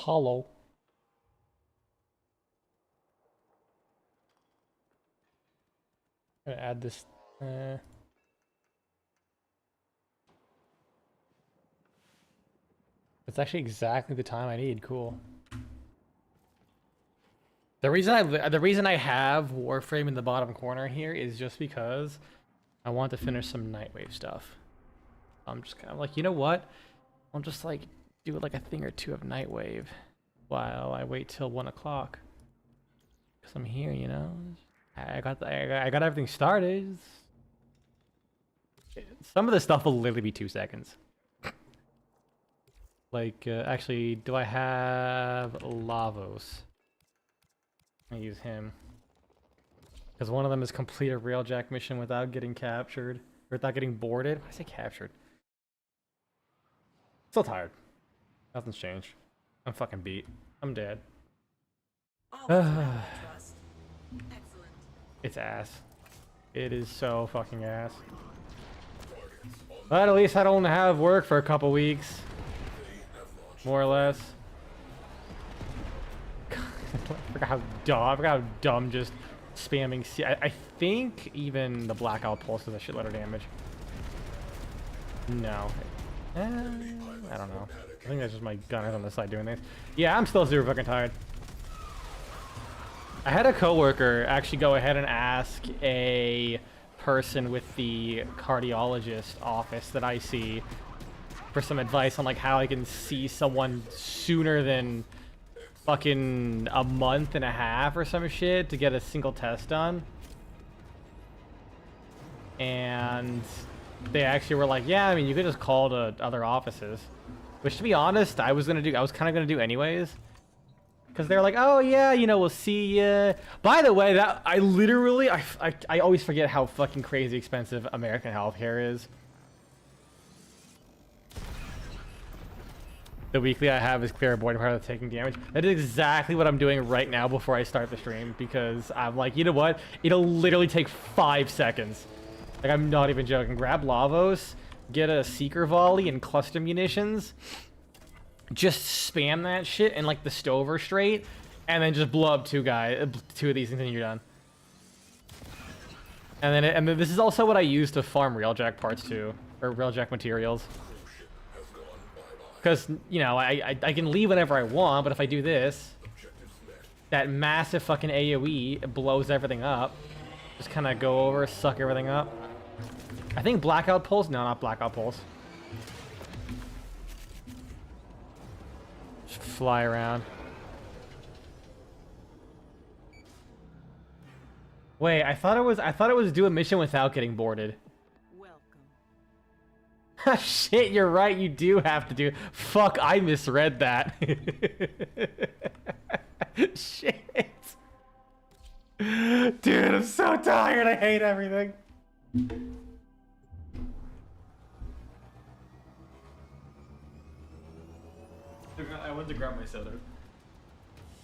hollow. Gonna add this. It's actually exactly the time I need. Cool. The reason I have Warframe in the bottom corner here is just because I want to finish some Nightwave stuff. I'm just kind of like, you know what? I'll just like do like a thing or two of Nightwave while I wait till 1 o'clock. Cause I'm here, you know. I got everything started. Some of this stuff will literally be 2 seconds. Like, actually, do I have Lavos? I use him. Because one of them is complete a railjack mission without getting captured. Or without getting boarded. Why did I say captured? Still tired. Nothing's changed. I'm fucking beat. I'm dead. It's ass. It is so fucking ass. But at least I don't have work for a couple weeks. More or less. I forgot how dumb just spamming C. I think even the Blackout Pulse does a shitload of damage. No. I don't know. I think that's just my gunners on the side doing this. Yeah, I'm still super fucking tired. I had a coworker actually go ahead and ask a person with the cardiologist office that I see for some advice on like how I can see someone sooner than fucking a month and a half or some shit to get a single test done. And they actually were like, yeah, I mean, you could just call to other offices. Which, to be honest, I was kind of gonna do anyways. Because they're like, oh yeah, you know, we'll see ya. By the way, that I literally, I always forget how fucking crazy expensive American healthcare is. The weekly I have is clear a boarding part of taking damage. That is exactly what I'm doing right now before I start the stream. Because I'm like, you know what? It'll literally take 5 seconds. Like, I'm not even joking. Grab Lavos, get a Seeker Volley and cluster munitions. Just spam that shit in like the Stover straight, and then just blow up 2 of these and then you're done. And then this is also what I use to farm railjack parts too, or railjack materials. Because, you know, I can leave whenever I want, but if I do this, that massive fucking AoE blows everything up. Just kind of go over, suck everything up. I think Blackout Pulse? No, not Blackout Pulse. Just fly around. Wait, I thought it was do a mission without getting boarded. Welcome. Shit, you're right, you do have to do. Fuck, I misread that. Shit. Dude, I'm so tired. I hate everything. I went to grab my soda.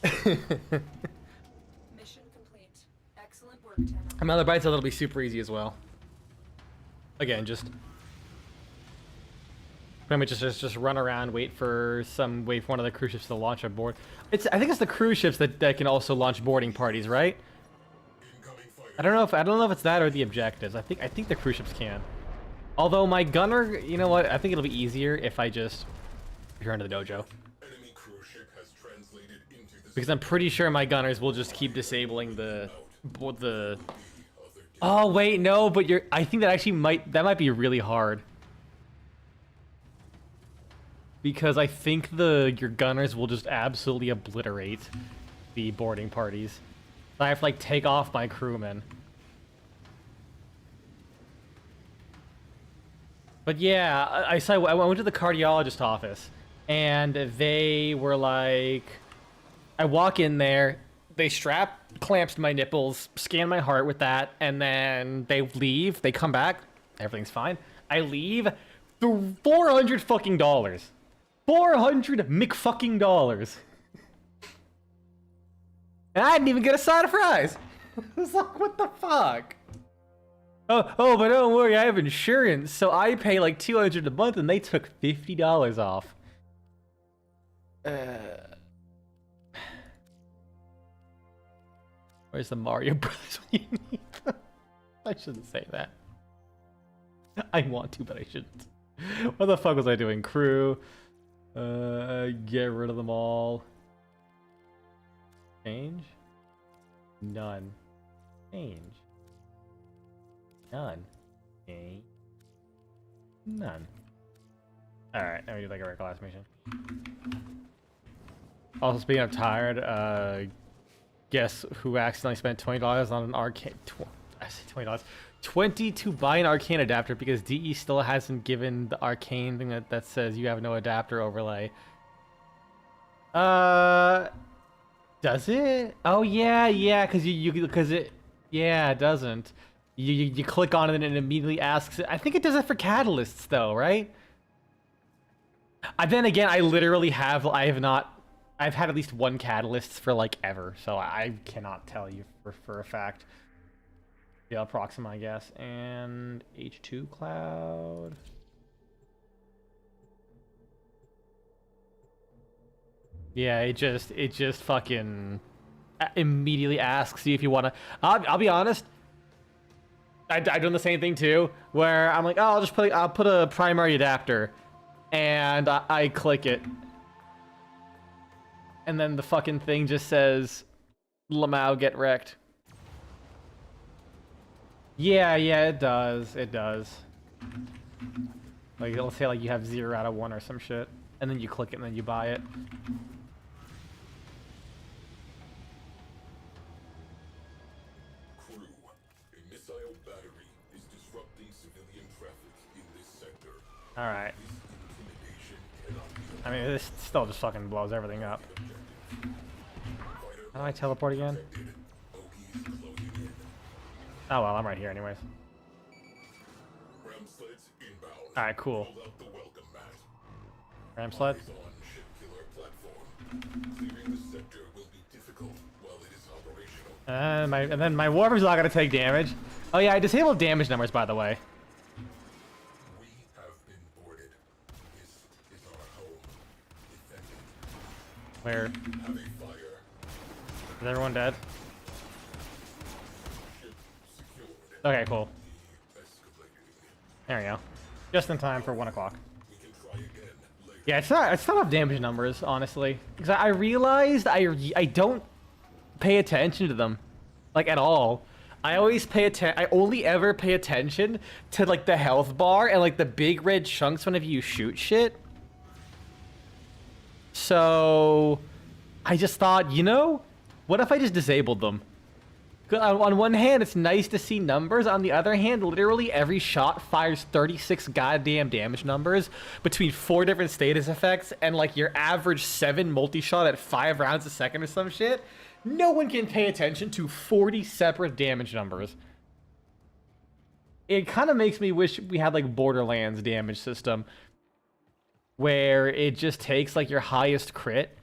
Mission complete. Excellent work, Tanner. Another bite, so that'll be super easy as well. Again, just pretty much just run around, wait for one of the cruise ships to launch a board. I think it's the cruise ships that can also launch boarding parties, right? I don't know if it's that or the objectives. I think the cruise ships can. Although my gunner, you know what? I think it'll be easier if I just return to the dojo. Because I'm pretty sure my gunners will just keep disabling the. Oh wait, no, but I think that actually might be really hard. Because I think your gunners will just absolutely obliterate the boarding parties. So I have to like take off my crewmen. But yeah, I went to the cardiologist office, and they were like, I walk in there, they strap clamps to my nipples, scan my heart with that, and then they leave. They come back, everything's fine. I leave, $400 fucking dollars. $400 McFucking dollars. And I didn't even get a side of fries. I was like, what the fuck? Oh, but don't worry, I have insurance, so I pay like $200 a month, and they took $50 off. Where's the Mario Brothers when you need them? I shouldn't say that. I want to, but I shouldn't. What the fuck was I doing? Crew. Get rid of them all. Change? None. Change. None. Change. None. Alright, now we do like a regular class mission. Also, speaking of tired, guess who accidentally spent $20 on an arcane... I say $20. 20 to buy an arcane adapter because DE still hasn't given the arcane thing that says you have no adapter overlay. Does it? Oh yeah, because it doesn't. You click on it and it immediately asks it. I think it does it for catalysts though, right? Then again, I've had at least one catalyst for like ever, so I cannot tell you for a fact. Yeah, Proxima, I guess, and H2 Cloud. Yeah, it just fucking immediately asks you if you want to. I'll be honest. I've done the same thing too, where I'm like, oh, I'll put a primary adapter, and I click it, and then the fucking thing just says, Lamau, get wrecked. Yeah, it does. It does. Like, it'll say like you have 0 out of 1 or some shit, and then you click it and then you buy it. Crew, a missile battery is disrupting civilian traffic in this sector. All right. This intimidation cannot be I mean, this still just fucking blows everything up. How do I teleport again? Oh well, I'm right here anyways. Alright, cool. Ram sled? And then my Warframe's not gonna take damage. Oh yeah, I disabled damage numbers by the way. We have been boarded. This is our home. Defended. Where? Have a fire. Is everyone dead? Ship secured. Okay, cool. Escalating. There we go. Just in time for 1 o'clock. We can try again later. Yeah, it's not off damage numbers, honestly. Because I realized I don't pay attention to them, like at all. I only ever pay attention to like the health bar and like the big red chunks whenever you shoot shit. So I just thought, you know, what if I just disabled them? On one hand, it's nice to see numbers. On the other hand, literally every shot fires 36 goddamn damage numbers between 4 different status effects and like your average 7 multi-shot at 5 rounds a second or some shit. No one can pay attention to 40 separate damage numbers. It kind of makes me wish we had like Borderlands damage system where it just takes like your highest crit.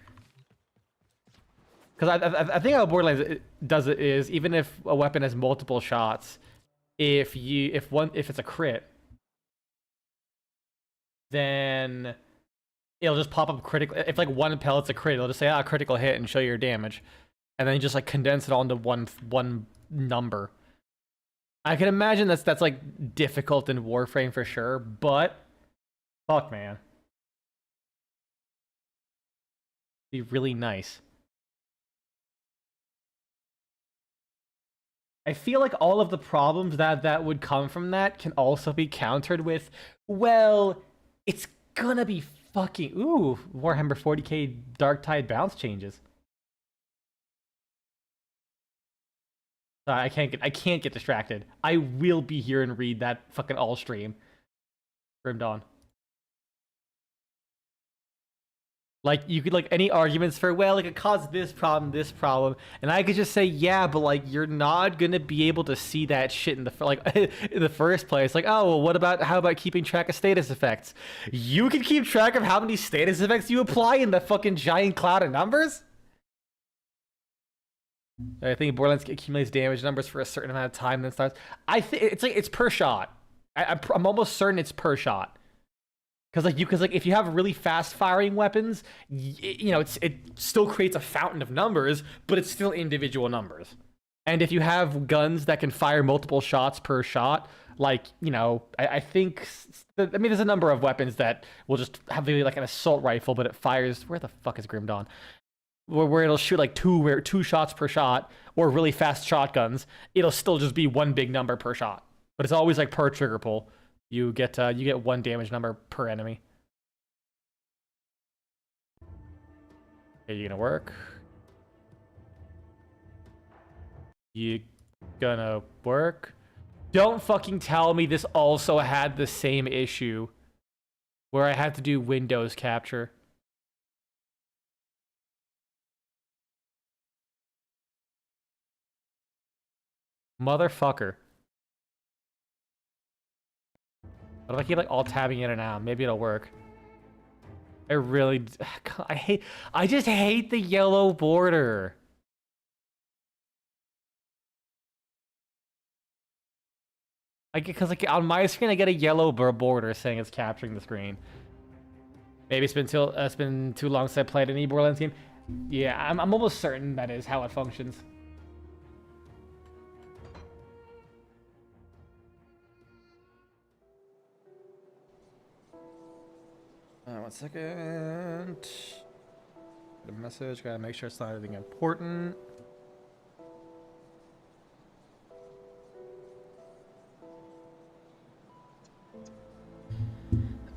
Because I think how Borderlands does it is, even if a weapon has multiple shots, if it's a crit, then it'll just pop up critical. If like one pellet's a crit, it'll just say critical hit and show your damage, and then you just like condense it all into one number. I can imagine that's like difficult in Warframe for sure, but fuck man, be really nice. I feel like all of the problems that would come from that can also be countered with, well, it's gonna be fucking, ooh, Warhammer 40k Dark Tide bounce changes. Sorry, I can't get distracted. I will be here and read that fucking all stream. Grim Dawn. Like, you could, like, any arguments for, well, like, it caused this problem, and I could just say, yeah, but, like, you're not gonna be able to see that shit in the, in the first place. Like, oh, well, how about keeping track of status effects? You can keep track of how many status effects you apply in the fucking giant cloud of numbers? I think Borderlands accumulates damage numbers for a certain amount of time, then starts. I think it's like, it's per shot. I'm almost certain it's per shot. Because if you have really fast firing weapons, you know, it still creates a fountain of numbers, but it's still individual numbers. And if you have guns that can fire multiple shots per shot, like, you know, I think, I mean, there's a number of weapons that will just have maybe like an assault rifle, but it fires, where the fuck is Grim Dawn? Where it'll shoot like two shots per shot, or really fast shotguns, it'll still just be one big number per shot. But it's always like per trigger pull. You get one damage number per enemy. Are you gonna work? You gonna work? Don't fucking tell me this also had the same issue where I had to do Windows capture. Motherfucker. What if I keep like alt tabbing in and out? Maybe it'll work. I really, I just hate the yellow border. Because like on my screen I get a yellow border saying it's capturing the screen. Maybe it's been too long since I played any Borderlands game. Yeah, I'm almost certain that is how it functions. One second. The message, gotta make sure it's not anything important.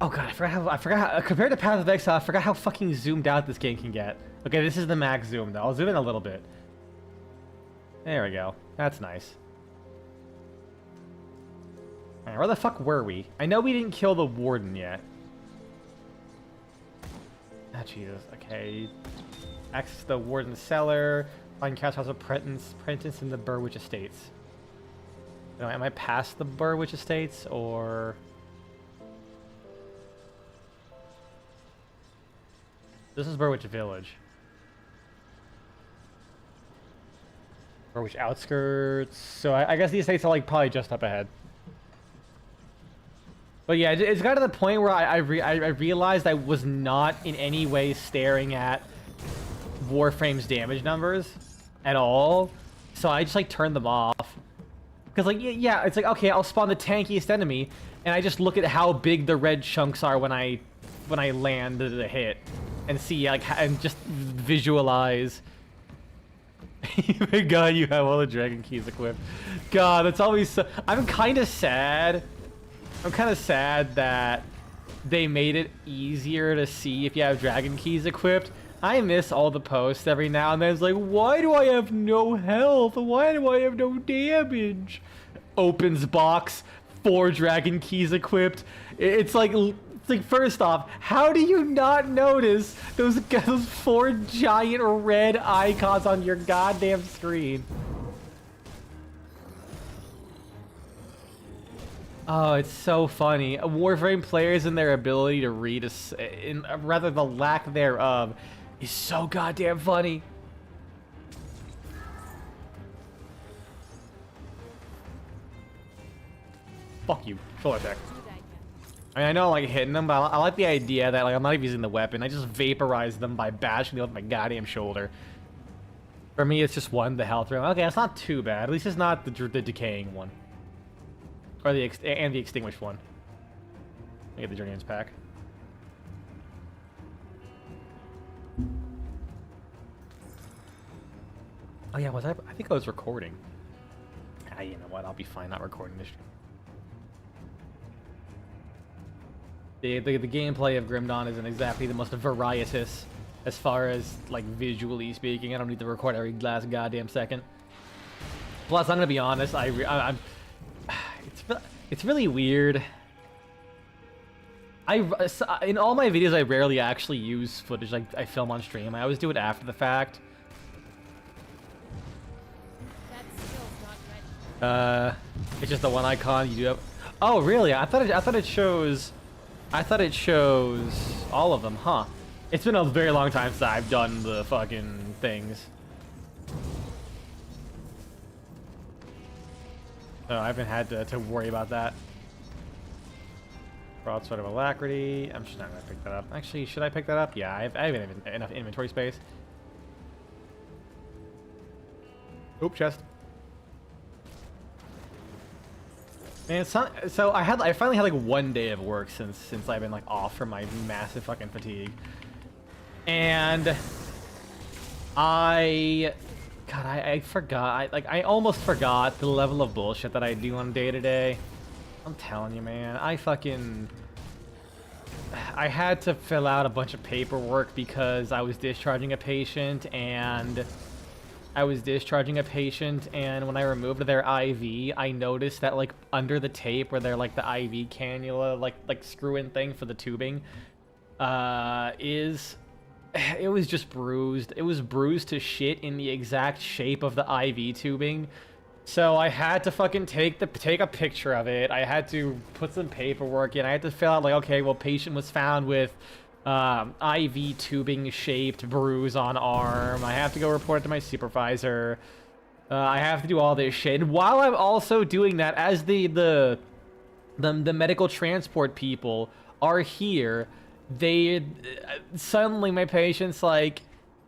Oh god, I forgot how, compared to Path of Exile, I forgot how fucking zoomed out this game can get. Okay, this is the max zoom though. I'll zoom in a little bit. There we go. That's nice. Alright, where the fuck were we? I know we didn't kill the warden yet. Ah, Jesus. Okay. Access the warden's cellar. Find Cash House Apprentice in the Burwich Estates. No, am I past the Burwich Estates, or... This is Burwich Village. Burwich Outskirts. So I guess the estates are like probably just up ahead. But yeah, it's got to the point where I realized I was not in any way staring at Warframe's damage numbers at all. So I just like turned them off. Because like, yeah, it's like, okay, I'll spawn the tankiest enemy, and I just look at how big the red chunks are when I land the hit. And see, like, and just visualize. God, you have all the dragon keys equipped. God, that's always so... I'm kind of sad. I'm kind of sad that they made it easier to see if you have dragon keys equipped. I miss all the posts every now and then. It's like, why do I have no health? Why do I have no damage? Opens box, 4 dragon keys equipped. It's like, first off, how do you not notice those 4 giant red icons on your goddamn screen? Oh, it's so funny. Warframe players and their ability to read, rather the lack thereof, is so goddamn funny. Fuck you. Full attack. I mean, I know I'm like hitting them, but I like the idea that like I'm not even using the weapon. I just vaporize them by bashing them with my goddamn shoulder. For me, it's just 1, the health room. Okay, it's not too bad. At least it's not the decaying one. Or the extinguished one. I get the Journeyman's pack. Oh yeah, was I think I was recording. Ah, you know what? I'll be fine not recording this stream. The gameplay of Grim Dawn isn't exactly the most varietous as far as like visually speaking. I don't need to record every last goddamn second. Plus, I'm gonna be honest. I'm it's really weird. In all my videos, I rarely actually use footage like I film on stream. I always do it after the fact. It's just the one icon you do have. Oh, really? I thought it shows. I thought it shows all of them, huh? It's been a very long time since I've done the fucking things. So I haven't had to worry about that. Broadsword of Alacrity. I'm just not gonna pick that up. Actually, should I pick that up? Yeah, I have enough inventory space. Oop, chest. And so I finally had like 1 day of work since I've been like off from my massive fucking fatigue. And I forgot. I almost forgot the level of bullshit that I do on day to day. I'm telling you, man. I had to fill out a bunch of paperwork because I was discharging a patient, and when I removed their IV, I noticed that like under the tape where they're like the IV cannula, like screw-in thing for the tubing, it was just bruised. It was bruised to shit in the exact shape of the IV tubing. So I had to fucking take a picture of it. I had to put some paperwork in. I had to fill out like, okay, well, patient was found with IV tubing shaped bruise on arm. I have to go report it to my supervisor. I have to do all this shit. And while I'm also doing that, as the medical transport people are here, they suddenly my patient's like,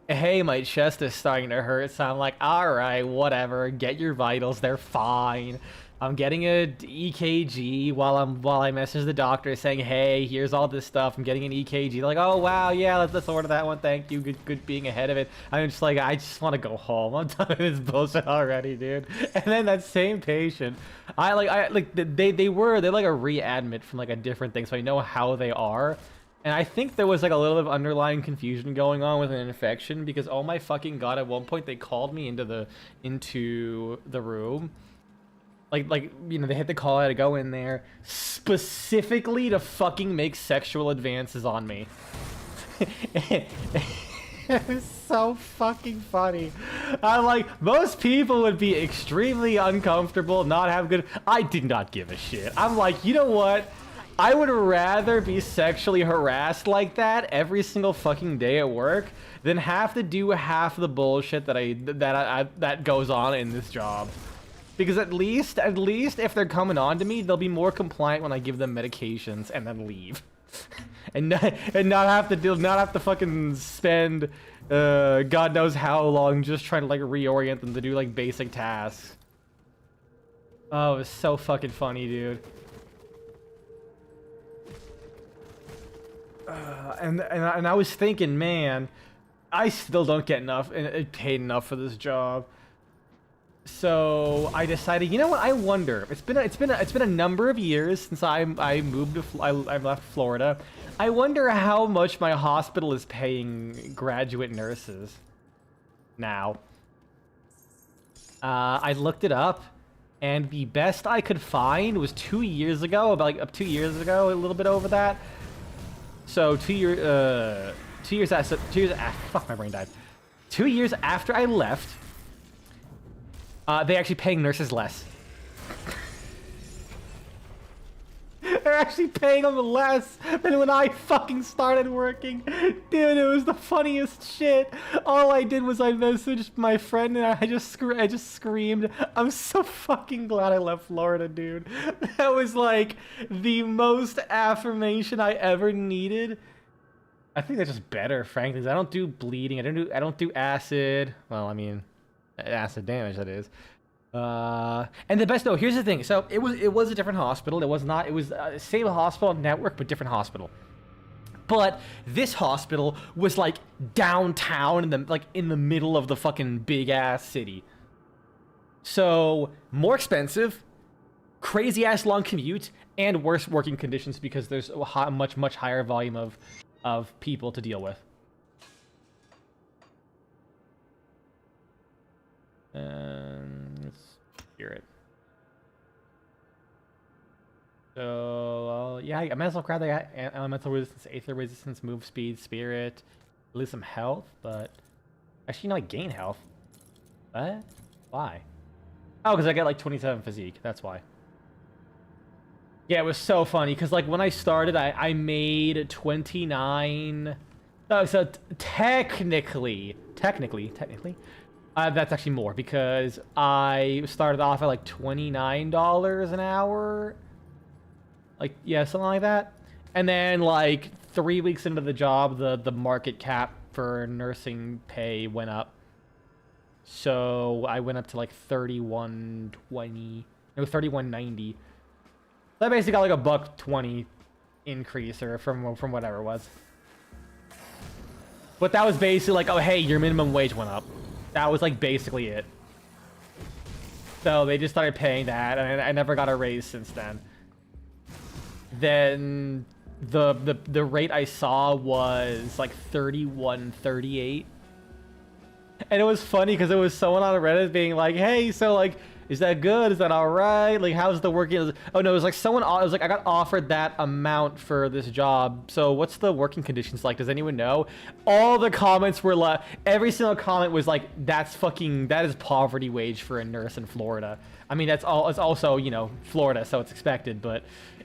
hey, my chest is starting to hurt. So I'm like, all right, whatever, get your vitals, they're fine. I'm getting a EKG while I message the doctor saying, hey, here's all this stuff. I'm getting an EKG. They're like, oh wow, yeah, let's order that one, thank you, good being ahead of it. I'm just like, I just want to go home. I'm done with this bullshit already, dude. And then that same patient, they're like a readmit from like a different thing, so I know how they are. And I think there was like a little bit of underlying confusion going on with an infection, because oh my fucking god, at one point they called me into the room. Like you know, they hit the call, I had to go in there specifically to fucking make sexual advances on me. It was so fucking funny. I'm like, most people would be extremely uncomfortable, not have good. I did not give a shit. I'm like, you know what? I would rather be sexually harassed like that every single fucking day at work than have to do half the bullshit that goes on in this job. Because at least if they're coming on to me, they'll be more compliant when I give them medications and then leave. and not have to fucking spend God knows how long just trying to like reorient them to do like basic tasks. Oh, it was so fucking funny, dude. And I was thinking, man, I still don't get paid enough for this job. So I decided, you know what? I wonder. It's been a number of years since I left Florida. I wonder how much my hospital is paying graduate nurses now. I looked it up, and the best I could find was 2 years ago, about like 2 years ago, a little bit over that. So 2 years fuck, my brain died. 2 years after I left, they actually paying nurses less. They're actually paying them less than when I fucking started working. Dude, it was the funniest shit. All I did was I messaged my friend and I just screamed, I'm so fucking glad I left Florida, dude. That was like the most affirmation I ever needed. I think that's just better, frankly, 'cause I don't do bleeding. I don't do acid. Well, I mean, acid damage, that is. And the best, though, here's the thing. So it was a different hospital. It was same hospital network, but different hospital. But this hospital was like downtown, in the middle of the fucking big ass city. So more expensive, crazy ass long commute, and worse working conditions because there's a much higher volume of people to deal with. Let's hear it. So, yeah, I might as well grab the elemental resistance, aether resistance, move speed, spirit, lose some health, but actually, no, I gain health. What? Why? Oh, because I get like 27 physique. That's why. Yeah, it was so funny because like when I started, I made 29. Oh, so technically. That's actually more because I started off at like $29 an hour. Like, yeah, something like that. And then like 3 weeks into the job, the market cap for nursing pay went up. So I went up to like $31.20, no, $31.90. I basically got like a $1.20 increase or from whatever it was. But that was basically like, oh hey, your minimum wage went up. That was like basically it. So they just started paying that, and I never got a raise since then. Then the rate I saw was like 31.38. And it was funny because it was someone on Reddit being like, hey, so like, is that good? Is that all right? Like, how's the working? Oh no, it was like someone, it was like, I got offered that amount for this job. So what's the working conditions like? Does anyone know? All the comments were like, every single comment was like, that is poverty wage for a nurse in Florida. I mean, it's also, you know, Florida, so it's expected, but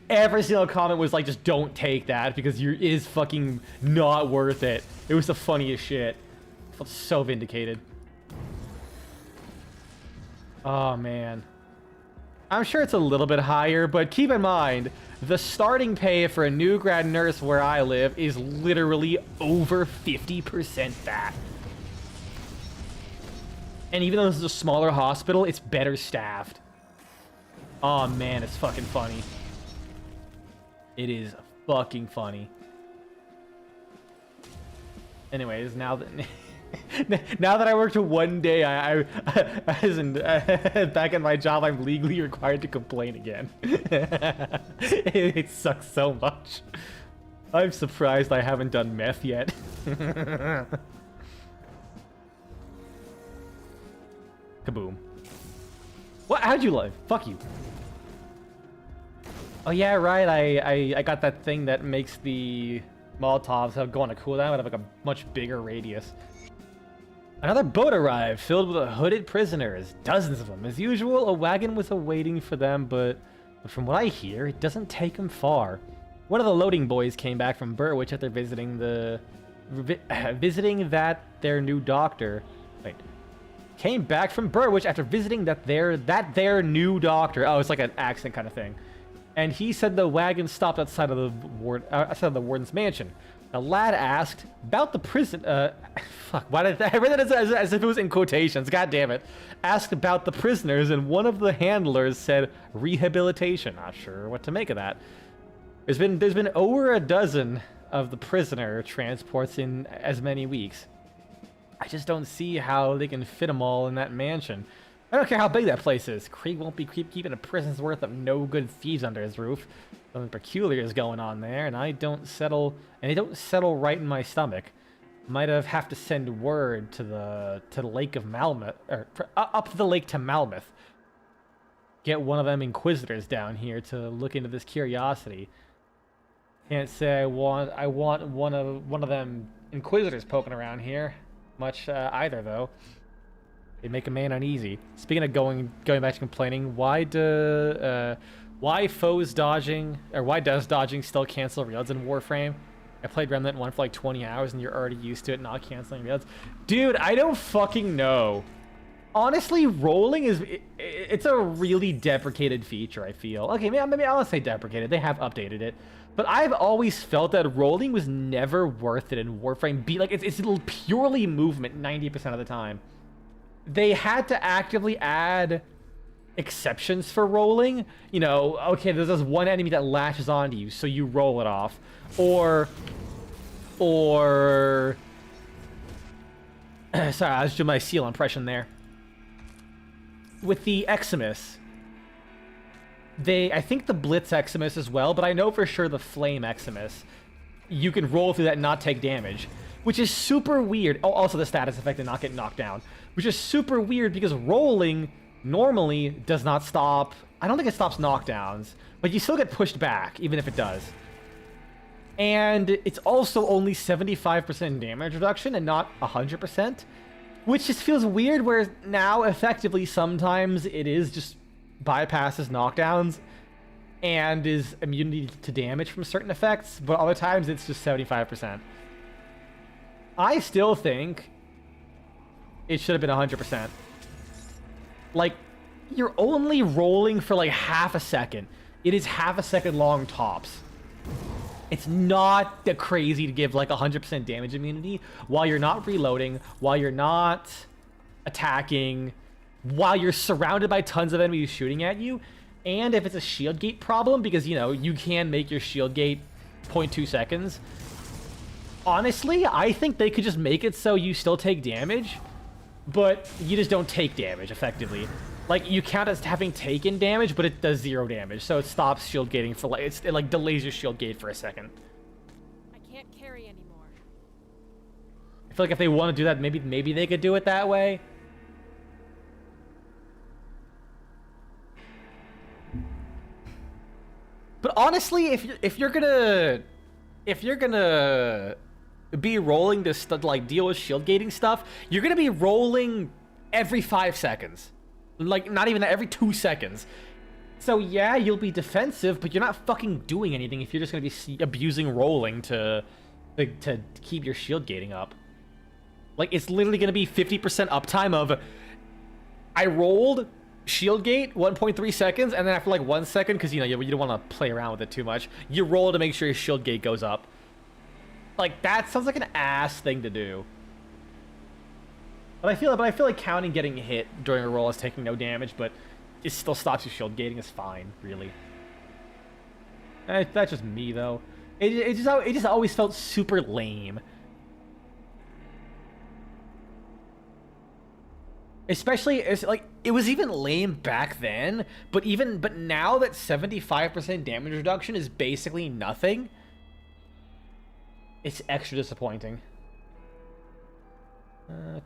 every single comment was like, just don't take that because it is fucking not worth it. It was the funniest shit. I felt so vindicated. Oh, man. I'm sure it's a little bit higher, but keep in mind, the starting pay for a new grad nurse where I live is literally over 50% that. And even though this is a smaller hospital, it's better staffed. Oh, man, it's fucking funny. It is fucking funny. Anyways, now that... now that I worked 1 day, I back in my job, I'm legally required to complain again. It sucks so much. I'm surprised I haven't done meth yet. Kaboom. What? How'd you live? Fuck you. Oh yeah, right. I got that thing that makes the Molotovs go on a cooldown but have like a much bigger radius. Another boat arrived, filled with hooded prisoners, dozens of them. As usual, a wagon was awaiting for them, but from what I hear, it doesn't take them far. One of the loading boys came back from Burwich after visiting their new doctor. Wait, came back from Burwich after visiting their new doctor. Oh, it's like an accent kind of thing. And he said the wagon stopped outside of the warden's mansion. A lad asked about the prison. Fuck. Why did I read it as if it was in quotations? God damn it. Asked about the prisoners, and one of the handlers said rehabilitation. Not sure what to make of that. There's been over a dozen of the prisoner transports in as many weeks. I just don't see how they can fit them all in that mansion. I don't care how big that place is. Krieg won't be keeping a prison's worth of no good thieves under his roof. Something peculiar is going on there, and they don't settle right in my stomach. Might have to send word to the Lake of Malmouth, or up the lake to Malmouth. Get one of them inquisitors down here to look into this curiosity. Can't say I want one of them inquisitors poking around here much either though. They make a man uneasy. Speaking of going back to complaining, why does dodging still cancel reloads in Warframe? I played Remnant 1 for like 20 hours and you're already used to it not canceling reloads. Dude, I don't fucking know. Honestly, rolling it's a really deprecated feature, I feel. Okay, maybe I'll say deprecated. They have updated it. But I've always felt that rolling was never worth it in Warframe. It's purely movement 90% of the time. They had to actively add exceptions for rolling. You know, okay, there's this one enemy that latches onto you, so you roll it off. Or sorry, I was doing my seal impression there. With the Eximus, I think the Blitz Eximus as well, but I know for sure the Flame Eximus, you can roll through that and not take damage, which is super weird. Oh, also the status effect and not get knocked down, which is super weird because rolling normally does not stop. I don't think it stops knockdowns, but you still get pushed back even if it does. And it's also only 75% damage reduction and not 100%, which just feels weird, whereas now effectively sometimes it is just bypasses knockdowns and is immunity to damage from certain effects, but other times it's just 75%. I still think it should have been 100%. Like, you're only rolling for like half a second. It is half a second long tops. It's not that crazy to give like 100% damage immunity while you're not reloading, while you're not attacking, while you're surrounded by tons of enemies shooting at you, and if it's a shield gate problem, because, you know, you can make your shield gate 0.2 seconds. Honestly, I think they could just make it so you still take damage, but you just don't take damage, effectively. Like, you count as having taken damage, but it does 0 damage, so it stops shield gating for, like, it, like, delays your shield gate for a second. I can't carry anymore. I feel like if they want to do that, maybe they could do it that way. But honestly, if you're gonna be rolling this to, like, deal with shield gating stuff, you're gonna be rolling every 5 seconds, like not even every 2 seconds. So yeah, you'll be defensive, but you're not fucking doing anything if you're just gonna be abusing rolling to keep your shield gating up. Like, it's literally gonna be 50% uptime of I rolled shield gate 1.3 seconds, and then after like 1 second, because you know you don't want to play around with it too much, you roll to make sure your shield gate goes up. Like, that sounds like an ass thing to do. But I feel like counting getting hit during a roll as taking no damage, but it still stops your shield gating is fine, really. That's just me though. It just always felt super lame. Especially, it's like, it was even lame back then, but now that 75% damage reduction is basically nothing, it's extra disappointing.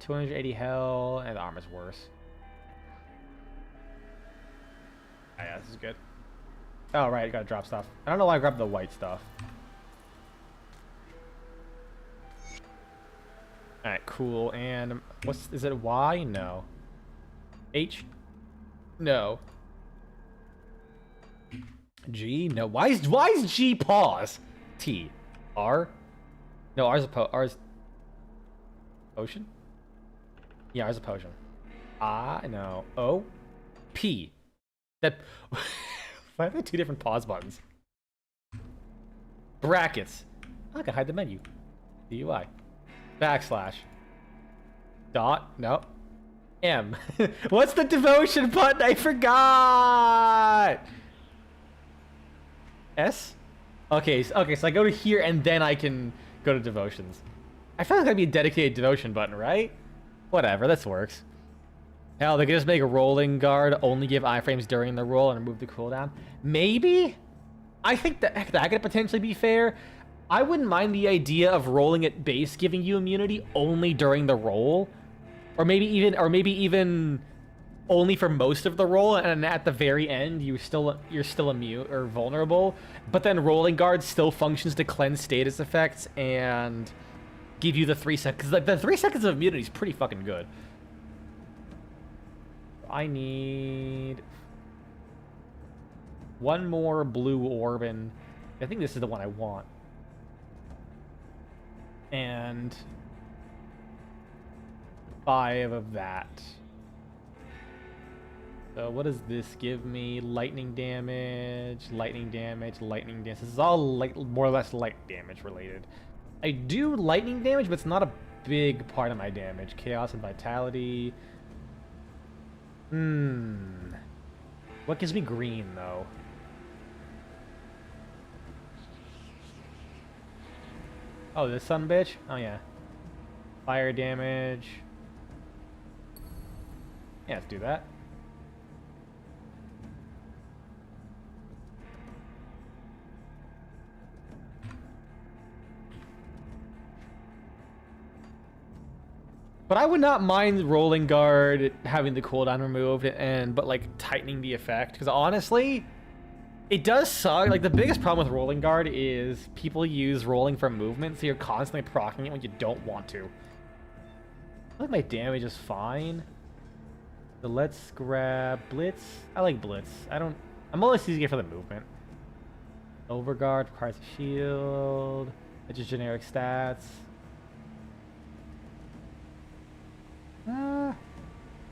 280 health, and the armor's worse. Oh, yeah, this is good. Oh, right, I gotta drop stuff. I don't know why I grabbed the white stuff. Alright, cool, and is it Y? No. H? No. G? No. Why is G pause? T. R? No, R's R's potion? Yeah, R's a potion. I no. O? P. That why are there 2 different pause buttons? Brackets. I can hide the menu. DUI. Backslash. Dot? No. M. What's the devotion button? I forgot. S? Okay, so I go to here and then I can go to devotions. I feel like that'd be a dedicated devotion button, right? Whatever, this works. Hell, they could just make a rolling guard, only give iframes during the roll and remove the cooldown. Maybe? I think that could potentially be fair. I wouldn't mind the idea of rolling at base giving you immunity only during the roll. Or maybe even only for most of the roll, and at the very end you're still immune or vulnerable. But then rolling guard still functions to cleanse status effects and give you the 3 seconds. Like, the 3 seconds of immunity is pretty fucking good. I need 1 more blue orb, and I think this is the one I want. And 5 of that. So what does this give me? Lightning damage, lightning damage, lightning damage. This is all like more or less light damage related. I do lightning damage, but it's not a big part of my damage. Chaos and vitality. What gives me green though? Oh, this son bitch? Oh yeah. Fire damage. Yeah, let's do that. But I would not mind rolling guard having the cooldown removed but like tightening the effect, because honestly, it does suck. Like, the biggest problem with rolling guard is people use rolling for movement, so you're constantly proccing it when you don't want to. I think my damage is fine. So let's grab Blitz. I like Blitz. I'm always using it for the movement. Overguard requires a shield. It's just generic stats. What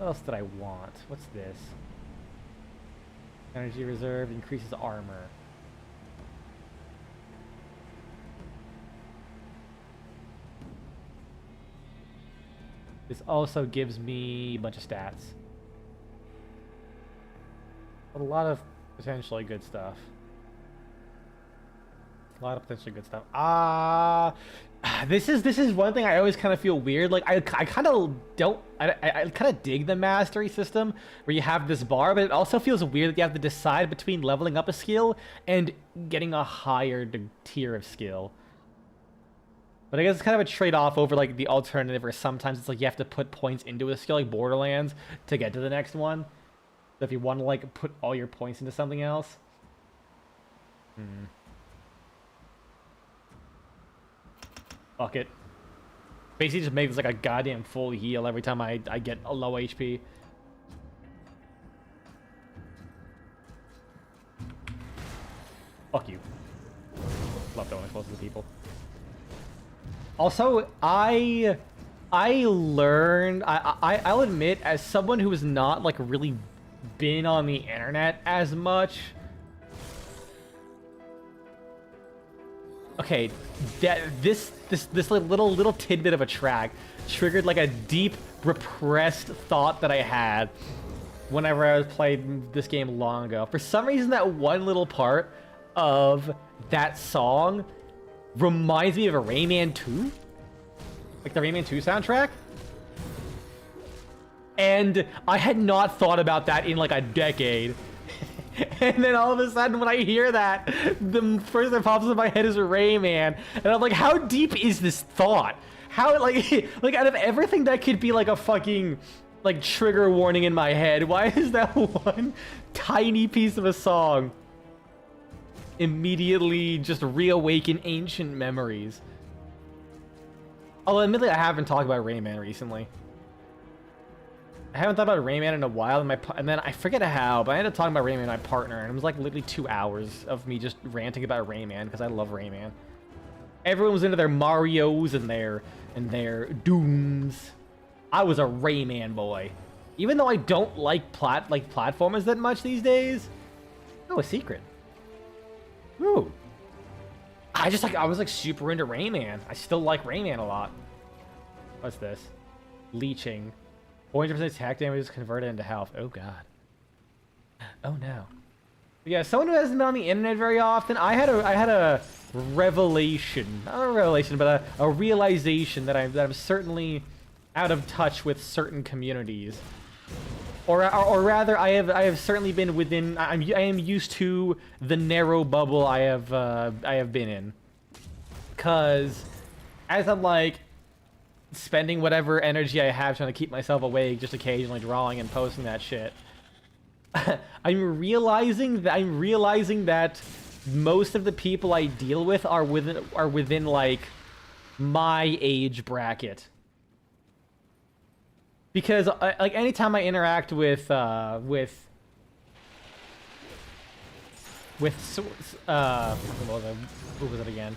else did I want? What's this? Energy reserve increases armor. This also gives me a bunch of stats. But a lot of Potentially good stuff. A lot of potentially good stuff. This is one thing I always kind of feel weird. Like I kind of don't. I kind of dig the mastery system where you have this bar, but it also feels weird that you have to decide between leveling up a skill and getting a higher tier of skill. But I guess it's kind of a trade-off over like the alternative, where sometimes it's like you have to put points into a skill, like Borderlands, to get to the next one. So if you want to like put all your points into something else. Fuck it. Basically just makes like a goddamn full heal every time I get a low HP. Fuck you. Love going close to the people. Also, I learned, I'll admit, as someone who has not like really been on the internet as much. Okay, this like little tidbit of a track triggered like a deep repressed thought that I had whenever I was playing this game long ago. For some reason, that one little part of that song reminds me of a Rayman 2, like the Rayman 2 soundtrack. And I had not thought about that in like a decade. And then all of a sudden when I hear that, the first that pops in my head is Rayman. And I'm like, how deep is this thought? How, like out of everything that could be like a fucking, like, trigger warning in my head, why is that one tiny piece of a song immediately just reawaken ancient memories? Although admittedly, I haven't talked about Rayman recently. I haven't thought about Rayman in a while, and then I forget how, but I ended up talking about Rayman with my partner, and it was like literally 2 hours of me just ranting about Rayman, because I love Rayman. Everyone was into their Marios and their Dooms. I was a Rayman boy. Even though I don't like platformers that much these days. Oh, a secret. Ooh. I was like super into Rayman. I still like Rayman a lot. What's this? Leeching. 400% attack damage is converted into health. Oh god. Oh no. But yeah, someone who hasn't been on the internet very often, I had a revelation. Not a revelation, but a realization that I'm certainly out of touch with certain communities. Or rather, I have certainly been within. I am used to the narrow bubble I have been in. Cause as I'm like spending whatever energy I have trying to keep myself awake, just occasionally drawing and posting that shit, I'm realizing that most of the people I deal with are within like my age bracket. Because like anytime I interact with what was it again?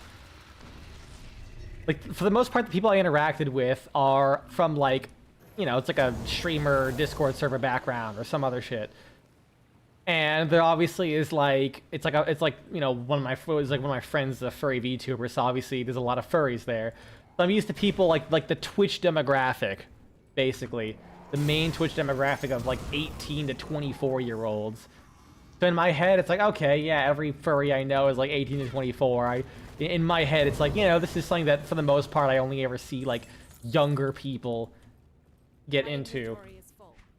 Like, for the most part, the people I interacted with are from, like, you know, it's like a streamer Discord server background or some other shit. And there obviously is like, it's like you know, one of my friends, a furry VTuber, so obviously there's a lot of furries there. So I'm used to people like the Twitch demographic, basically. The main Twitch demographic of like 18 to 24-year-olds. So in my head, it's like, okay, yeah, every furry I know is like 18 to 24. In my head, it's like, you know, this is something that for the most part I only ever see like younger people get into.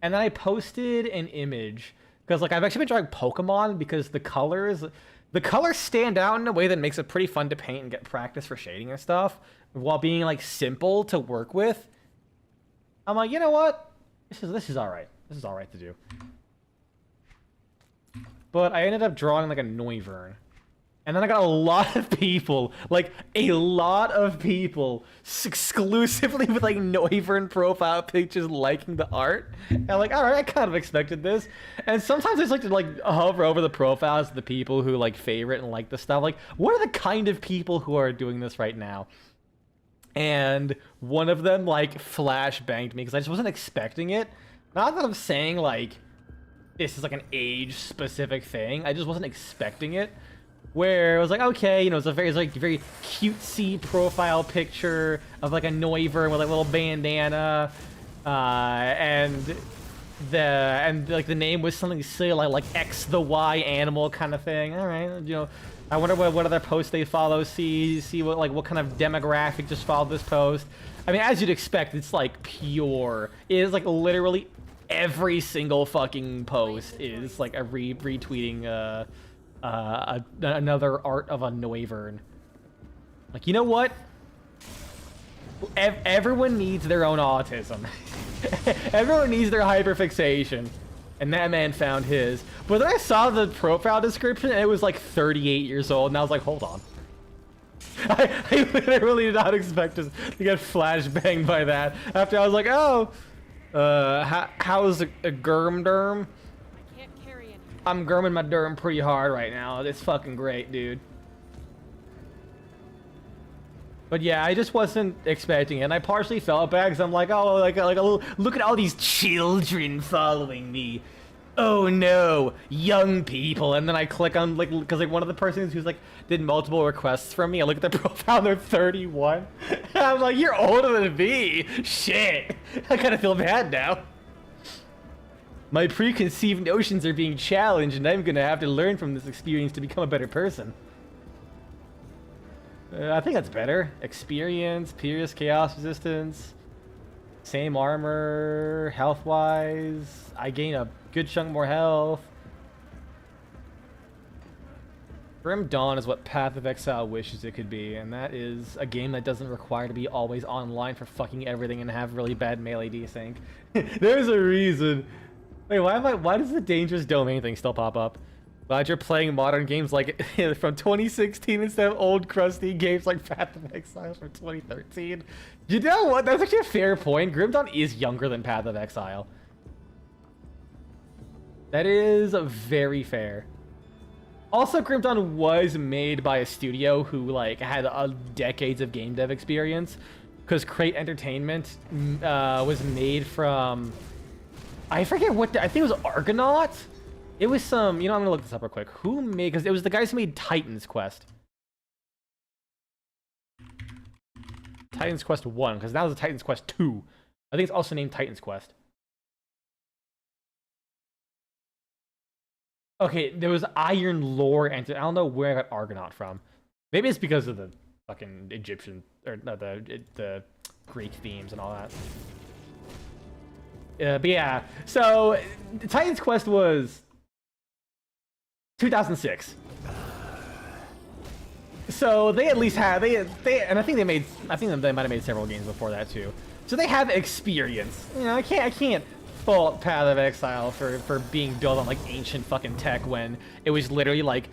And then I posted an image because like I've actually been drawing Pokemon because the colors stand out in a way that makes it pretty fun to paint and get practice for shading and stuff while being like simple to work with. I'm like, you know what? This is all right. This is all right to do. But I ended up drawing like a Noivern. And then I got a lot of people, like a lot of people exclusively with like Noivern profile pictures liking the art. And I'm like, all right, I kind of expected this. And sometimes I just like to like hover over the profiles of the people who like favorite and like the stuff. Like, what are the kind of people who are doing this right now? And one of them like flash banged me because I just wasn't expecting it. Not that I'm saying like this is like an age specific thing. I just wasn't expecting it. Where it was like, okay, you know, it's very cutesy profile picture of like a Noivern with like a little bandana, and like the name was something silly like X the Y animal kind of thing. All right, you know, I wonder what other posts they follow. See what kind of demographic just followed this post. I mean, as you'd expect, it's like pure. It is like literally every single fucking post is like a retweeting another art of a Noivern. Like, you know what? Everyone needs their own autism. Everyone needs their hyperfixation. And that man found his. But then I saw the profile description and it was like 38 years old. And I was like, hold on. I literally did not expect to get flashbanged by that. After I was like, oh, how's a germ derm? I can't carry anymore. I'm germing my derm pretty hard right now. It's fucking great, dude. But yeah, I just wasn't expecting it. And I partially felt bad because I'm like, oh, like a little, look at all these children following me. Oh no, young people. And then I click on because one of the persons who's like did multiple requests from me, I look at their profile, they're 31. And I'm like, you're older than me. Shit. I kind of feel bad now. My preconceived notions are being challenged and I'm gonna have to learn from this experience to become a better person. I think that's better. Experience, Pierce, Chaos Resistance, same armor, health-wise. I gain a good chunk more health. Grim Dawn is what Path of Exile wishes it could be, and that is a game that doesn't require to be always online for fucking everything and have really bad melee desync. There's a reason. Wait, why does the Dangerous Domain thing still pop up? Glad you're playing modern games like from 2016 instead of old crusty games like Path of Exile from 2013. You know what? That's actually a fair point. Grim Dawn is younger than Path of Exile. That is very fair. Also, Grim Dawn was made by a studio who like had decades of game dev experience, because Crate Entertainment was made from, I forget what, I think it was Argonaut. It was some, you know, I'm gonna look this up real quick. Who made, because it was the guys who made Titan's Quest. Titan's Quest 1, because now there's a Titan's Quest 2. I think it's also named Titan's Quest. Okay, there was Iron Lore, and I don't know where I got Argonaut from. Maybe it's because of the fucking Egyptian, or the Greek themes and all that. But yeah, so Titan's Quest was 2006. So they at least have and I think they might have made several games before that too. So they have experience. You know, I can't fault Path of Exile for being built on like ancient fucking tech when it was literally like,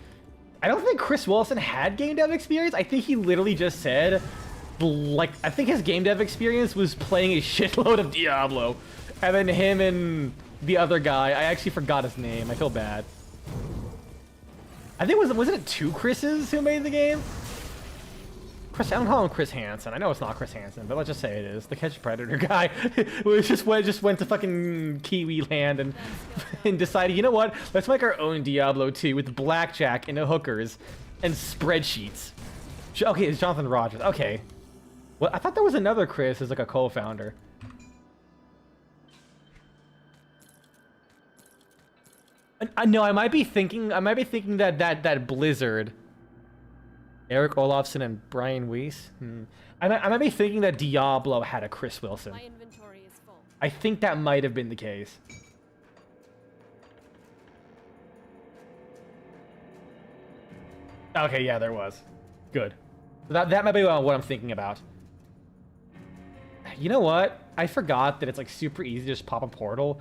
I don't think Chris Wilson had game dev experience. I think he literally just said, like, I think his game dev experience was playing a shitload of Diablo. And then him and the other guy, I actually forgot his name. I feel bad. I think wasn't it two Chris's who made the game? I don't call him Chris Hansen. I know it's not Chris Hansen, but let's just say it is. The Catch Predator guy who just went to fucking Kiwi land and decided, you know what? Let's make our own Diablo 2 with blackjack and hookers and spreadsheets. Okay, it's Jonathan Rogers. Okay. Well, I thought there was another Chris as like a co-founder. No, I might be thinking that Blizzard, Eric Olofsson and Brian Weiss. I might be thinking that Diablo had a Chris Wilson. My inventory is full. I think that might have been the case. Okay, yeah, there was. Good. That might be what I'm thinking about. You know what? I forgot that it's like super easy to just pop a portal,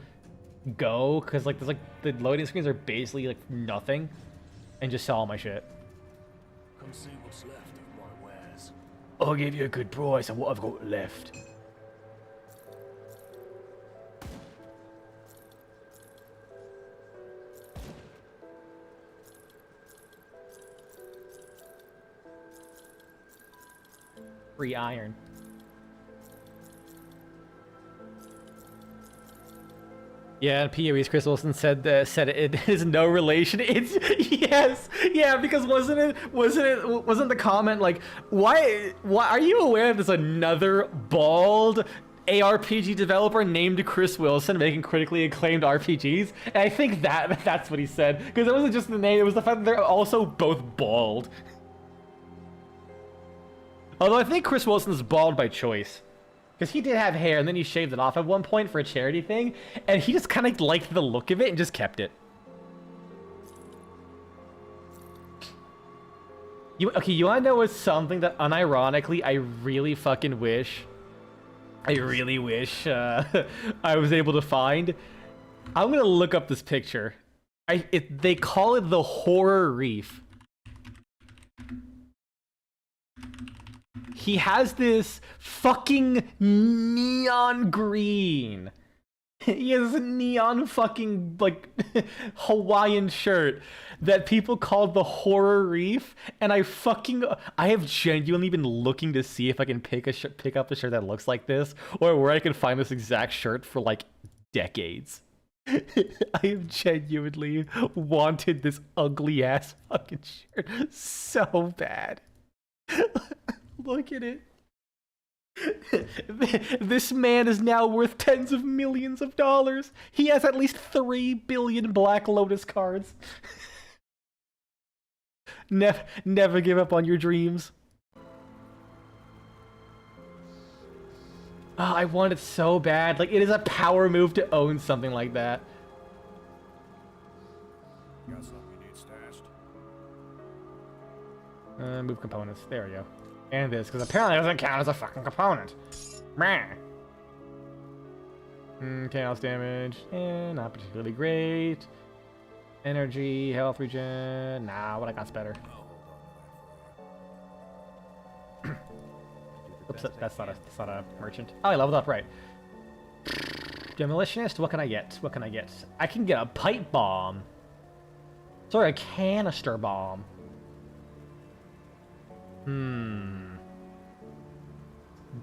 go, because like there's like the loading screens are basically like nothing, and just sell all my shit. Come see what's left of my wares. I'll give you a good price on what I've got left. Free iron. Yeah, PoE's Chris Wilson said it is no relation. It's yes, yeah, because wasn't the comment like why are you aware there's another bald ARPG developer named Chris Wilson making critically acclaimed RPGs. And I think that's what he said. Because it wasn't just the name, it was the fact that they're also both bald. Although I think Chris Wilson's bald by choice. Because he did have hair and then he shaved it off at one point for a charity thing. And he just kind of liked the look of it and just kept it. Okay, you wanna know what's something that unironically I really fucking wish? I really wish I was able to find. I'm gonna look up this picture. They call it the Horror Reef. He has this fucking neon green. He has a neon fucking, like, Hawaiian shirt that people called the Horror Reef, and I have genuinely been looking to see if I can pick up a shirt that looks like this, or where I can find this exact shirt for, like, decades. I have genuinely wanted this ugly-ass fucking shirt so bad. Look at it. This man is now worth tens of millions of dollars. He has at least 3 billion Black Lotus cards. Never give up on your dreams. Oh, I want it so bad. Like, it is a power move to own something like that. Got something you need stashed? Move components. There we go. And this, because apparently it doesn't count as a fucking component. Meh. Chaos damage. Not particularly great. Energy, health regen. Nah, what I got's better. Oops, that's not a merchant. Oh, I leveled up, right. Demolitionist, what can I get? What can I get? I can get a pipe bomb. Sorry, a canister bomb.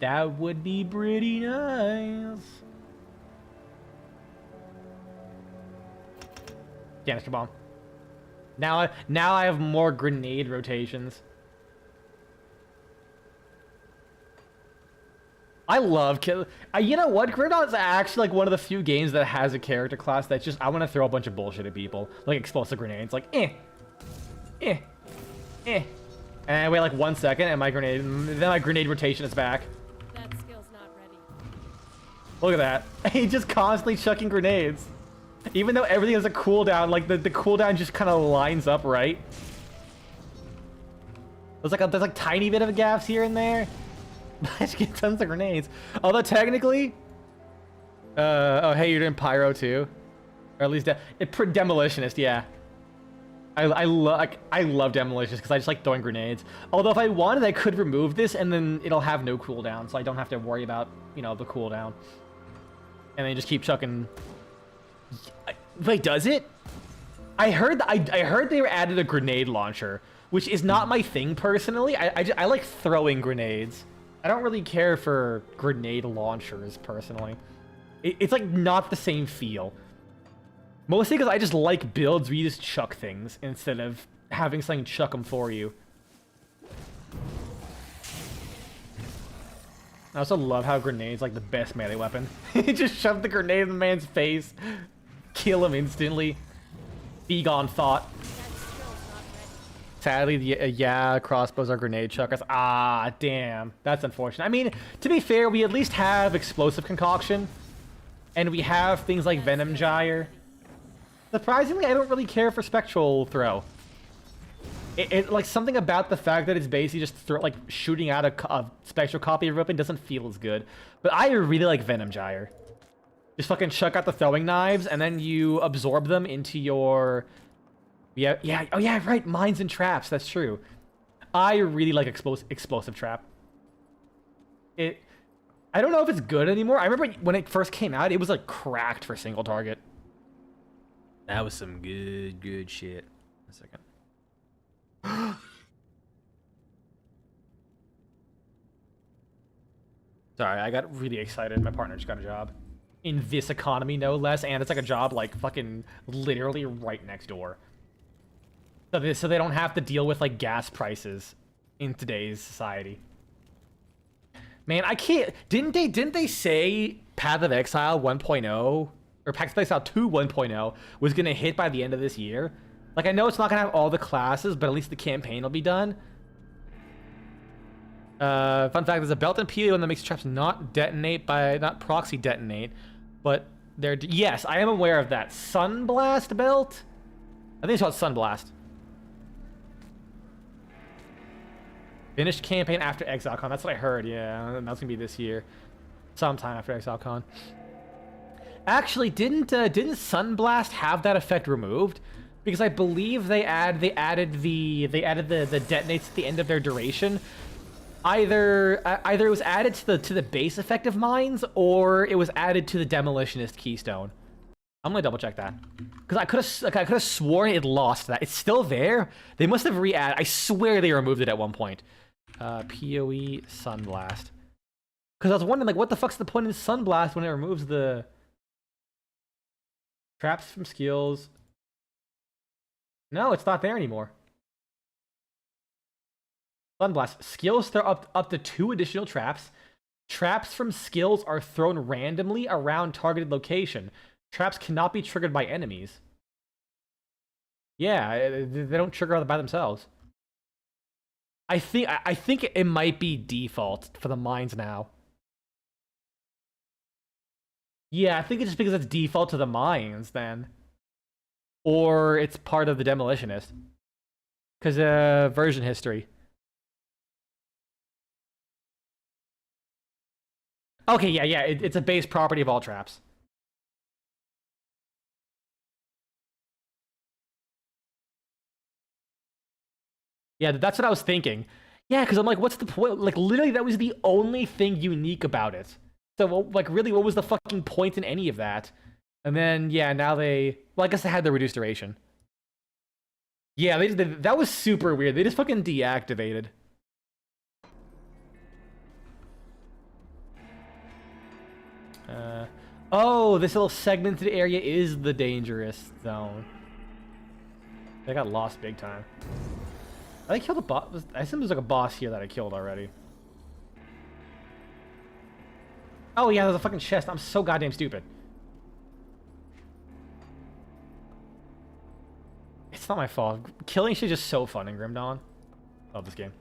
That would be pretty nice. Canister bomb. Now I have more grenade rotations. I love you know what? Gridon's actually like one of the few games that has a character class that's just, I want to throw a bunch of bullshit at people, like explosive grenades, like and I wait like 1 second, and then my grenade rotation is back. That skill's not ready. Look at that. He's just constantly chucking grenades. Even though everything has a cooldown, like the cooldown just kind of lines up right. There's like tiny bit of gaps here and there. But I just get tons of grenades. Although technically, oh hey, you're doing pyro too, or at least demolitionist, yeah. I love demolitions because I just like throwing grenades. Although if I wanted, I could remove this and then it'll have no cooldown, so I don't have to worry about, you know, the cooldown. And then just keep chucking. Wait, does it? I heard they added a grenade launcher, which is not my thing personally. I like throwing grenades. I don't really care for grenade launchers personally. It's like not the same feel. Mostly because I just like builds where you just chuck things instead of having something chuck them for you. I also love how grenades like the best melee weapon. You just shove the grenade in the man's face, kill him instantly. Be gone, thought. That skill's not ready. Sadly, yeah, crossbows are grenade chuckers. Ah, damn. That's unfortunate. I mean, to be fair, we at least have explosive concoction. And we have things like Venom Gyre. Surprisingly, I don't really care for Spectral Throw. It like something about the fact that it's basically just shooting out a spectral copy of a weapon doesn't feel as good. But I really like Venom Gyre. Just fucking chuck out the throwing knives and then you absorb them into your... Yeah, oh yeah, right, mines and traps, that's true. I really like explosive trap. I don't know if it's good anymore. I remember when it first came out, it was like cracked for single target. That was some good shit. A second. Sorry, I got really excited. My partner just got a job. In this economy, no less. And it's like a job like fucking literally right next door. So they don't have to deal with like gas prices in today's society. Man, I can't. Didn't they say Path of Exile 1.0 or Path of Exile 2 1.0 was gonna hit by the end of this year? Like, I know it's not gonna have all the classes, but at least the campaign will be done. Fun fact: there's a belt in PO1 that makes traps not proxy detonate, but they're yes, I am aware of that Sunblast belt. I think it's called Sunblast. Finished campaign after ExileCon. That's what I heard. Yeah, that's gonna be this year, sometime after ExileCon. Actually, didn't Sunblast have that effect removed? Because I believe they added the detonates at the end of their duration. Either it was added to the base effect of mines, or it was added to the demolitionist keystone. I'm gonna double check that because I could have sworn it lost that. It's still there. They must have re-added. I swear they removed it at one point. PoE Sunblast. Because I was wondering, like, what the fuck's the point in Sunblast when it removes the traps from skills? No, it's not there anymore. Sunblast. Skills throw up to 2 additional traps. Traps from skills are thrown randomly around targeted location. Traps cannot be triggered by enemies. Yeah, they don't trigger by themselves. I think it might be default for the mines now. Yeah, I think it's just because it's default to the mines then. Or it's part of the demolitionist. Because version history. Okay, yeah, it's a base property of all traps. Yeah, that's what I was thinking. Yeah, because I'm like, what's the point? Like, literally, that was the only thing unique about it. So, well, like, really, what was the fucking point in any of that? And then, yeah, now they... Well, I guess they had the reduced duration. Yeah, that was super weird. They just fucking deactivated. Oh, this little segmented area is the dangerous zone. They got lost big time. I killed a boss. I assume there's like a boss here that I killed already. Oh yeah, there's a fucking chest. I'm so goddamn stupid. It's not my fault. Killing shit is just so fun in Grim Dawn. Love this game.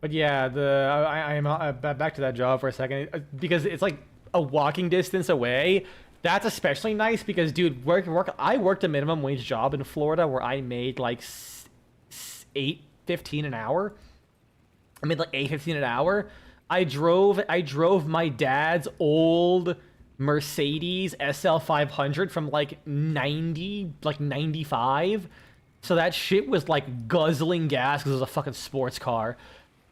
But yeah, I'm back to that job for a second because it's like a walking distance away. That's especially nice because, dude, I worked a minimum wage job in Florida where I made like $8.15 an hour. I made like $8.15 an hour. I drove my dad's old Mercedes SL 500 from like 95. So that shit was like guzzling gas because it was a fucking sports car.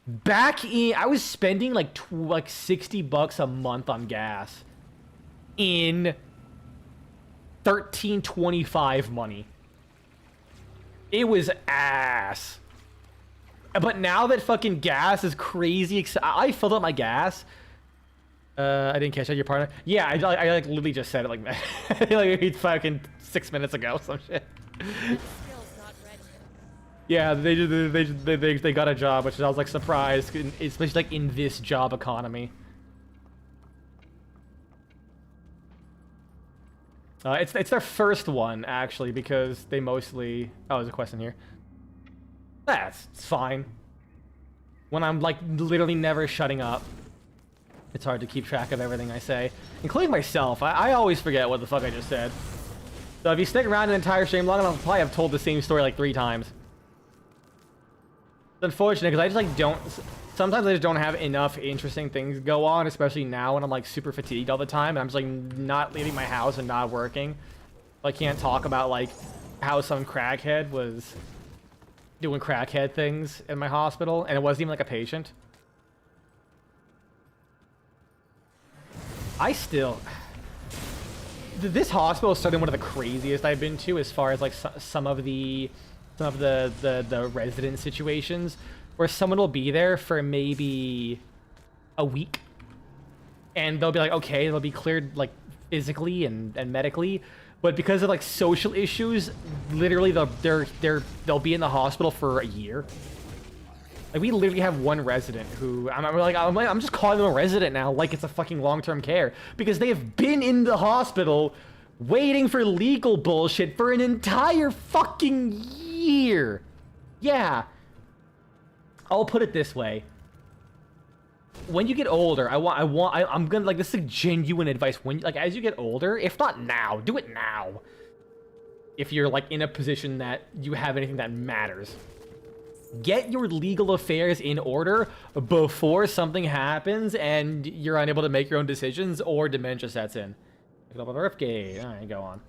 Back in, I was spending like $60 a month on gas in 1325 money. It was ass. But now that fucking gas is crazy, I filled up my gas. I didn't catch that, your partner. Yeah, I like literally just said it like like fucking 6 minutes ago, some shit. Yeah, they got a job, which I was like surprised, especially like in this job economy. It's their first one actually because they mostly. Oh, there's a question here. That's fine. When I'm like literally never shutting up, it's hard to keep track of everything I say, including myself. I always forget what the fuck I just said. So if you stick around an entire stream long enough, I'll probably have told the same story like 3 times. It's unfortunate because I just like don't. Sometimes I just don't have enough interesting things go on, especially now when I'm like super fatigued all the time and I'm just like not leaving my house and not working. I can't talk about like how some crackhead was doing crackhead things in my hospital and it wasn't even like a patient. This hospital is certainly one of the craziest I've been to as far as like some of the resident situations where someone will be there for maybe a week and they'll be like, okay, they'll be cleared like physically and medically, but because of like social issues, literally they'll be in the hospital for a year. Like we literally have one resident who I'm just calling them a resident now, like it's a fucking long-term care, because they have been in the hospital waiting for legal bullshit for an entire fucking year. Yeah. I'll put it this way. When you get older, I'm gonna, like, this is genuine advice. When, like, as you get older, if not now, do it now. If you're, like, in a position that you have anything that matters. Get your legal affairs in order before something happens and you're unable to make your own decisions or dementia sets in. Pick up a birthday. Alright, go on.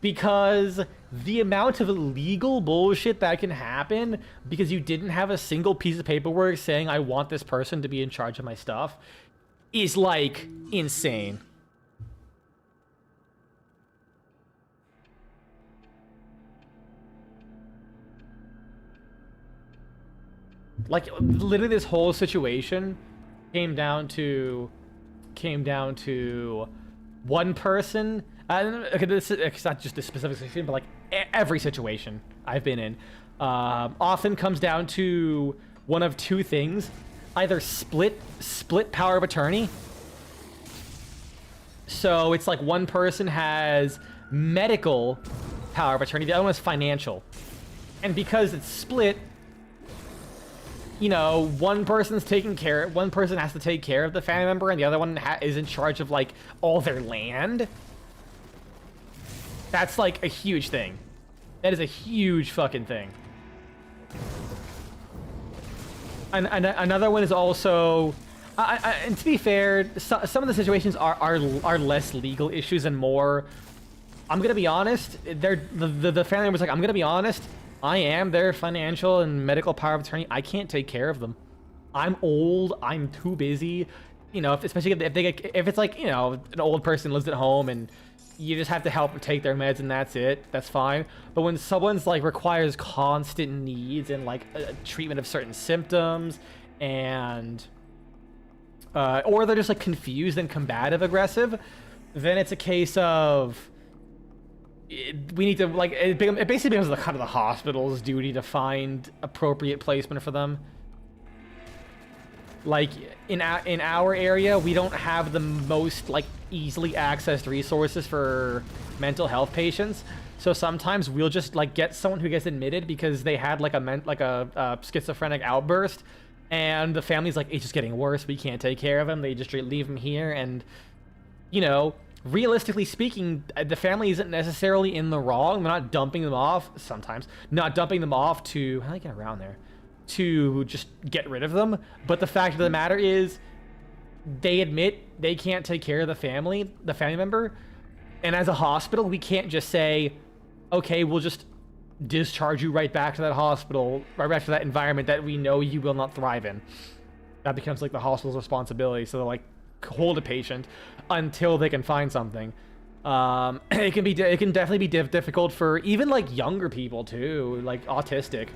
Because the amount of legal bullshit that can happen because you didn't have a single piece of paperwork saying I want this person to be in charge of my stuff is, like, insane. Like, literally this whole situation came down to one person. Okay, it's not just this specific situation, but like every situation I've been in often comes down to one of two things: either split power of attorney. So it's like one person has medical power of attorney, the other one is financial, and because it's split, you know, one person has to take care of the family member, and the other one is in charge of like all their land. That's like a huge thing. That is a huge fucking thing. And another one is also, and to be fair, some of the situations are less legal issues and more. I'm gonna be honest. The family member's like, I'm gonna be honest. I am their financial and medical power of attorney. I can't take care of them. I'm old. I'm too busy. You know, especially if it's like, you know, an old person lives at home and you just have to help take their meds and that's it. That's fine. But when someone's like requires constant needs and like treatment of certain symptoms and or they're just like confused and combative aggressive, then it's a case of we need to, like, it basically becomes the kind of the hospital's duty to find appropriate placement for them. Like in our area, we don't have the most like easily accessed resources for mental health patients. So sometimes we'll just like get someone who gets admitted because they had like a schizophrenic outburst, and the family's like, it's just getting worse. We can't take care of him. They just leave him here, and you know, realistically speaking, the family isn't necessarily in the wrong. They're not dumping them off. Sometimes not dumping them off to, how do I get around there? To just get rid of them. But the fact of the matter is, they admit they can't take care of the family member, and as a hospital, we can't just say, okay, we'll just discharge you right back to that hospital, right back to that environment that we know you will not thrive in. That becomes like the hospital's responsibility. So they're like, hold a patient until they can find something. It can definitely be difficult for even like younger people too, like autistic.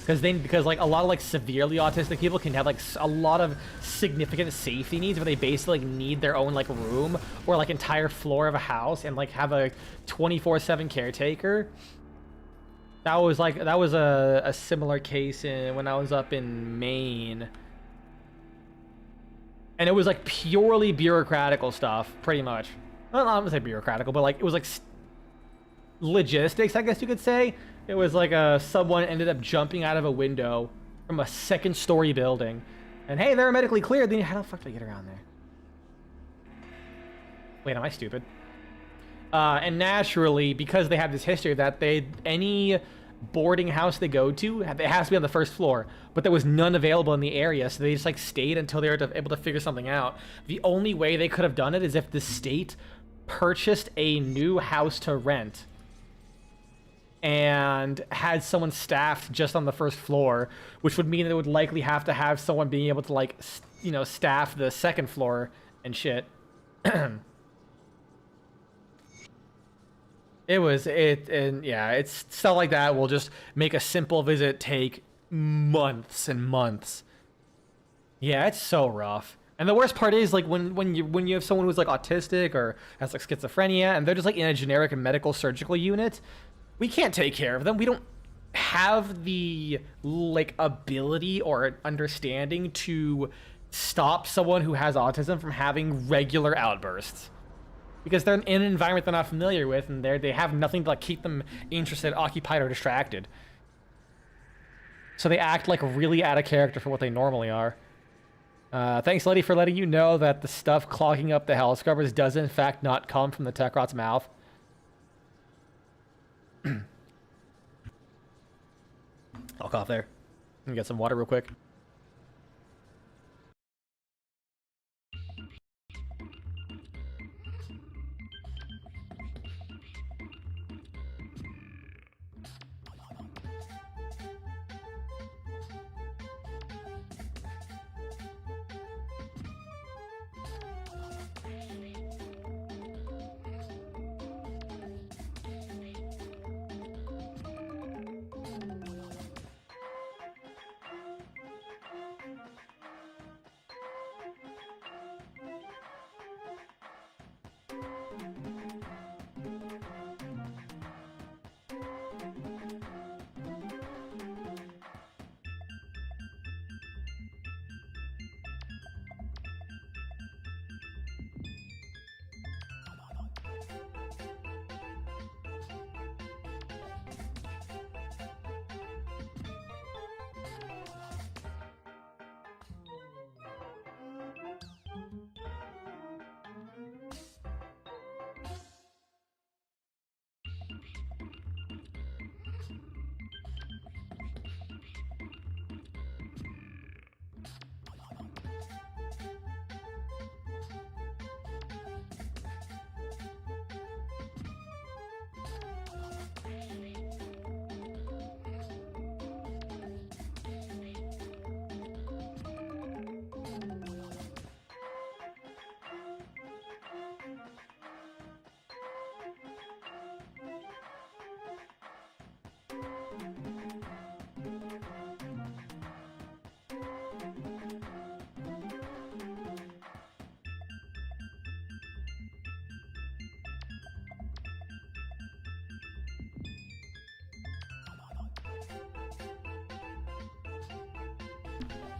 Because like a lot of like severely autistic people can have like a lot of significant safety needs where they basically like, need their own like room or like entire floor of a house and like have a 24/7 caretaker. That was a similar case when I was up in Maine. And it was like purely bureaucratical stuff, pretty much. Well, I'm gonna say bureaucratical, but like it was like logistics, I guess you could say. It was like someone ended up jumping out of a window from a 2nd-story building, and hey, they're medically cleared. Then how the fuck do I get around there? Wait, am I stupid? And naturally, because they have this history of that, any boarding house they go to, it has to be on the 1st floor, but there was none available in the area, so they just like stayed until they were able to figure something out. The only way they could have done it is if the state purchased a new house to rent and had someone staffed just on the 1st floor, which would mean they would likely have to have someone being able to like, you know, staff the 2nd floor and shit. It's stuff like that will just make a simple visit take months and months. Yeah, it's so rough. And the worst part is like when you have someone who's like autistic or has like schizophrenia and they're just like in a generic medical surgical unit, we can't take care of them. We don't have the like ability or understanding to stop someone who has autism from having regular outbursts. Because they're in an environment they're not familiar with and they have nothing to like keep them interested, occupied, or distracted. So they act like really out of character for what they normally are. Thanks, Letty, for letting you know that the stuff clogging up the hell scrubbers does in fact not come from the Techrot's mouth. I'll cough there. Let me get some water real quick.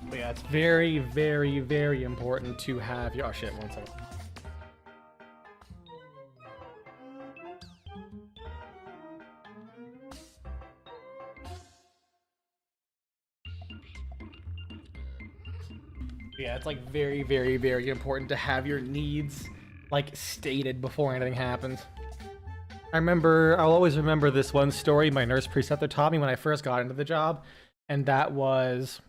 But yeah, it's very, very, very important to have your... Oh shit, one second. Yeah, it's like very, very, very important to have your needs like stated before anything happens. I'll always remember this one story my nurse preceptor taught me when I first got into the job, and that was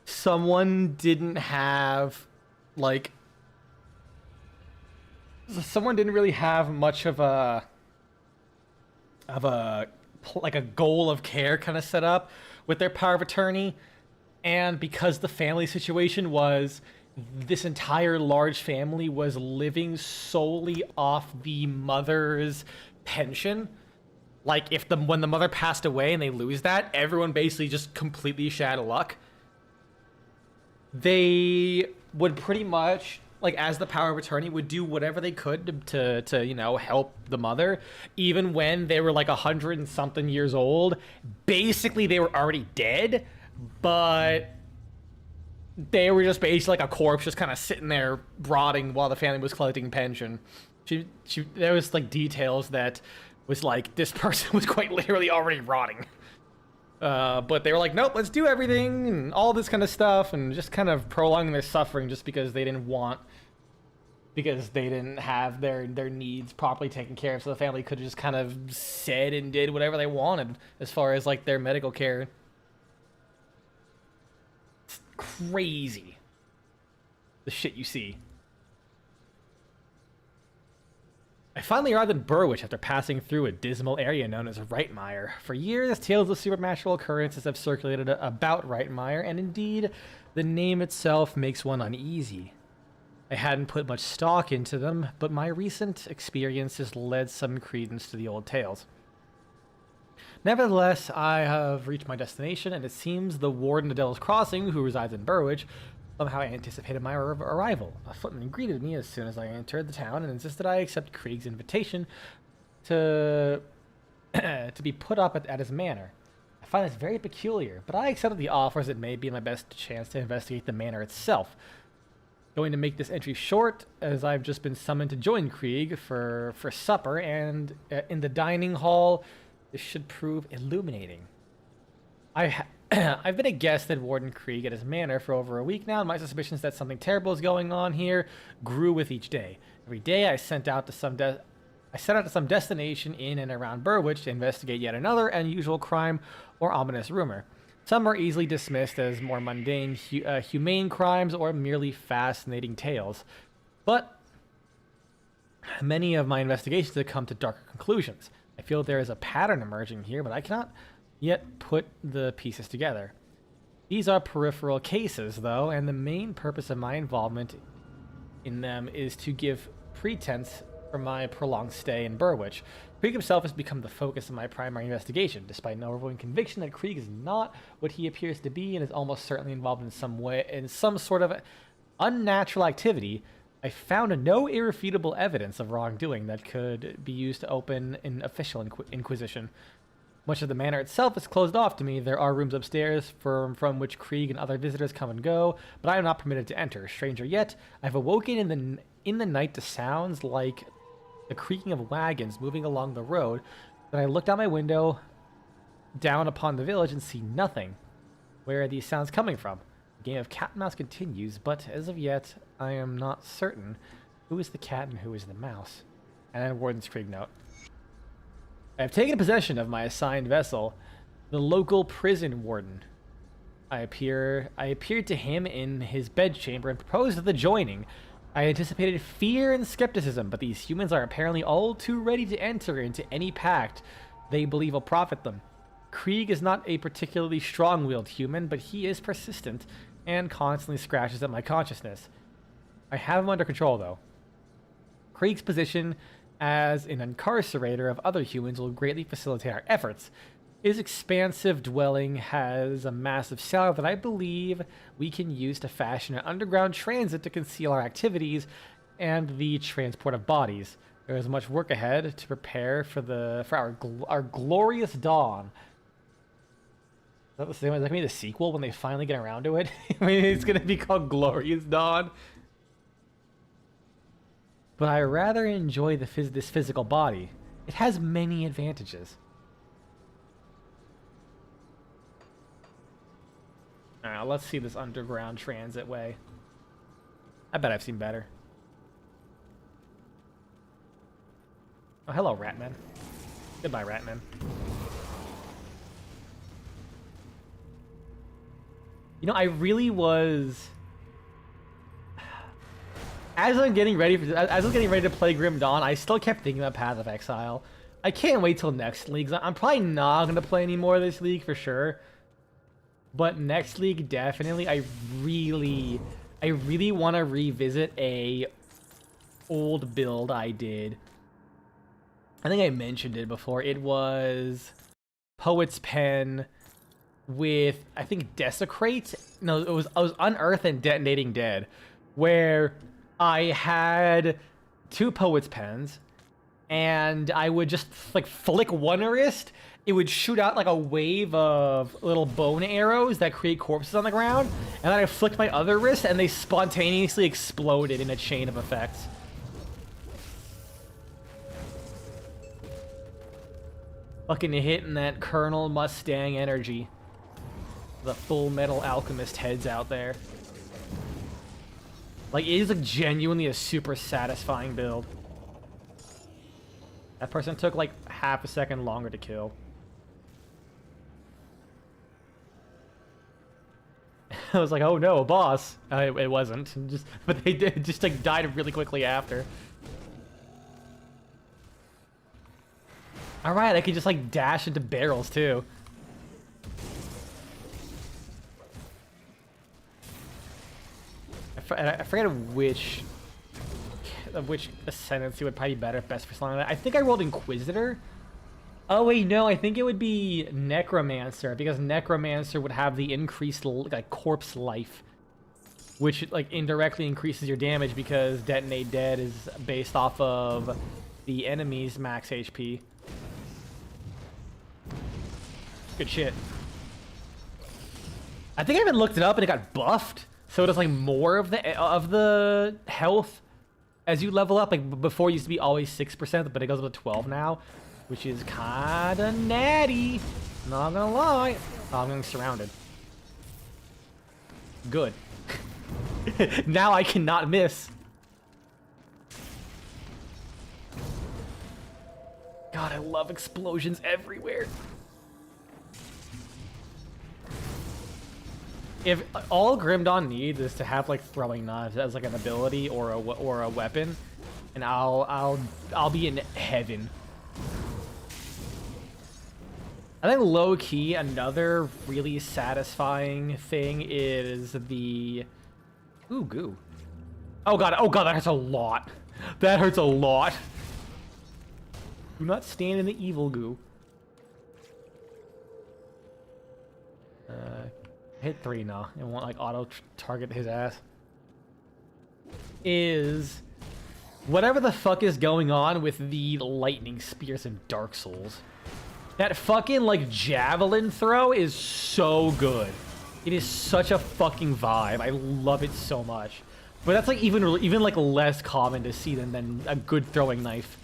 someone didn't really have much of a goal of care kind of set up with their power of attorney. And because the family situation was this entire large family was living solely off the mother's pension, like when the mother passed away and they lose that, everyone basically just completely shit out of luck. They would pretty much, like as the power of attorney, would do whatever they could to you know, help the mother, even when they were like 100 and something years old. Basically, they were already dead, but they were just basically like a corpse just kind of sitting there rotting while the family was collecting pension. There was like details that was like this person was quite literally already rotting. But they were like, nope, let's do everything and all this kind of stuff, and just kind of prolonging their suffering just because they didn't have their needs properly taken care of, so the family could have just kind of said and did whatever they wanted as far as like their medical care. It's crazy, the shit you see. I finally arrived in Burwich after passing through a dismal area known as Wrightmire. For years, tales of supernatural occurrences have circulated about Wrightmire, and indeed, the name itself makes one uneasy. I hadn't put much stock into them, but my recent experiences led some credence to the old tales. Nevertheless, I have reached my destination, and it seems the warden of Devil's Crossing, who resides in Burwich, somehow anticipated my arrival. A footman greeted me as soon as I entered the town and insisted I accept Krieg's invitation to to be put up at his manor. I find this very peculiar, but I accepted the offer as it may be my best chance to investigate the manor itself. Going to make this entry short, as I've just been summoned to join Krieg for supper, and in the dining hall, this should prove illuminating. I've been a guest at Warden Krieg at his manor for over a week now, and my suspicions that something terrible is going on here grew with each day. Every day I sent out to some destination in and around Burwich to investigate yet another unusual crime or ominous rumor. Some are easily dismissed as more mundane, humane crimes or merely fascinating tales. But many of my investigations have come to darker conclusions. I feel there is a pattern emerging here, but I cannot yet put the pieces together. These are peripheral cases, though, and the main purpose of my involvement in them is to give pretense for my prolonged stay in Burwich. Krieg himself has become the focus of my primary investigation, despite no overwhelming conviction that Krieg is not what he appears to be and is almost certainly involved in some sort of unnatural activity. I found no irrefutable evidence of wrongdoing that could be used to open an official inquisition. Much of the manor itself is closed off to me. There are rooms upstairs from which Krieg and other visitors come and go, but I am not permitted to enter. Stranger yet, I've awoken in the night to sounds like the creaking of wagons moving along the road. Then I looked out my window down upon the village and see nothing. Where are these sounds coming from? The game of cat and mouse continues, but as of yet, I am not certain who is the cat and who is the mouse. And then Warden's Krieg note. I have taken possession of my assigned vessel, the local prison warden. I appeared to him in his bedchamber and proposed the joining. I anticipated fear and skepticism, but these humans are apparently all too ready to enter into any pact they believe will profit them. Krieg is not a particularly strong-willed human, but he is persistent and constantly scratches at my consciousness. I have him under control, though. Krieg's position as an incarcerator of other humans will greatly facilitate our efforts. His expansive dwelling has a massive cellar that I believe we can use to fashion an underground transit to conceal our activities and the transport of bodies. There is much work ahead to prepare for our glorious dawn. Is that the same? Is that gonna be the sequel when they finally get around to it? I mean, it's gonna be called Glorious Dawn. But I rather enjoy this physical body. It has many advantages. Alright, let's see this underground transit way. I bet I've seen better. Oh, hello, Ratman. Goodbye, Ratman. You know, I really was... As I was getting ready to play Grim Dawn, I still kept thinking about Path of Exile. I can't wait till next league. I'm probably not going to play any more of this league for sure. But next league, definitely. I really want to revisit a old build I did. I think I mentioned it before. It was Poet's Pen with, I think, Desecrate. No, I was Unearth and Detonating Dead, where I had 2 Poet's Pens, and I would just like flick one wrist. It would shoot out like a wave of little bone arrows that create corpses on the ground, and then I flicked my other wrist, and they spontaneously exploded in a chain of effects. Fucking hitting that Colonel Mustang energy. The Full Metal Alchemist heads out there. Like, it is like genuinely a super satisfying build. That person took like half a second longer to kill. I was like, oh no, a boss. It wasn't. But they did just like died really quickly after. All right, I can just like dash into barrels too. I forget which ascendancy would probably be better, best for something like that. I think I rolled Inquisitor, Oh wait, no, I think it would be Necromancer, because Necromancer would have the increased like corpse life, which like indirectly increases your damage because Detonate Dead is based off of the enemy's max HP. Good shit. I think I even looked it up and it got buffed, so it does like more of the health as you level up. Like before, it used to be always 6%, but it goes up to 12 now, which is kinda natty. Not gonna lie. Oh, I'm getting surrounded. Good. Now I cannot miss. God, I love explosions everywhere. If all Grim Dawn needs is to have like throwing knives as like an ability or a weapon, and I'll be in heaven. I think low key another really satisfying thing is the ooh goo. Oh god, that hurts a lot. That hurts a lot. Do not stand in the evil goo. Hit 3 now. It won't like auto target his ass. Is whatever the fuck is going on with the lightning spears in Dark Souls. That fucking like javelin throw is so good. It is such a fucking vibe. I love it so much. But that's like even like less common to see than a good throwing knife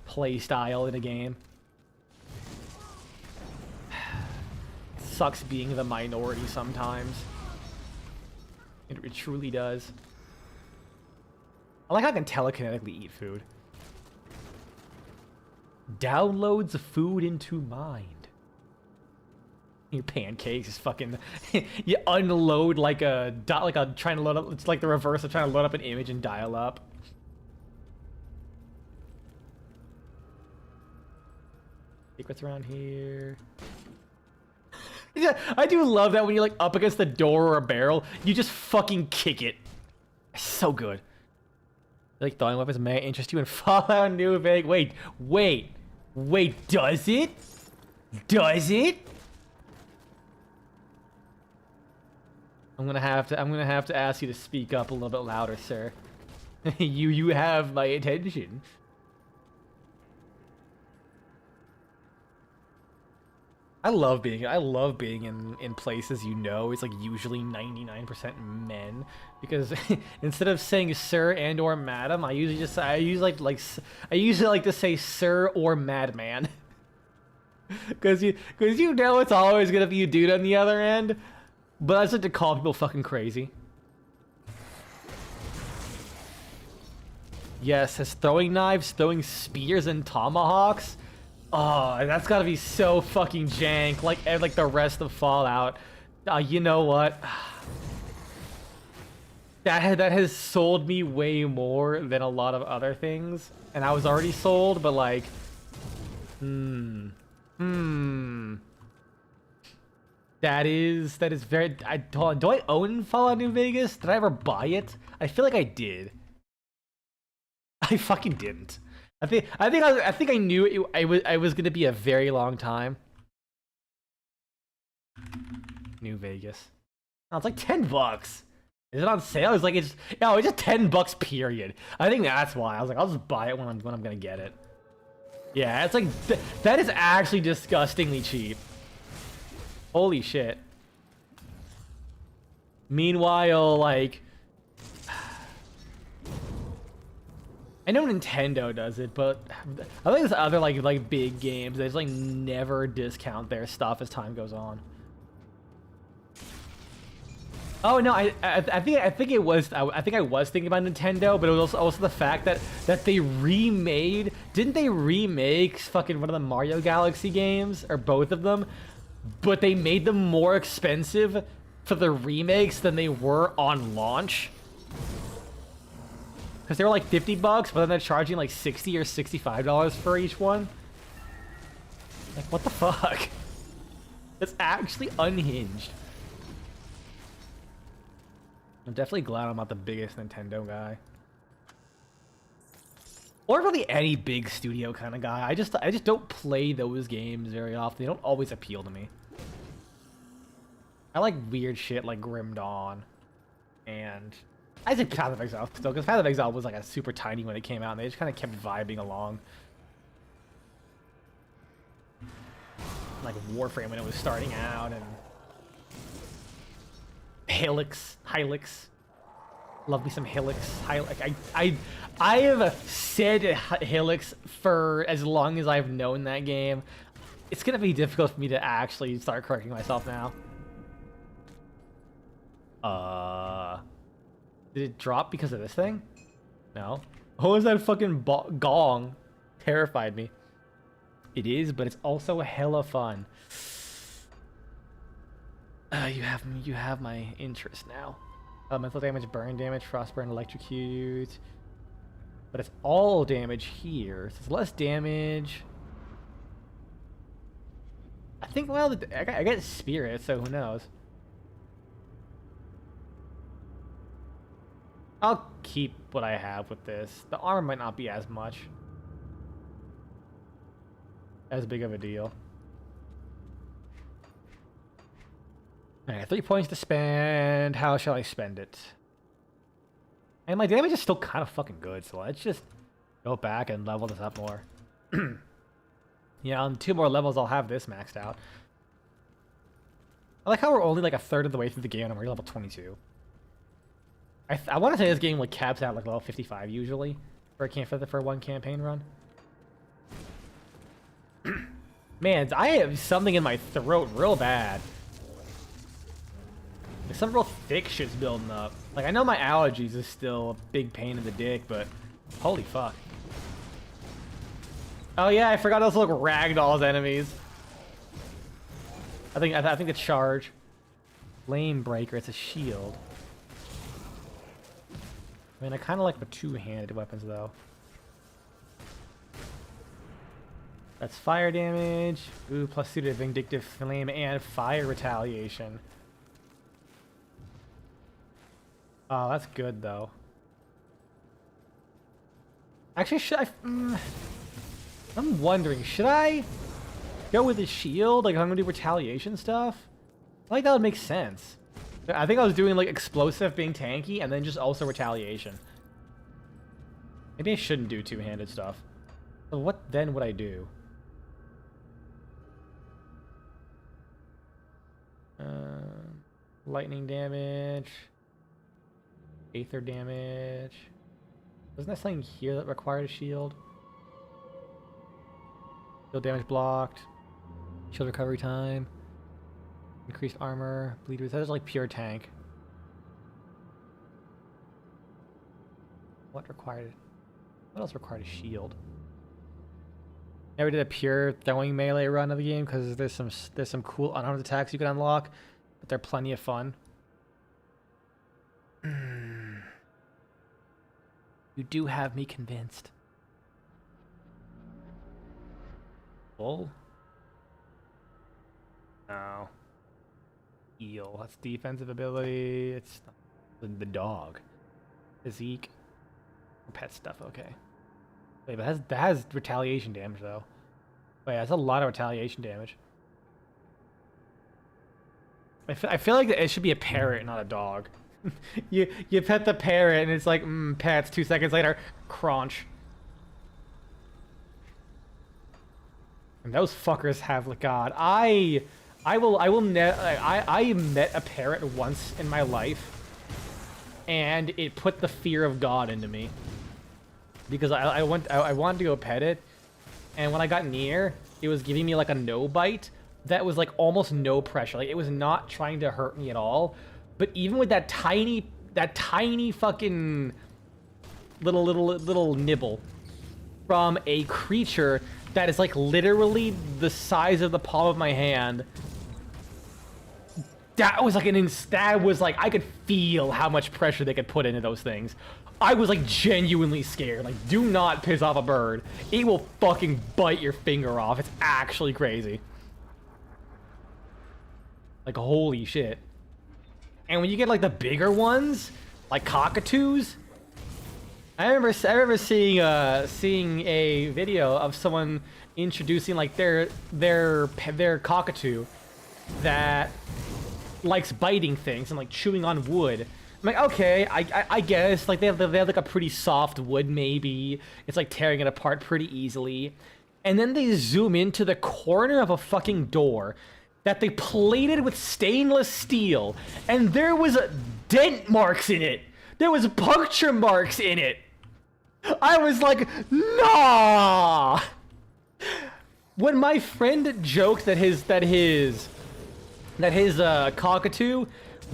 play style in a game. Sucks being the minority sometimes. It truly does. I like how I can telekinetically eat food. Downloads food into mind. Your pancakes is fucking. You unload like a trying to load up. It's like the reverse of trying to load up an image and dial up. Secrets around here. Yeah, I do love that when you're like up against the door or a barrel, you just fucking kick it. It's so good. Like throwing weapons may interest you in Fallout New Vegas. Wait, does it? Does it? I'm gonna have to ask you to speak up a little bit louder, sir. you have my attention. I love being in places it's like usually 99% men, because instead of saying sir and or madam, I usually like to say sir or madman. Cause you know it's always gonna be a dude on the other end, but I just like to call people fucking crazy. Yes, has throwing knives, throwing spears and tomahawks. Oh, that's gotta be so fucking jank, like the rest of Fallout. You know what? That has sold me way more than a lot of other things, and I was already sold, but like, That is very. Do I own Fallout New Vegas? Did I ever buy it? I feel like I did. I fucking didn't. I think I knew I was gonna be a very long time. New Vegas. Oh, it's like $10. Is it on sale? It's just $10 period. I think that's why. I was like, I'll just buy it when I'm gonna get it. Yeah, it's like that is actually disgustingly cheap. Holy shit. Meanwhile, like, I know Nintendo does it, but I think there's other like big games. They just like never discount their stuff as time goes on. Oh no, I think I was thinking about Nintendo, but it was also the fact that they remade. Didn't they remake fucking one of the Mario Galaxy games, or both of them? But they made them more expensive for the remakes than they were on launch. Because they were like $50, but then they're charging like $60 or $65 for each one. Like, what the fuck? It's actually unhinged. I'm definitely glad I'm not the biggest Nintendo guy. Or really any big studio kind of guy. I just don't play those games very often. They don't always appeal to me. I like weird shit like Grim Dawn. And I think Path of Exile still, because Path of Exile was like a super tiny when it came out, and they just kind of kept vibing along. Like Warframe when it was starting out, and Helix. Love me some Helix. I have said Helix for as long as I've known that game. It's gonna be difficult for me to actually start correcting myself now. Did it drop because of this thing? No. What was that fucking gong? Terrified me. It is, but it's also hella fun. You have my interest now. Elemental damage, burn damage, frostburn, electrocute. But it's all damage here, so it's less damage. I think, well, I get spirit, so who knows? I'll keep what I have with this. The armor might not be as much. As big of a deal. Alright, 3 points to spend. How shall I spend it? And my damage is still kind of fucking good, so let's just go back and level this up more. Yeah, on 2 more levels, I'll have this maxed out. I like how we're only like a third of the way through the game and I'm already level 22. I want to say this game like caps out like level 55 usually for one campaign run. Man, I have something in my throat real bad. Like, some real thick shit's building up. Like, I know my allergies is still a big pain in the dick, but holy fuck. Oh yeah, I forgot those look ragdolls enemies. I think the charge. Flame breaker, it's a shield. I mean, I kind of like the two-handed weapons though. That's fire damage. Ooh, plus suited vindictive flame and fire retaliation. Oh, that's good though. Actually, should I? I'm wondering, should I go with the shield? Like, if I'm gonna do retaliation stuff? I think that would make sense. I think I was doing like explosive being tanky and then just also retaliation. Maybe I shouldn't do two-handed stuff. So what then would I do? Lightning damage. Aether damage. Wasn't there something here that required a shield? Shield damage blocked. Shield recovery time. Increased armor. Bleed resist. That is like pure tank. What required? What else required a shield? Never did a pure throwing melee run of the game because there's some cool unarmed attacks you can unlock, but they're plenty of fun. You do have me convinced. Bull? No. Eel. That's defensive ability. It's the dog. Physique. Pet stuff, okay. Wait, but that has retaliation damage though. Wait, that's a lot of retaliation damage. I feel like it should be a parrot, not a dog. you pet the parrot and it's like, pets. 2 seconds later, crunch. And those fuckers have like God. I met a parrot once in my life, and it put the fear of God into me. Because I wanted to go pet it, and when I got near, it was giving me like a no bite that was like almost no pressure. Like, it was not trying to hurt me at all. But even with that tiny fucking little nibble from a creature that is like literally the size of the palm of my hand, that was like I could feel how much pressure they could put into those things. I was like genuinely scared. Like, do not piss off a bird. It will fucking bite your finger off. It's actually crazy. Like, holy shit. And when you get like the bigger ones, like cockatoos, I remember seeing a video of someone introducing like their cockatoo that likes biting things and like chewing on wood. I'm like, okay, I guess like they have like a pretty soft wood, maybe it's like tearing it apart pretty easily, and then they zoom into the corner of a fucking door that they plated with stainless steel, and there was dent marks in it. There was puncture marks in it. I was like, nah. When my friend joked that his cockatoo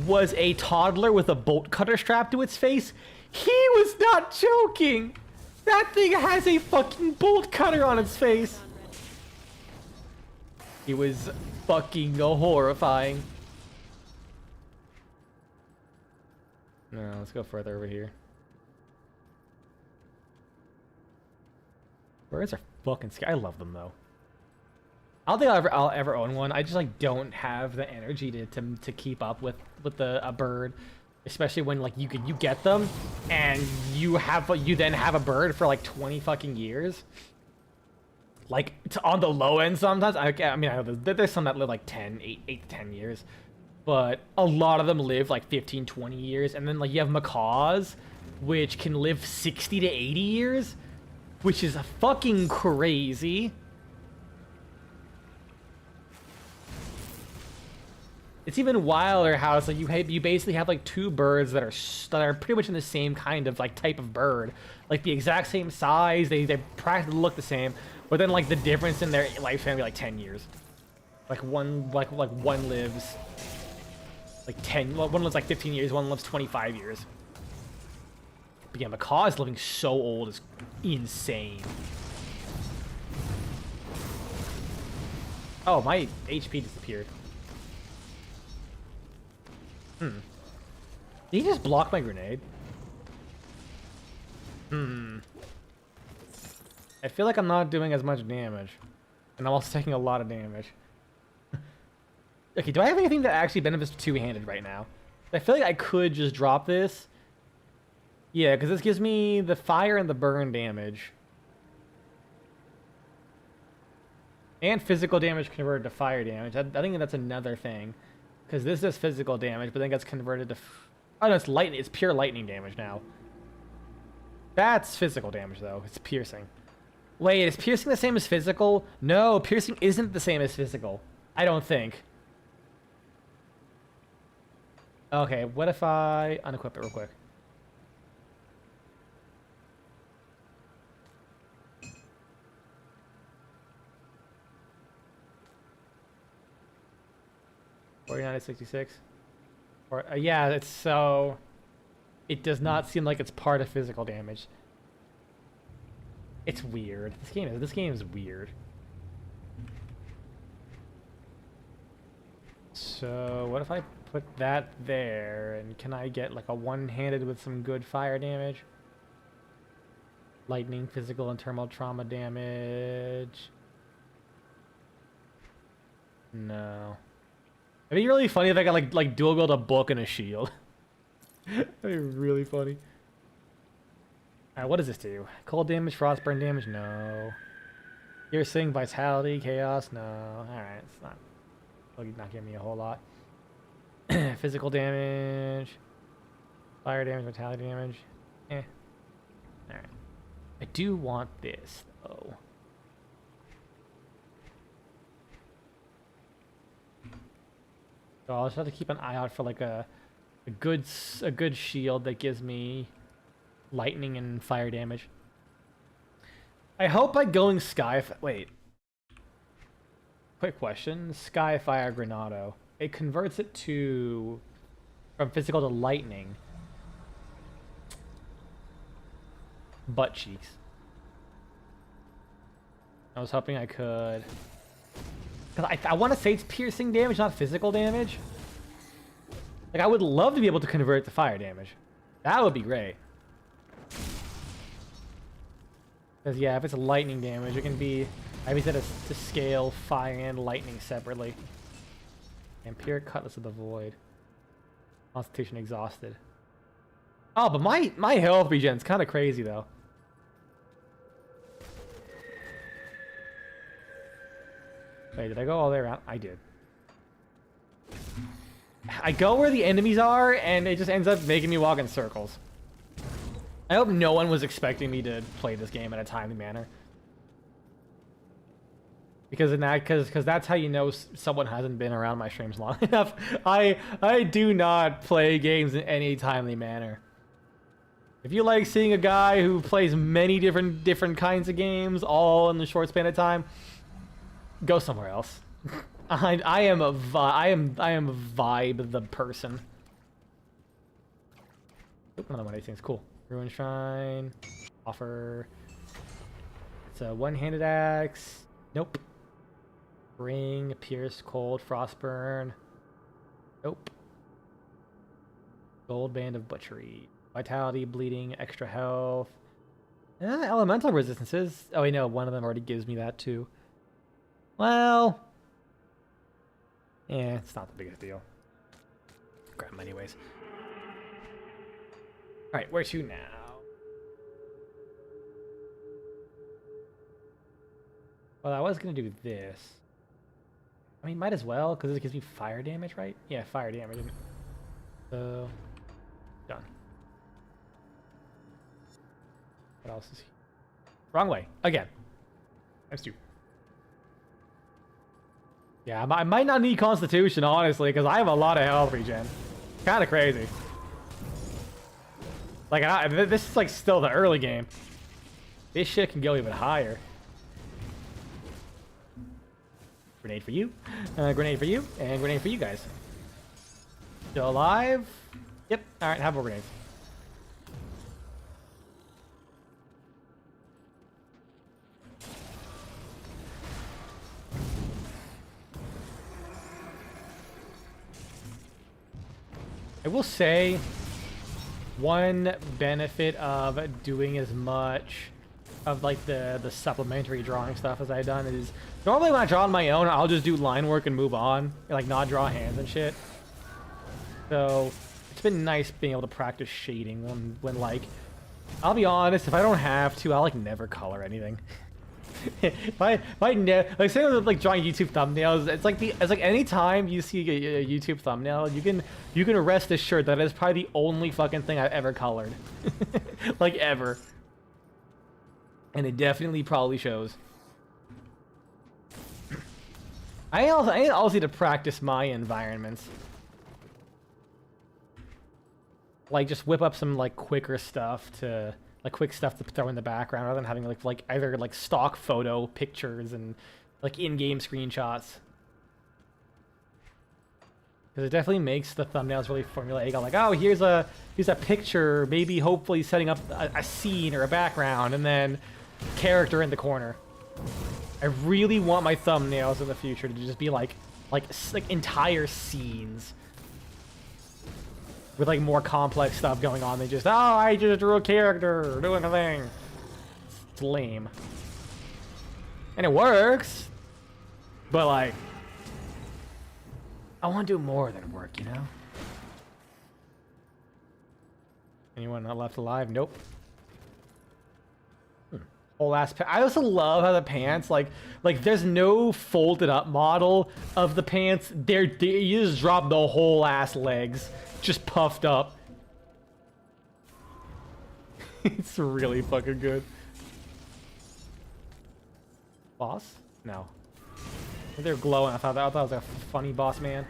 was a toddler with a bolt cutter strapped to its face, he was not joking. That thing has a fucking bolt cutter on its face. It was fucking horrifying. No, let's go further over here. Birds are fucking scary. I love them though. I don't think I'll ever own one. I just like don't have the energy to keep up with a bird, especially when like you get them and you then have a bird for like 20 fucking years. Like on the low end sometimes. I mean, I know there's some that live like 8 to 10 years, but a lot of them live like 15, 20 years, and then like you have macaws, which can live 60 to 80 years. Which is fucking crazy. It's even wilder how it's like you basically have like two birds that are pretty much in the same kind of like type of bird, like the exact same size. They practically look the same, but then like the difference in their lifespan be like 10 years. Like one lives like 10. One lives like 15 years. One lives 25 years. But yeah, macaw is living so old is insane. Oh, my HP disappeared. Did he just block my grenade? I feel like I'm not doing as much damage. And I'm also taking a lot of damage. Okay, do I have anything that actually benefits two-handed right now? I feel like I could just drop this. Yeah, because this gives me the fire and the burn damage. And physical damage converted to fire damage. I think that's another thing. Because this is physical damage, but then gets converted to... Oh, no, it's lightning. It's pure lightning damage now. That's physical damage, though. It's piercing. Wait, is piercing the same as physical? No, piercing isn't the same as physical. I don't think. Okay, what if I unequip it real quick? $49 to 66. Or yeah, it's so. It does not seem like it's part of physical damage. It's weird. This game is weird. So what if I put that there, and can I get like a one-handed with some good fire damage? Lightning, physical, and thermal trauma damage. No. It'd be really funny if I got like dual wield a book and a shield. That'd be really funny. Alright, what does this do? Cold damage, frostburn damage? No. Piercing, vitality, chaos? No. Alright, it's not giving me a whole lot. Physical damage, fire damage, vitality damage. Alright. I do want this though. So I'll just have to keep an eye out for like a good shield that gives me lightning and fire damage. I hope by going wait. Quick question. Skyfire Granado. It converts it from physical to lightning. Butt cheeks. I was hoping I could. Because I want to say it's piercing damage, not physical damage. Like, I would love to be able to convert it to fire damage. That would be great. Because, yeah, if it's lightning damage, it can be... I mean, to scale fire and lightning separately. Empiric Cutlass of the Void. Constitution exhausted. Oh, but my health regen's kind of crazy though. Wait, did I go all the way around? I did. I go where the enemies are, and it just ends up making me walk in circles. I hope no one was expecting me to play this game in a timely manner. Because that's how you know someone hasn't been around my streams long enough. I do not play games in any timely manner. If you like seeing a guy who plays many different kinds of games all in the short span of time, go somewhere else. I am a vibe the person. Oop, another one of these things. Cool. Ruin Shrine. Offer. It's a one-handed axe. Nope. Ring. Pierce. Cold. Frostburn. Nope. Gold Band of Butchery. Vitality. Bleeding. Extra health. Elemental resistances. Oh, wait, no. One of them already gives me that, too. Well... yeah, it's not the biggest deal. Grab them anyways. Alright, where to now? Well, I was going to do this. I mean, might as well, because it gives me fire damage, right? Yeah, fire damage. So, done. What else is here? Wrong way. Again. Times 2. Yeah, I might not need Constitution, honestly, because I have a lot of health regen. Kind of crazy. Like, this is like still the early game. This shit can go even higher. Grenade for you, grenade for you, and grenade for you guys. Still alive? Yep. All right, have more grenades. I will say, one benefit of doing as much of like the supplementary drawing stuff as I've done is normally when I draw on my own, I'll just do line work and move on, and, like not draw hands and shit. So it's been nice being able to practice shading when like, I'll be honest, if I don't have to, I'll like never color anything. if I like same with like drawing YouTube thumbnails, it's like any time you see a YouTube thumbnail, you can rest assured that it's probably the only fucking thing I've ever colored, like ever, and it definitely probably shows. I also need to practice my environments, like just whip up some like quicker stuff to. Like quick stuff to throw in the background rather than having like either like stock photo pictures and like in-game screenshots. Because it definitely makes the thumbnails really formulaic. I'm like, oh, here's a picture, maybe hopefully setting up a scene or a background, and then character in the corner. I really want my thumbnails in the future to just be like entire scenes. With like more complex stuff going on than just, oh, I just drew a character doing a thing. It's lame. And it works. But like, I want to do more than work, you know? Anyone not left alive? Nope. Whole ass I also love how the pants, like there's no folded up model of the pants. You just drop the whole ass legs. Just puffed up. It's really fucking good. Boss? No. They're glowing. I thought that was a funny boss man.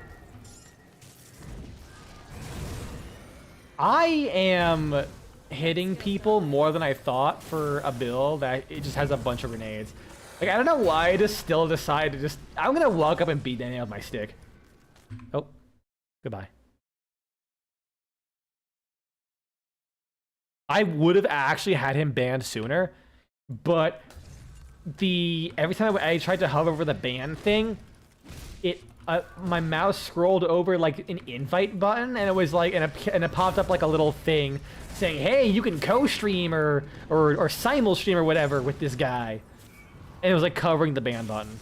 I am hitting people more than I thought for a build that it just has a bunch of grenades. Like, I don't know why I just still decided to just... I'm gonna walk up and beat Danny with my stick. Oh. Goodbye. I would have actually had him banned sooner, but every time I tried to hover over the ban thing, my mouse scrolled over like an invite button, and it was like, and it popped up like a little thing saying, "Hey, you can co-stream or simul-stream or whatever with this guy," and it was like covering the ban button,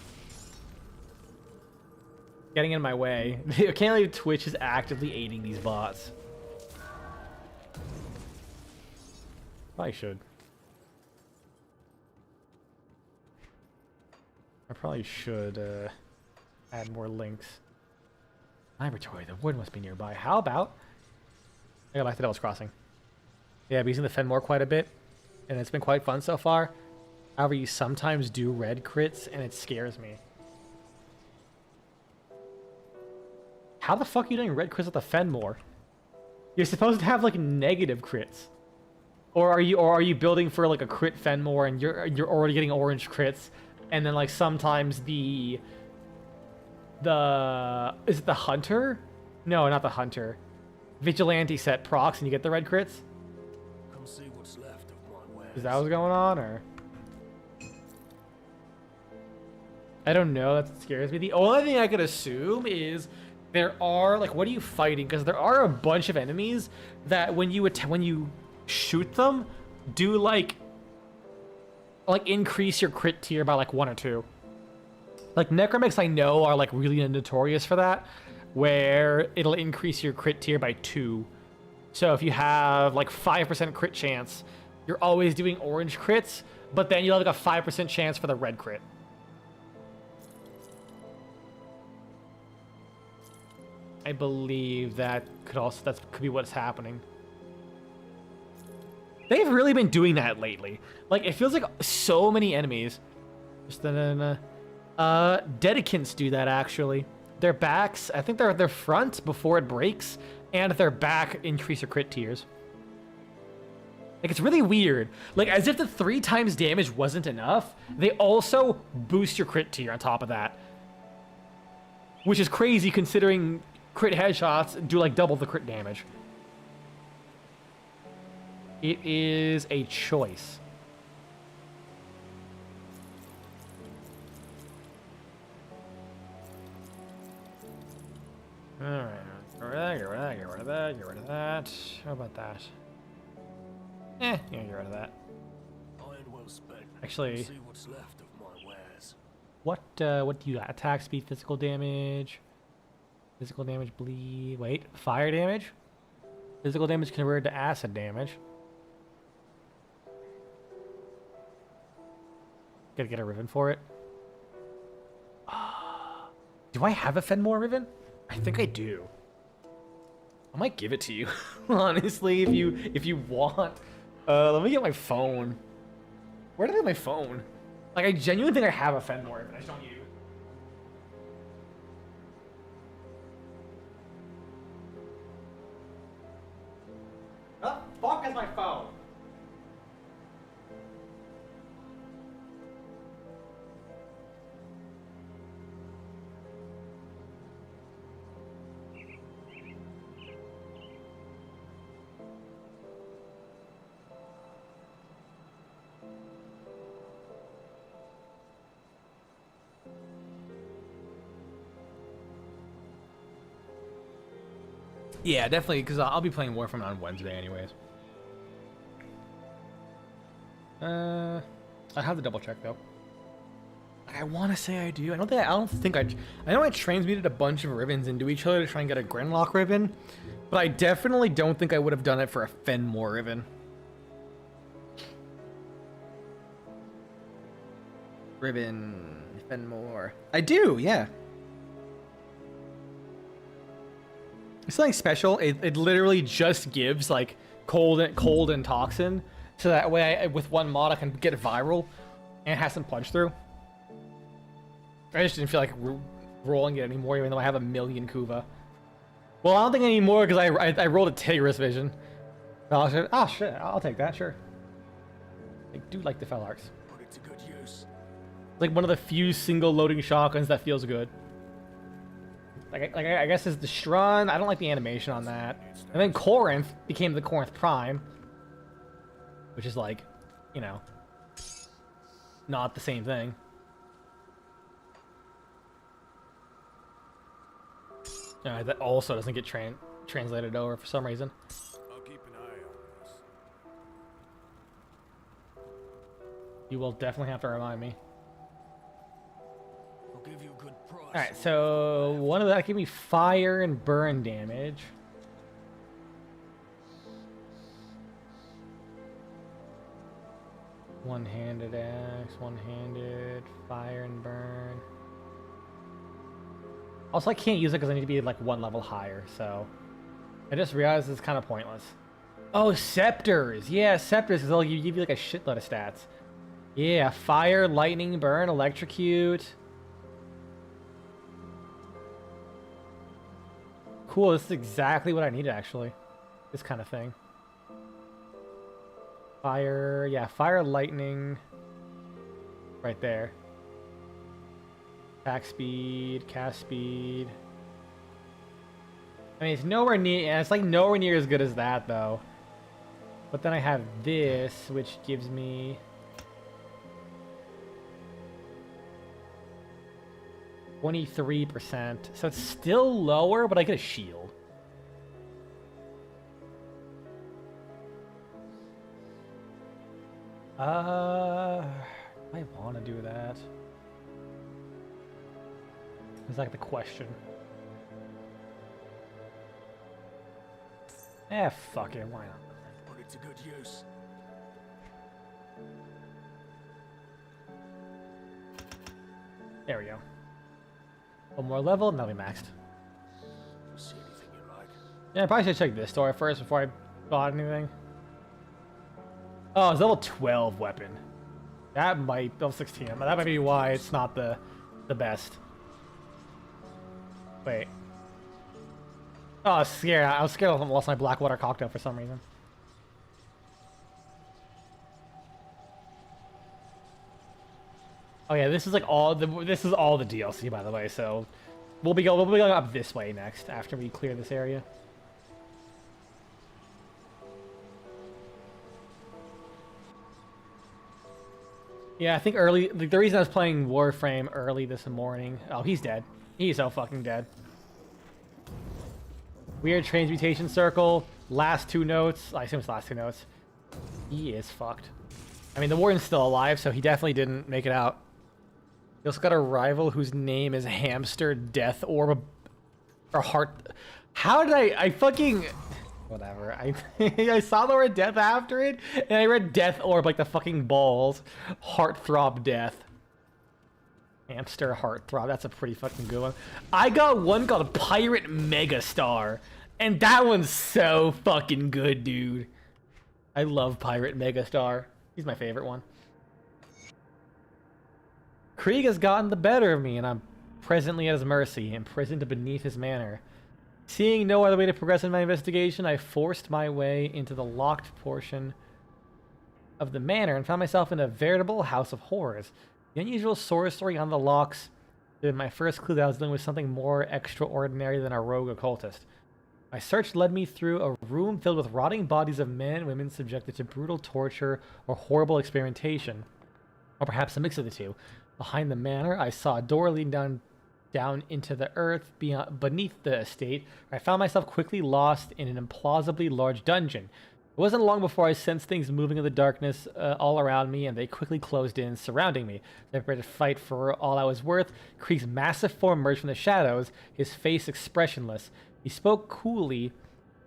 getting in my way. I can't believe Twitch is actively aiding these bots. Probably should. I probably should add more links. Laboratory, the wood must be nearby. How about I go back to Devil's Crossing? Yeah, I've been using the Fenmore quite a bit, and it's been quite fun so far. However, you sometimes do red crits, and it scares me. How the fuck are you doing red crits with the Fenmore? You're supposed to have like negative crits, or are you building for like a crit Fenmore, and you're already getting orange crits, and then like sometimes is it the hunter? No, not the hunter. Vigilante set procs, and you get the red crits. Come see what's left of my wares. Is that what's going on, or? I don't know. That scares me. The only thing I could assume is there are like, what are you fighting? Because there are a bunch of enemies that when you shoot them, do like increase your crit tier by like 1 or 2. Like Necromics, I know are like really notorious for that, where it'll increase your crit tier by 2. So if you have like 5% crit chance, you're always doing orange crits, but then you'll have like a 5% chance for the red crit. I believe that could be what's happening. They've really been doing that lately. Like it feels like so many enemies. Just Dedicants do that actually. Their backs, I think their front before it breaks, and their back increase your crit tiers. Like it's really weird. Like as if the 3 times damage wasn't enough, they also boost your crit tier on top of that. Which is crazy considering crit headshots do like double the crit damage. It is a choice. Alright, get rid of that, get rid of that, get rid of that, get rid of that. How about that? Yeah, get rid of that. Iron well spent. Actually, See what's left of my wares. what do you got? Attack speed, physical damage, bleed. Wait, fire damage? Physical damage converted to acid damage. Gotta get a ribbon for it. Do I have a Fenmore ribbon? I think I do. I might give it to you, honestly, if you want. Let me get my phone. Where did I get my phone? Like, I genuinely think I have a Fenmore ribbon. I just don't use it. The fuck is my phone? Yeah, definitely, because I'll be playing Warframe on Wednesday anyways. I have to double check though. I want to say I do. I don't think I know I transmuted a bunch of ribbons into each other to try and get a Grenlock ribbon, but I definitely don't think I would have done it for a Fenmore ribbon. Ribbon, Fenmore. I do, yeah. It's something special. It literally just gives like cold and toxin, so that way with one mod I can get viral and have some punch through. I just didn't feel like rolling it anymore, even though I have 1,000,000 Kuva. Well, I don't think anymore because I rolled a Tigris Vision. Oh shit, I'll take that, sure. I do like the Fel Arcs. Put it to good use. Like one of the few single loading shotguns that feels good. Like I guess it's the Strun. I don't like the animation on that. And then Corinth became the Corinth Prime, which is like, you know, not the same thing. That also doesn't get translated over for some reason. I'll keep an eye on this. You will definitely have to remind me. I'll give you a good price. Alright, so one of that give me fire and burn damage. One-handed axe, one-handed, fire and burn. Also, I can't use it because I need to be like one level higher, so... I just realized it's kind of pointless. Oh, scepters! Yeah, scepters, because they'll give you like a shitload of stats. Yeah, fire, lightning, burn, electrocute. Cool, this is exactly what I needed, actually. This kind of thing. Fire, yeah, fire, lightning. Right there. Attack speed, cast speed. I mean, it's nowhere near, yeah, it's like nowhere near as good as that, though. But then I have this, which gives me... 23%. So it's still lower, but I get a shield. I want to do that. It's like the question. Eh, fuck it, why not? Put it to good use. There we go. One more level, and that'll be maxed. See anything you like? Yeah, I probably should check this store first before I bought anything. Oh, it's level 12 weapon. That might, level 16. That might be why it's not the best. Wait. Oh, I was scared. I was scared I lost my Blackwater cocktail for some reason. Oh yeah, this is like all the DLC, by the way. So we'll be going up this way next after we clear this area. Yeah, I think early. The reason I was playing Warframe early this morning. Oh, he's dead. He's so fucking dead. Weird transmutation circle. Last two notes. I assume it's last two notes. He is fucked. I mean, the warden's still alive, so he definitely didn't make it out. You also got a rival whose name is Hamster Death Orb or Heart. How did I fucking whatever? I saw the word death after it, and I read Death Orb like the fucking balls. Heartthrob Death. Hamster Heartthrob. That's a pretty fucking good one. I got one called Pirate Megastar, and that one's so fucking good, dude. I love Pirate Megastar. He's my favorite one. Krieg has gotten the better of me, and I'm presently at his mercy, imprisoned beneath his manor. Seeing no other way to progress in my investigation, I forced my way into the locked portion of the manor and found myself in a veritable house of horrors. The unusual sorcery on the locks had been my first clue that I was dealing with something more extraordinary than a rogue occultist. My search led me through a room filled with rotting bodies of men and women subjected to brutal torture or horrible experimentation, or perhaps a mix of the two. Behind the manor, I saw a door leading down into the earth beneath the estate. I found myself quickly lost in an implausibly large dungeon. It wasn't long before I sensed things moving in the darkness all around me, and they quickly closed in, surrounding me. I prepared to fight for all I was worth. Krieg's massive form emerged from the shadows, his face expressionless. He spoke coolly,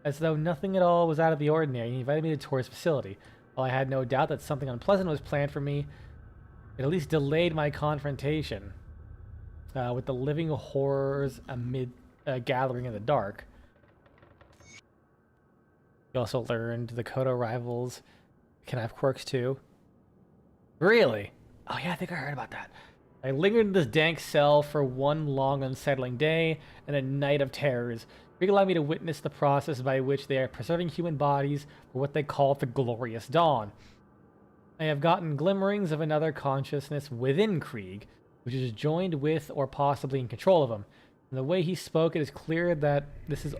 as though nothing at all was out of the ordinary, and he invited me to tour his facility. While I had no doubt that something unpleasant was planned for me, it at least delayed my confrontation with the living horrors amid a gathering in the dark. You also learned the Kodo rivals can have quirks too. Really? Oh yeah, I think I heard about that. I lingered in this dank cell for one long unsettling day and a night of terrors. Krieg allowed me to witness the process by which they are preserving human bodies for what they call the glorious dawn. I have gotten glimmerings of another consciousness within Krieg, which is joined with or possibly in control of him. From the way he spoke, it is clear that this is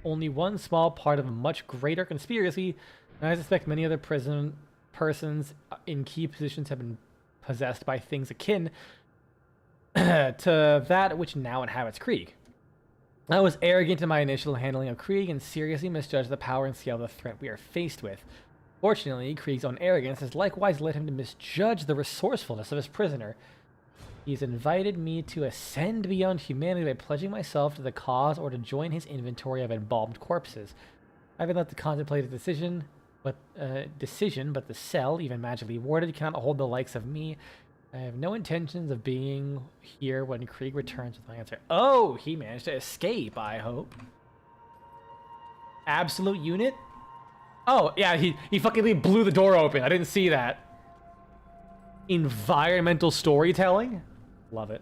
only one small part of a much greater conspiracy, and I suspect many other persons in key positions have been possessed by things akin to that which now inhabits Krieg. I was arrogant in my initial handling of Krieg and seriously misjudged the power and scale of the threat we are faced with. Fortunately, Krieg's own arrogance has likewise led him to misjudge the resourcefulness of his prisoner. He's invited me to ascend beyond humanity by pledging myself to the cause or to join his inventory of embalmed corpses. I've been left to contemplate a decision But decision, but the cell, even magically warded, cannot hold the likes of me. I have no intentions of being here when Krieg returns with my answer. Oh, he managed to escape, I hope. Absolute unit? Oh, yeah, he fucking blew the door open. I didn't see that. Environmental storytelling? Love it.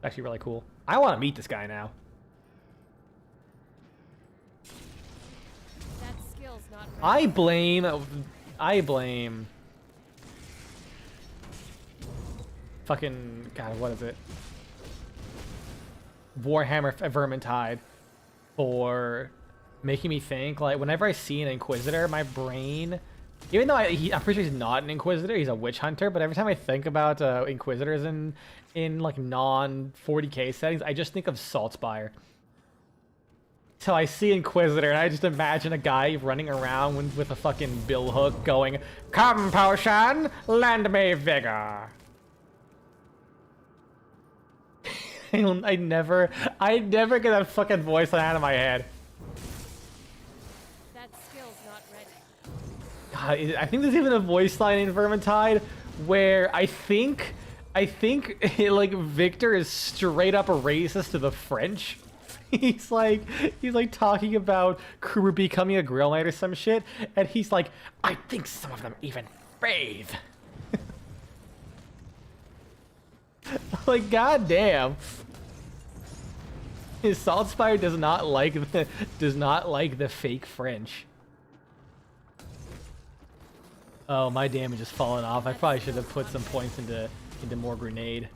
Actually really cool. I want to meet this guy now. That skill's not ready. I blame fucking, God, what is it? Warhammer Vermintide for making me think, like, whenever I see an Inquisitor, my brain, even though I'm pretty sure he's not an Inquisitor, he's a witch hunter, but every time I think about Inquisitors in like non-40k settings, I just think of Saltspire. So I see Inquisitor, and I just imagine a guy running around with a fucking billhook going, "Come, potion, lend me vigor." I never get that fucking voice line out of my head. That skill's not ready. God, I think there's even a voice line in Vermintide where I think like Victor is straight up a racist to the French. He's like talking about Kruber becoming a grill knight or some shit, and he's like, "I think some of them even bathe." Like, goddamn. His Saltspire does not like the fake French. Oh, my damage has fallen off. I probably should have put some points into more grenade.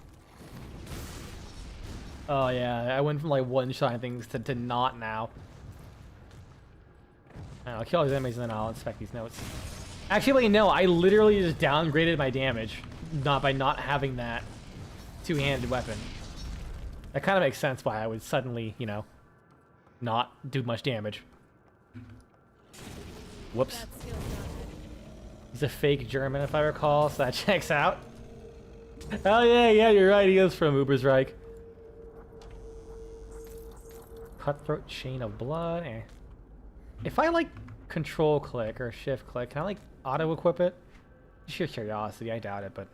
Oh yeah, I went from like one-shot things to not now. I'll kill all these enemies and then I'll inspect these notes. Actually, no, I literally just downgraded my damage by not having that two-handed weapon. That kind of makes sense why I would suddenly, you know, not do much damage. Whoops. That skill's not ready. He's a fake German, if I recall, so that checks out. Oh yeah, you're right. He is from Ubersreich. Cutthroat Chain of Blood. If I like control click or shift click, can I like auto equip it? Sheer curiosity, I doubt it, but.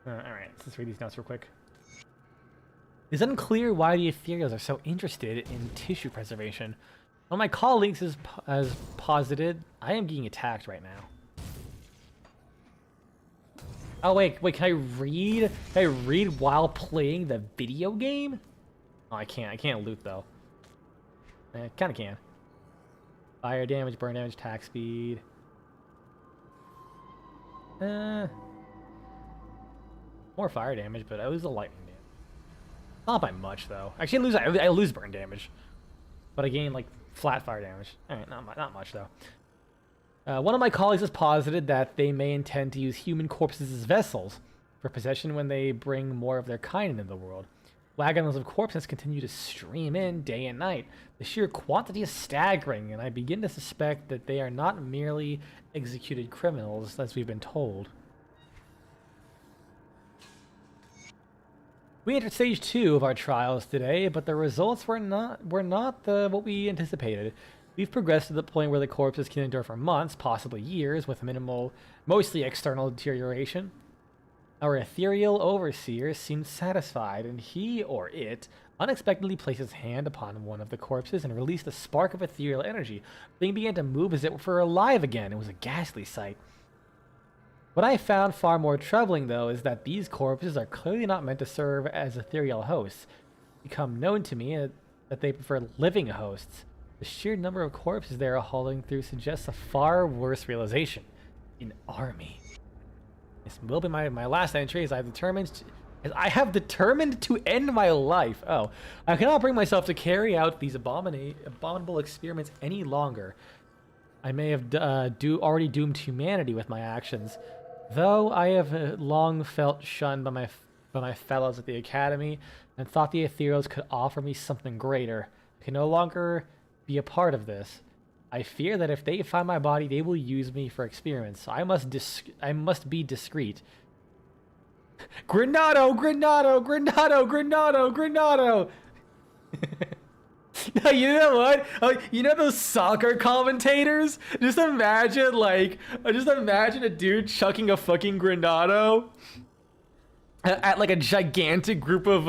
Alright, let's read these notes real quick. It's unclear why the Ethereals are so interested in tissue preservation. One of my colleagues has posited I am getting attacked right now. Oh wait, can I read? Can I read while playing the video game? Oh, I can't loot though. Kinda can. Fire damage, burn damage, attack speed. More fire damage, but I lose the lightning damage. Not by much though. Actually, I lose burn damage, but I gain like flat fire damage. All right, not much though. One of my colleagues has posited that they may intend to use human corpses as vessels for possession when they bring more of their kind into the world. Wagons of corpses continue to stream in day and night. The sheer quantity is staggering, and I begin to suspect that they are not merely executed criminals, as we've been told. We entered stage 2 of our trials today, but the results were not what we anticipated. We've progressed to the point where the corpses can endure for months, possibly years, with minimal, mostly external deterioration. Our ethereal overseer seemed satisfied, and he, or it, unexpectedly placed his hand upon one of the corpses and released a spark of ethereal energy. The thing began to move as if it were alive again. It was a ghastly sight. What I found far more troubling, though, is that these corpses are clearly not meant to serve as ethereal hosts. It's become known to me that they prefer living hosts. The sheer number of corpses they are hauling through suggests a far worse realization. An army. This will be my last entry, as I have determined to end my life. Oh, I cannot bring myself to carry out these abominable experiments any longer. I may have already doomed humanity with my actions. Though I have long felt shunned by my fellows at the Academy, and thought the Ethereals could offer me something greater, I can no longer be a part of this. I fear that if they find my body, they will use me for experiments. So I must be discreet. Granado! You know what? You know those soccer commentators? Just imagine a dude chucking a fucking Granado at like a gigantic group of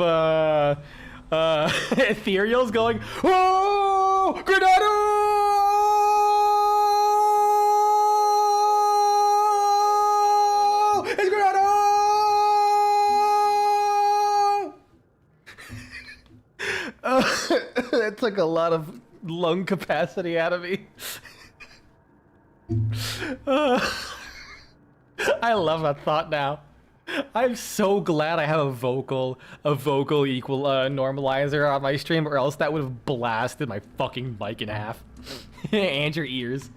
ethereals going, "Oh, Granado! It's Granado!" That took a lot of lung capacity out of me. I love that thought now. I'm so glad I have a vocal equal normalizer on my stream, or else that would have blasted my fucking mic in half. And your ears.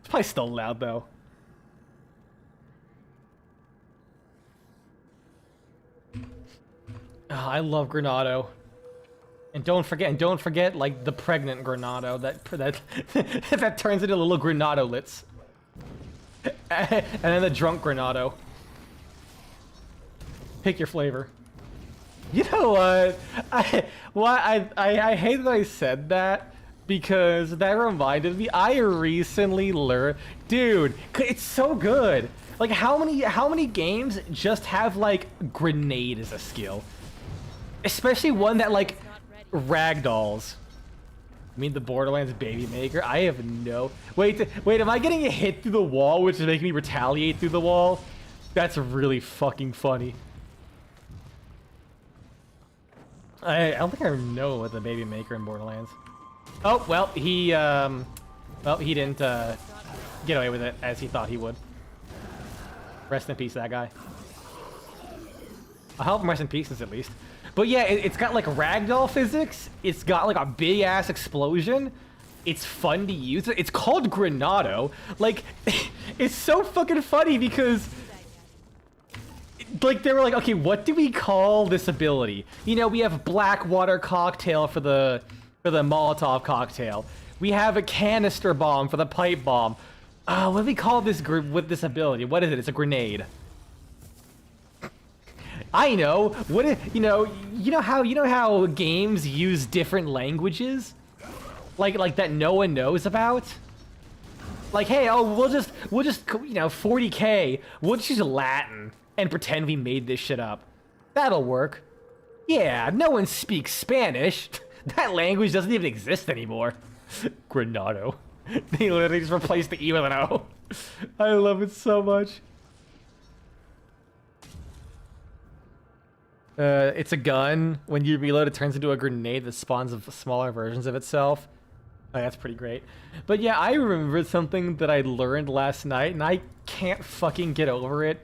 It's probably still loud though. Oh, I love Granado. And don't forget, like the pregnant Granado that that turns into little Granadolets. And then the drunk Granado. Pick your flavor. You know what? I hate that I said that because that reminded me. I recently learned, dude, it's so good. Like how many games just have like grenade as a skill, especially one that like ragdolls. I mean the Borderlands Baby Maker. I have no wait. Am I getting a hit through the wall, which is making me retaliate through the wall? That's really fucking funny. I don't think I know what the Baby Maker in Borderlands. Oh well, he didn't get away with it as he thought he would. Rest in peace, that guy. I'll help him rest in pieces at least. But yeah, it's got like ragdoll physics. It's got like a big ass explosion. It's fun to use. It's called Granado. Like, it's so fucking funny because, like, they were like, okay, what do we call this ability? You know, we have Blackwater Cocktail for the Molotov cocktail. We have a canister bomb for the pipe bomb. What do we call this group with this ability? What is it? It's a grenade. I know. You know how games use different languages, like that no one knows about. Like, hey, we'll just 40K. We'll just use Latin and pretend we made this shit up. That'll work. Yeah, no one speaks Spanish. That language doesn't even exist anymore. Granado. They literally just replaced the E with an O. I love it so much. It's a gun. When you reload, it turns into a grenade that spawns smaller versions of itself. Oh, that's pretty great. But yeah, I remember something that I learned last night, and I can't fucking get over it.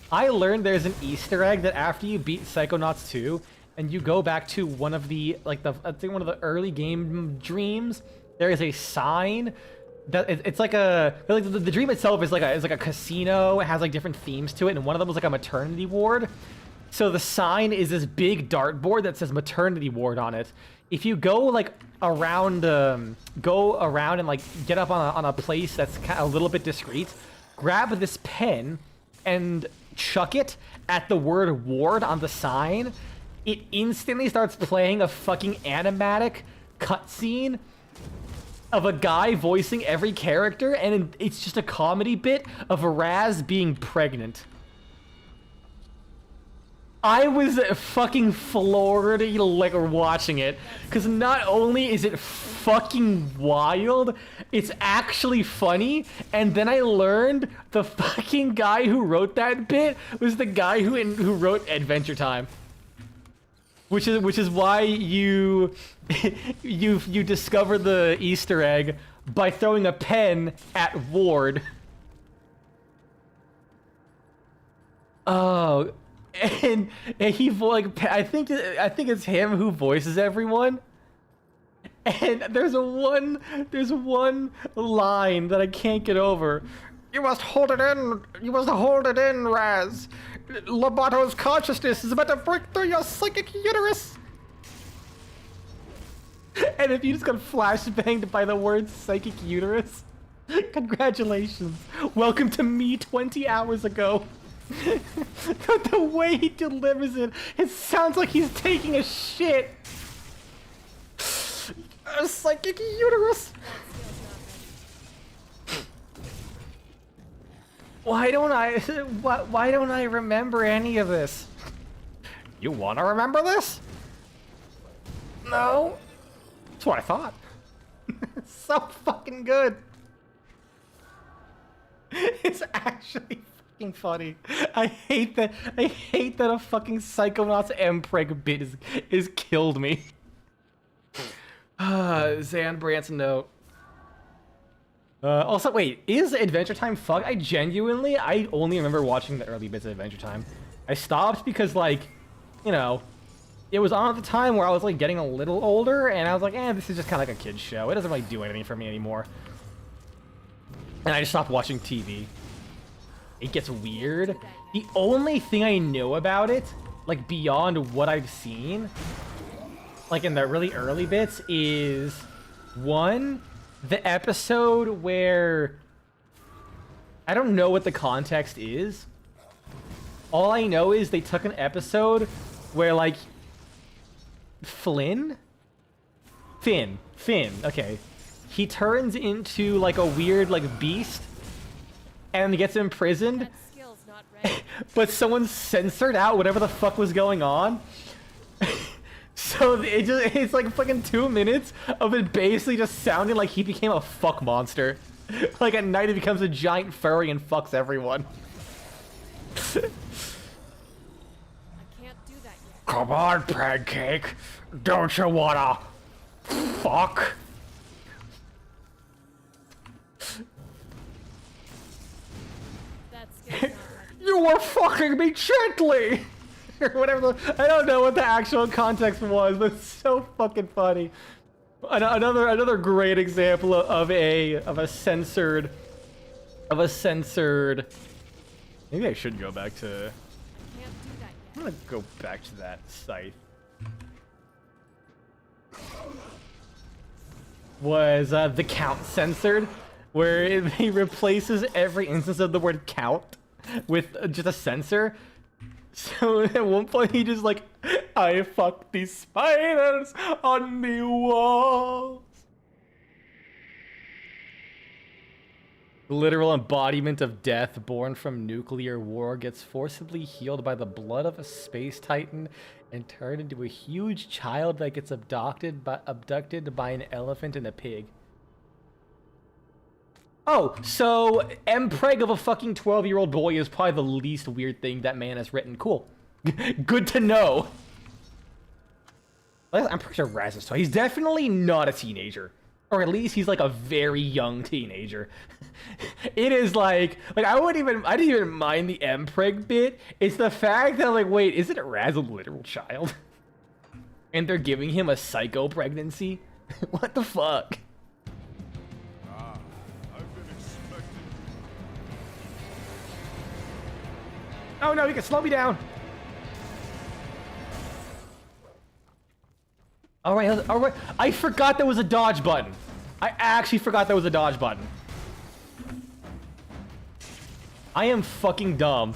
I learned there's an Easter egg that after you beat Psychonauts 2, and you go back to one of the, I think one of the early game dreams, there is a sign that it's like the dream itself is like a casino. It has like different themes to it, and one of them was like a maternity ward. So the sign is this big dartboard that says maternity ward on it. If you go like around, and like get up on a place that's kind of a little bit discreet, grab this pen and chuck it at the word ward on the sign, it instantly starts playing a fucking animatic cutscene of a guy voicing every character, and it's just a comedy bit of Raz being pregnant. I was fucking floored like watching it, because not only is it fucking wild, it's actually funny, and then I learned the fucking guy who wrote that bit was the guy who wrote Adventure Time. Which is why you discover the Easter egg by throwing a pen at Ward. Oh. And he I think it's him who voices everyone. And there's one line that I can't get over. You must hold it in. You must hold it in, Raz. Lobato's consciousness is about to break through your psychic uterus. And if you just got flashbanged by the word psychic uterus, congratulations. Welcome to me 20 hours ago. But the way he delivers it, it sounds like he's taking a shit. Psychic uterus. That skill's not ready. Why don't I remember any of this? You want to remember this? No. That's what I thought. It's so fucking good. It's actually fucking funny. I hate that a fucking Psychonauts Mpreg bit is killed me. Zan Branson note. Also, wait, is Adventure Time fucked? I only remember watching the early bits of Adventure Time. I stopped because, like, you know, it was on at the time where I was, like, getting a little older, and I was like, this is just kind of like a kid's show. It doesn't really do anything for me anymore. And I just stopped watching TV. It gets weird. The only thing I know about it, like, beyond what I've seen, like, in the really early bits, is, one, the episode where I don't know what the context is. All I know is they took an episode where, like, Finn, okay. He turns into, like, a weird, like, beast and gets imprisoned. That skill's not ready. But someone censored out whatever the fuck was going on. So it's like fucking 2 minutes of it basically just sounding like he became a fuck monster. Like at night he becomes a giant furry and fucks everyone. I can't do that yet. Come on, Pancake. Don't you wanna fuck? That skill's not ready. You were fucking me gently! Or whatever I don't know what the actual context was, but it's so fucking funny. Another great example of a censored. Maybe I should go back to. I can't do that I'm yet. gonna go back to that site. Was the count censored, where he replaces every instance of the word count with just a censor. So at one point he just like, I fucked these spiders on the walls. The literal embodiment of death born from nuclear war gets forcibly healed by the blood of a space titan and turned into a huge child that gets abducted by an elephant and a pig. Oh, so Mpreg of a fucking 12-year-old boy is probably the least weird thing that man has written. Cool. Good to know. I'm pretty sure Raz is 12. He's definitely not a teenager. Or at least he's like a very young teenager. It is like I didn't even mind the Mpreg bit. It's the fact that like, wait, isn't Raz a literal child? And they're giving him a psycho pregnancy? What the fuck? Oh no, you can slow me down. All right. I forgot there was a dodge button. I actually forgot there was a dodge button. I am fucking dumb.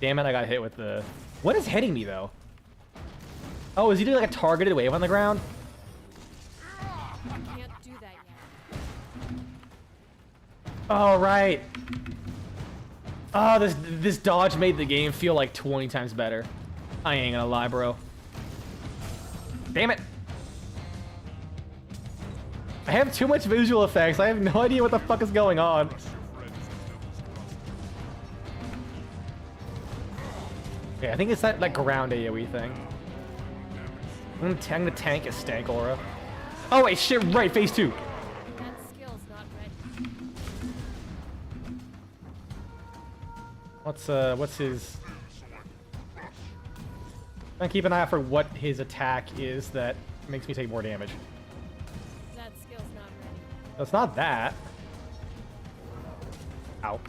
Damn it, I got hit with the... What is hitting me, though? Oh, is he doing like a targeted wave on the ground? I can't do that yet. Oh, right. Oh, this dodge made the game feel like 20 times better. I ain't gonna lie, bro. Damn it. I have too much visual effects. I have no idea what the fuck is going on. Okay, I think it's that ground AoE thing. I'm gonna tank a stank aura. Oh wait, shit, right, phase 2. That skill's not ready. What's his... I'm keep an eye out for what his attack is that makes me take more damage. That skill's not ready. It's not that. Ow.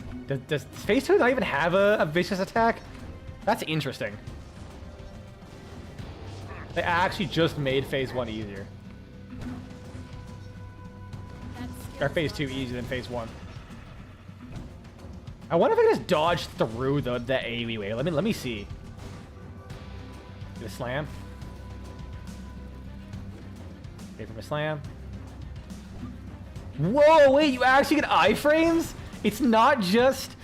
Does phase 2 not even have a vicious attack? That's interesting. They actually just made phase 1 easier. That Or skill's phase not 2 ready. easier than phase 1. I wonder if I can just dodge through the AoE wave. Let me see. Get a slam. Wait for my slam. Whoa, wait, you actually get iframes? It's not just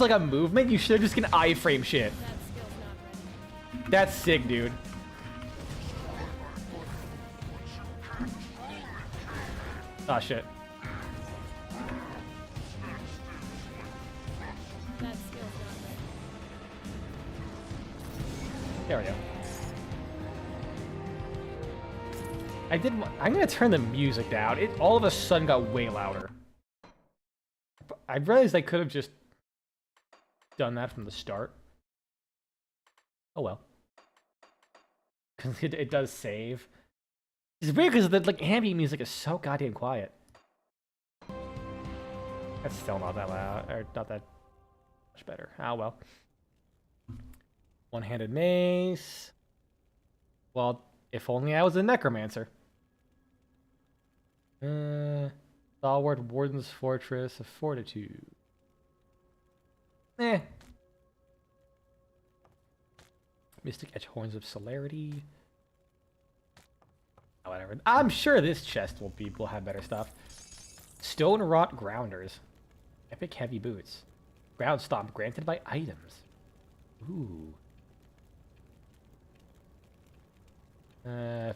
like a movement. You should just get iframe shit. That skill's not ready. That's sick, dude. Oh shit. That skill's not ready. There we go. I'm gonna turn the music down. It all of a sudden got way louder. I realized I could have just done that from the start. Oh well. Because it does save. It's weird because the like ambient music is so goddamn quiet. That's still not that loud, or not that much better. Ah well. One-handed mace. Well, if only I was a necromancer. Stalwart Warden's Fortress of Fortitude. Eh. Mystic Edge Horns of Celerity. Oh, whatever. I'm sure this chest will have better stuff. Stone Rot Grounders. Epic Heavy Boots. Ground Stomp granted by items. Ooh.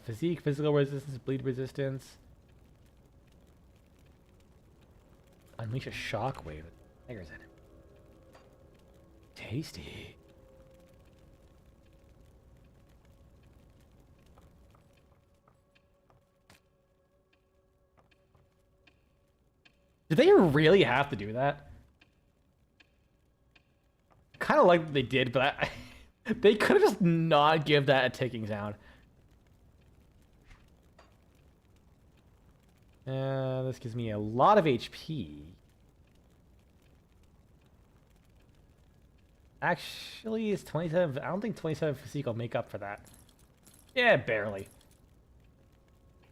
Physique, physical resistance, bleed resistance. Unleash a shockwave. Tigers in it. Tasty. Did they really have to do that? Kind of like what they did, but they could have just not give that a ticking sound. This gives me a lot of HP. Actually, it's 27. I don't think 27 physique will make up for that. Yeah, barely.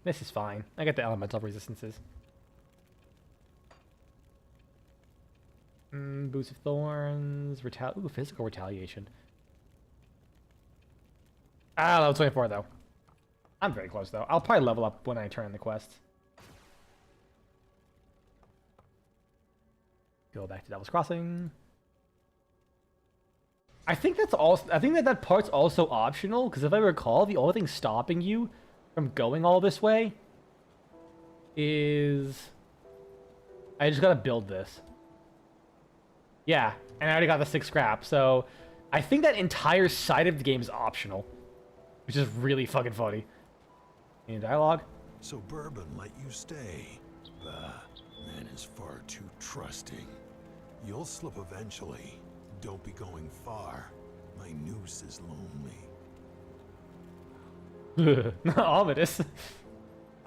This is fine. I got the elemental resistances. Boots of Thorns. Ooh, physical retaliation. Ah, level 24 though. I'm very close though. I'll probably level up when I turn in the quest. Go back to Devil's Crossing. I think that's also. I think that part's also optional because if I recall, the only thing stopping you from going all this way is I just gotta build this. Yeah, and I already got the 6 scrap, so I think that entire side of the game is optional, which is really fucking funny. Any dialogue? So Bourbon let you stay. Bah, man is far too trusting. You'll slip eventually. Don't be going far. My noose is lonely. Ominous.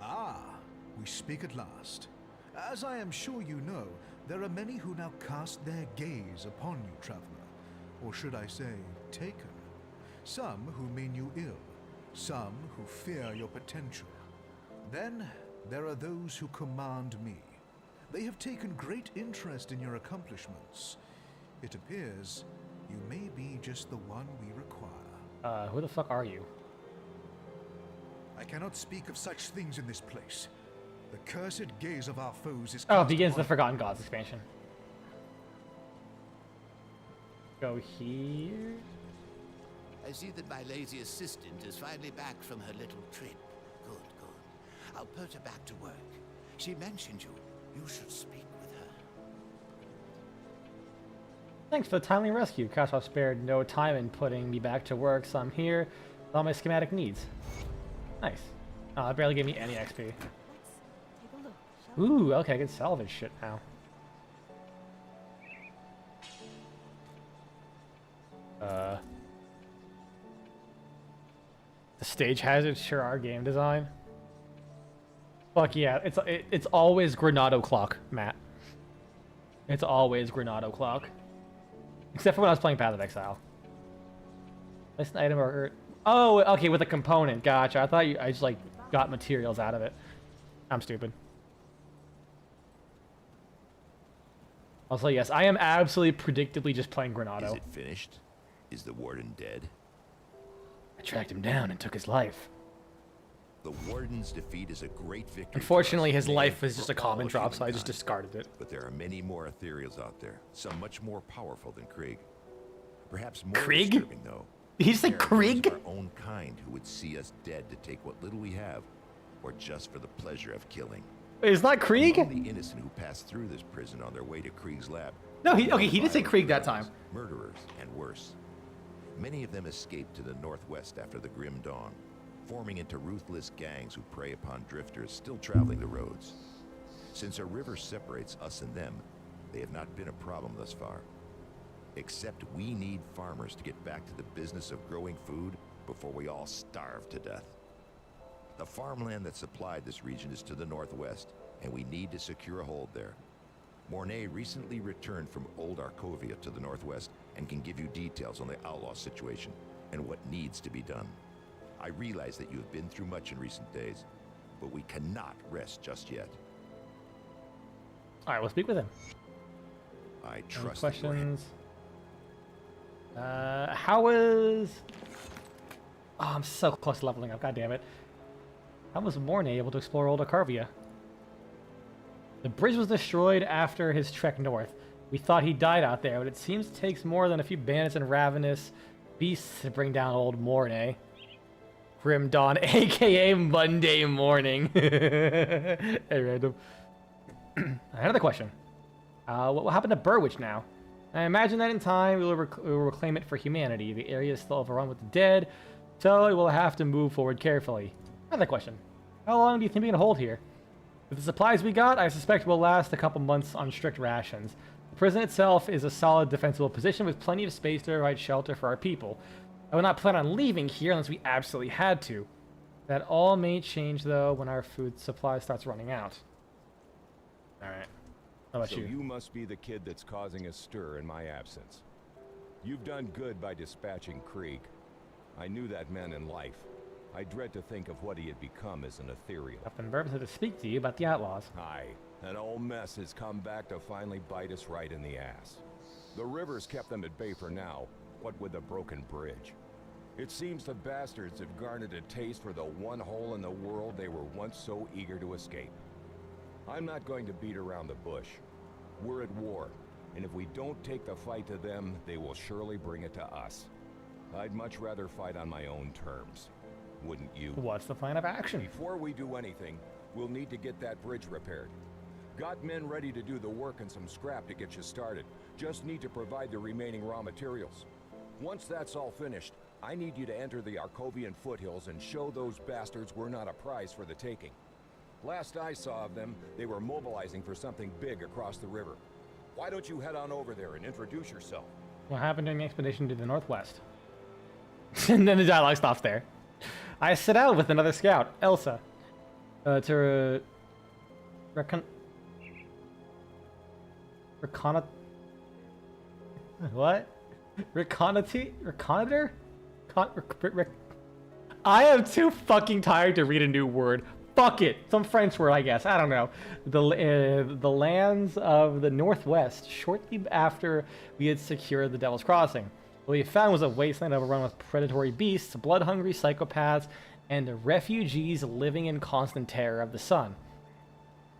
Ah, we speak at last. As I am sure you know, there are many who now cast their gaze upon you, traveler. Or should I say, taker. Some who mean you ill, some who fear your potential. Then there are those who command me. They have taken great interest in your accomplishments. It appears you may be just the one we require. Who the fuck are you? I cannot speak of such things in this place. The cursed gaze of our foes is Oh, cast begins the upon- Forgotten Gods expansion. Go here. I see that my lazy assistant is finally back from her little trip. Good, good. I'll put her back to work. She mentioned you. You should speak with her. Thanks for the timely rescue. Kashoff spared no time in putting me back to work, so I'm here with all my schematic needs. Nice. Oh, that barely gave me any XP. Let's take a look, shall we? Ooh, okay, I can salvage shit now. The stage hazards sure are game design. Fuck yeah, it's always Granado clock, Matt. It's always Granado clock. Except for when I was playing Path of Exile. Place an item or... Oh, okay, with a component. Gotcha. I thought I just, like, got materials out of it. I'm stupid. Also, yes, I am absolutely predictably just playing Granado. Is it finished? Is the warden dead? I tracked him down and took his life. The Warden's defeat is a great victory. Unfortunately, for us, his man, life is for just a all common of drop, so I just humankind. discarded it. But there are many more ethereals out there, some much more powerful than Krieg. Perhaps more Krieg? disturbing, though. He said There are those Krieg? of our own kind who would see us dead to take what little we have, or just for the pleasure of killing. Is that Krieg? Among the innocent who passed through this prison on their way to Krieg's lab. No, he were did say violent Krieg that criminals, time. Murderers and worse. Many of them escaped to the northwest after the Grim Dawn, forming into ruthless gangs who prey upon drifters still traveling the roads. Since a river separates us and them, they have not been a problem thus far. Except we need farmers to get back to the business of growing food before we all starve to death. The farmland that supplied this region is to the northwest, and we need to secure a hold there. Mornay recently returned from Old Arkovia to the northwest and can give you details on the outlaw situation and what needs to be done. I realize that you have been through much in recent days, but we cannot rest just yet. All right, we'll speak with him. I Any trust that you are- questions? How was... Oh, I'm so close to leveling up, god damn it. How was Mornay able to explore Old Arkovia? The bridge was destroyed after his trek north. We thought he died out there, but it seems it takes more than a few bandits and ravenous beasts to bring down old Mornay. Grim Dawn, aka Monday morning. Hey, random. Another question. What will happen to Burwich now? I imagine that in time we will reclaim it for humanity. The area is still overrun with the dead, so it will have to move forward carefully. Another question. How long do you think we can hold here? With the supplies we got, I suspect we'll last a couple months on strict rations. The prison itself is a solid defensible position with plenty of space to provide shelter for our people. I will not plan on leaving here unless we absolutely had to. That all may change, though, when our food supply starts running out. Alright. How about So you? you must be the kid that's causing a stir in my absence. You've done good by dispatching Krieg. I knew that man in life. I dread to think of what he had become as an ethereal. I've been purpose to speak to you about the outlaws. Aye, an old mess has come back to finally bite us right in the ass. The river's kept them at bay for now, what with the broken bridge. It seems the bastards have garnered a taste for the one hole in the world they were once so eager to escape. I'm not going to beat around the bush. We're at war, and if we don't take the fight to them, they will surely bring it to us. I'd much rather fight on my own terms. Wouldn't you? What's the plan of action? Before we do anything, we'll need to get that bridge repaired. Got men ready to do the work and some scrap to get you started. Just need to provide the remaining raw materials. Once that's all finished, I need you to enter the Arkovian foothills and show those bastards we're not a prize for the taking. Last I saw of them, they were mobilizing for something big across the river. Why don't you head on over there and introduce yourself? What happened during the expedition to the northwest? And then the dialogue stops there. I set out with another scout, Elsa, to reconnoiter? I am too fucking tired to read a new word. Fuck it. Some French word, I guess. I don't know. The lands of the Northwest shortly after we had secured the Devil's Crossing. What we found was a wasteland overrun with predatory beasts, blood-hungry psychopaths, and refugees living in constant terror of the sun.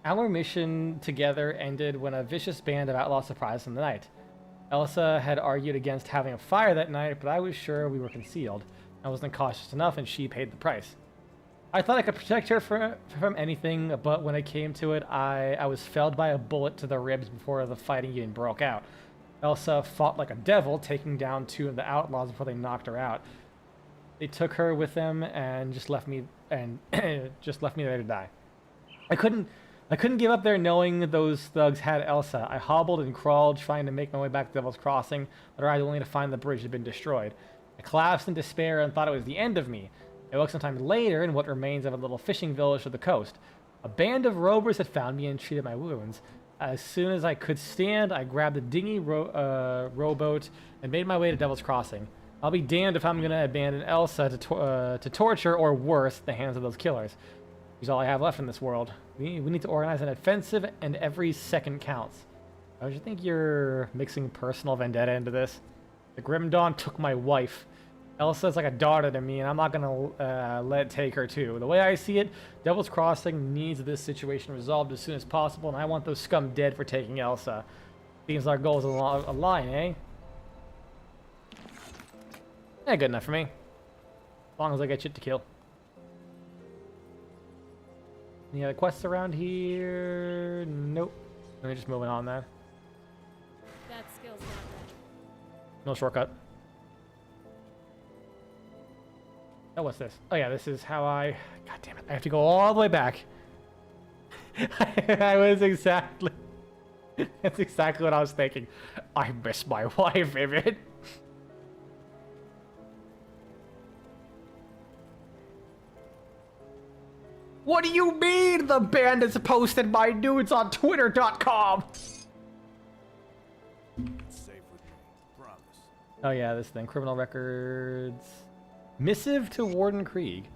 Our mission together ended when a vicious band of outlaws surprised us in the night. Elsa had argued against having a fire that night, but I was sure we were concealed. I wasn't cautious enough, and she paid the price. I thought I could protect her from anything, but when it came to it, I was felled by a bullet to the ribs before the fighting even broke out. Elsa fought like a devil, taking down 2 of the outlaws before they knocked her out. They took her with them and just left me there to die. I couldn't give up there knowing those thugs had Elsa. I hobbled and crawled, trying to make my way back to Devil's Crossing, but arrived only to find the bridge had been destroyed. I collapsed in despair and thought it was the end of me. I woke some time later in what remains of a little fishing village to the coast. A band of rovers had found me and treated my wounds. As soon as I could stand, I grabbed a dinghy rowboat and made my way to Devil's Crossing. I'll be damned if I'm going to abandon Elsa to torture, or worse, the hands of those killers. He's all I have left in this world. We need to organize an offensive, and every second counts. Don't you think you're mixing personal vendetta into this? The Grim Dawn took my wife. Elsa's like a daughter to me, and I'm not gonna let it take her too. The way I see it, Devil's Crossing needs this situation resolved as soon as possible, and I want those scum dead for taking Elsa. Seems our goals align, eh? Yeah, good enough for me. As long as I get shit to kill. Any other quests around here? Nope. Let me just moving on then. That skill's not ready. No shortcut. Oh, what's this? Oh yeah, this is how I... God damn it, I have to go all the way back. I was exactly... That's exactly what I was thinking. I miss my wife, Vivid. What do you mean the bandits posted my nudes on Twitter.com? It's safe with me. Promise. Oh yeah, this thing. Criminal records. Missive to Warden Krieg.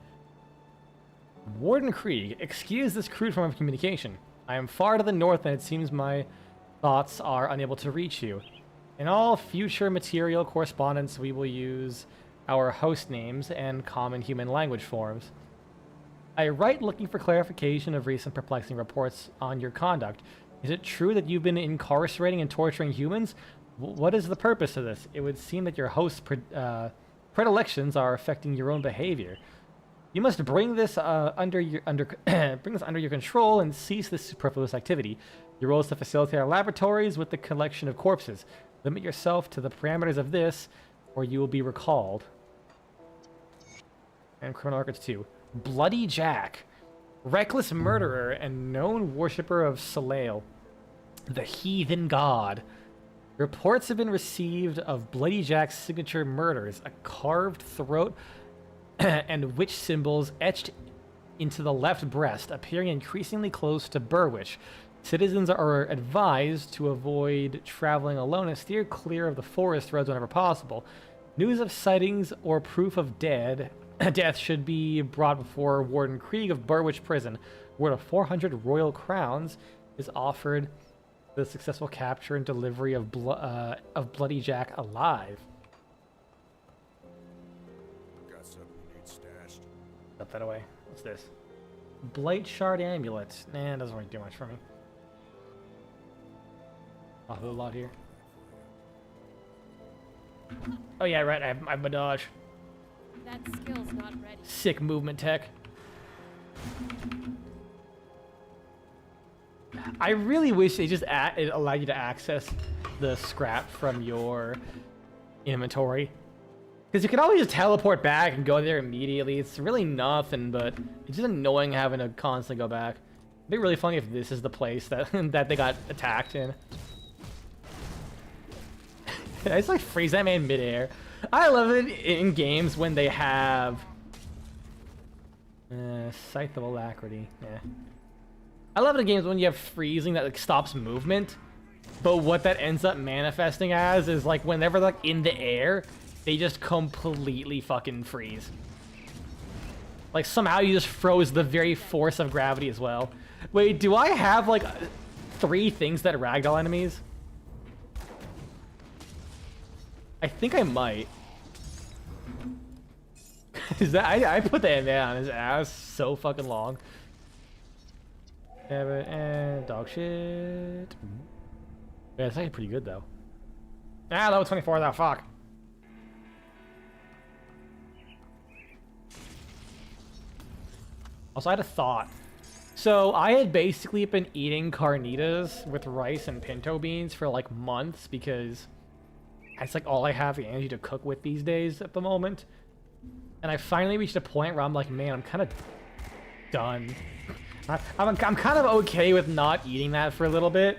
Warden Krieg, excuse this crude form of communication. I am far to the north and it seems my thoughts are unable to reach you. In all future material correspondence, we will use our host names and common human language forms. I write looking for clarification of recent perplexing reports on your conduct. Is it true that you've been incarcerating and torturing humans? What is the purpose of this? It would seem that your host's predilections are affecting your own behavior. You must bring this under your control and cease this superfluous activity. Your role is to facilitate our laboratories with the collection of corpses. Limit yourself to the parameters of this, or you will be recalled. And criminal records 2. Bloody Jack, reckless murderer and known worshipper of Soleil, the heathen god. Reports have been received of Bloody Jack's signature murders, a carved throat and witch symbols etched into the left breast, appearing increasingly close to Burwitch. Citizens are advised to avoid traveling alone and steer clear of the forest roads whenever possible. News of sightings or proof of death should be brought before Warden Krieg of Burwitch Prison, where 400 royal crowns is offered for the successful capture and delivery of Bloody Jack alive. Got something you need stashed. Put that away. What's this? Blight Shard Amulet. Nah, it doesn't really do much for me. A whole lot here. Oh yeah, right. I have my dodge. That skill's not ready. Sick movement tech. I really wish they just it allowed you to access the scrap from your inventory. Because you can always just teleport back and go there immediately. It's really nothing, but it's just annoying having to constantly go back. It'd be really funny if this is the place that, that they got attacked in. I just like freeze that man midair. I love it in games when they have Scythe of Alacrity. Yeah. I love it in games when you have freezing that like stops movement, but what that ends up manifesting as is like whenever they're like in the air, they just completely fucking freeze. Like somehow you just froze the very force of gravity as well. Wait, do I have like 3 things that ragdoll enemies? I think I might. Is that I put that man on his ass so fucking long. Yeah, but dog shit. Yeah, it's actually pretty good though. Ah, level 24 though, fuck. Also, I had a thought. So I had basically been eating carnitas with rice and pinto beans for like months because that's like all I have the energy to cook with these days at the moment. And I finally reached a point where I'm like, man, I'm kind of done. I'm kind of okay with not eating that for a little bit,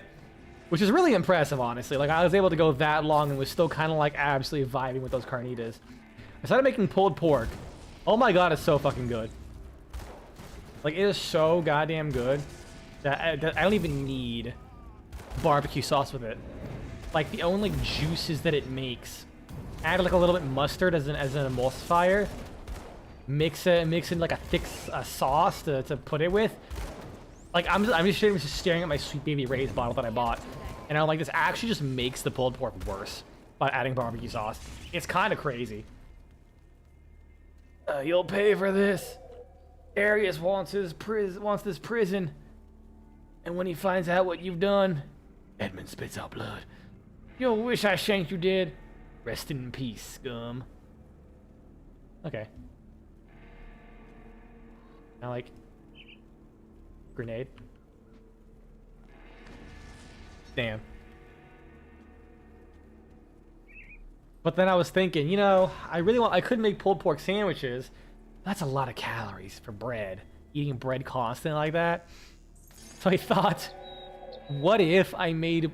which is really impressive, honestly. Like I was able to go that long and was still kind of like absolutely vibing with those carnitas. I started making pulled pork. Oh my god, it's so fucking good. Like it is so goddamn good that I don't even need barbecue sauce with it. Like the only juices that it makes, add like a little bit mustard as an emulsifier, mix in like a thick sauce to put it with. Like I'm just staring at my Sweet Baby Ray's bottle that I bought, and I'm like, this actually just makes the pulled pork worse by adding barbecue sauce. It's kind of crazy. You'll pay for this. Arius wants this prison. And when he finds out what you've done, Edmund spits out blood. You'll wish I shanked you dead. Rest in peace, scum. Okay. Now, like, grenade. Damn. But then I was thinking, you know, I could make pulled pork sandwiches. That's a lot of calories for bread. Eating bread constantly like that. So I thought, what if I made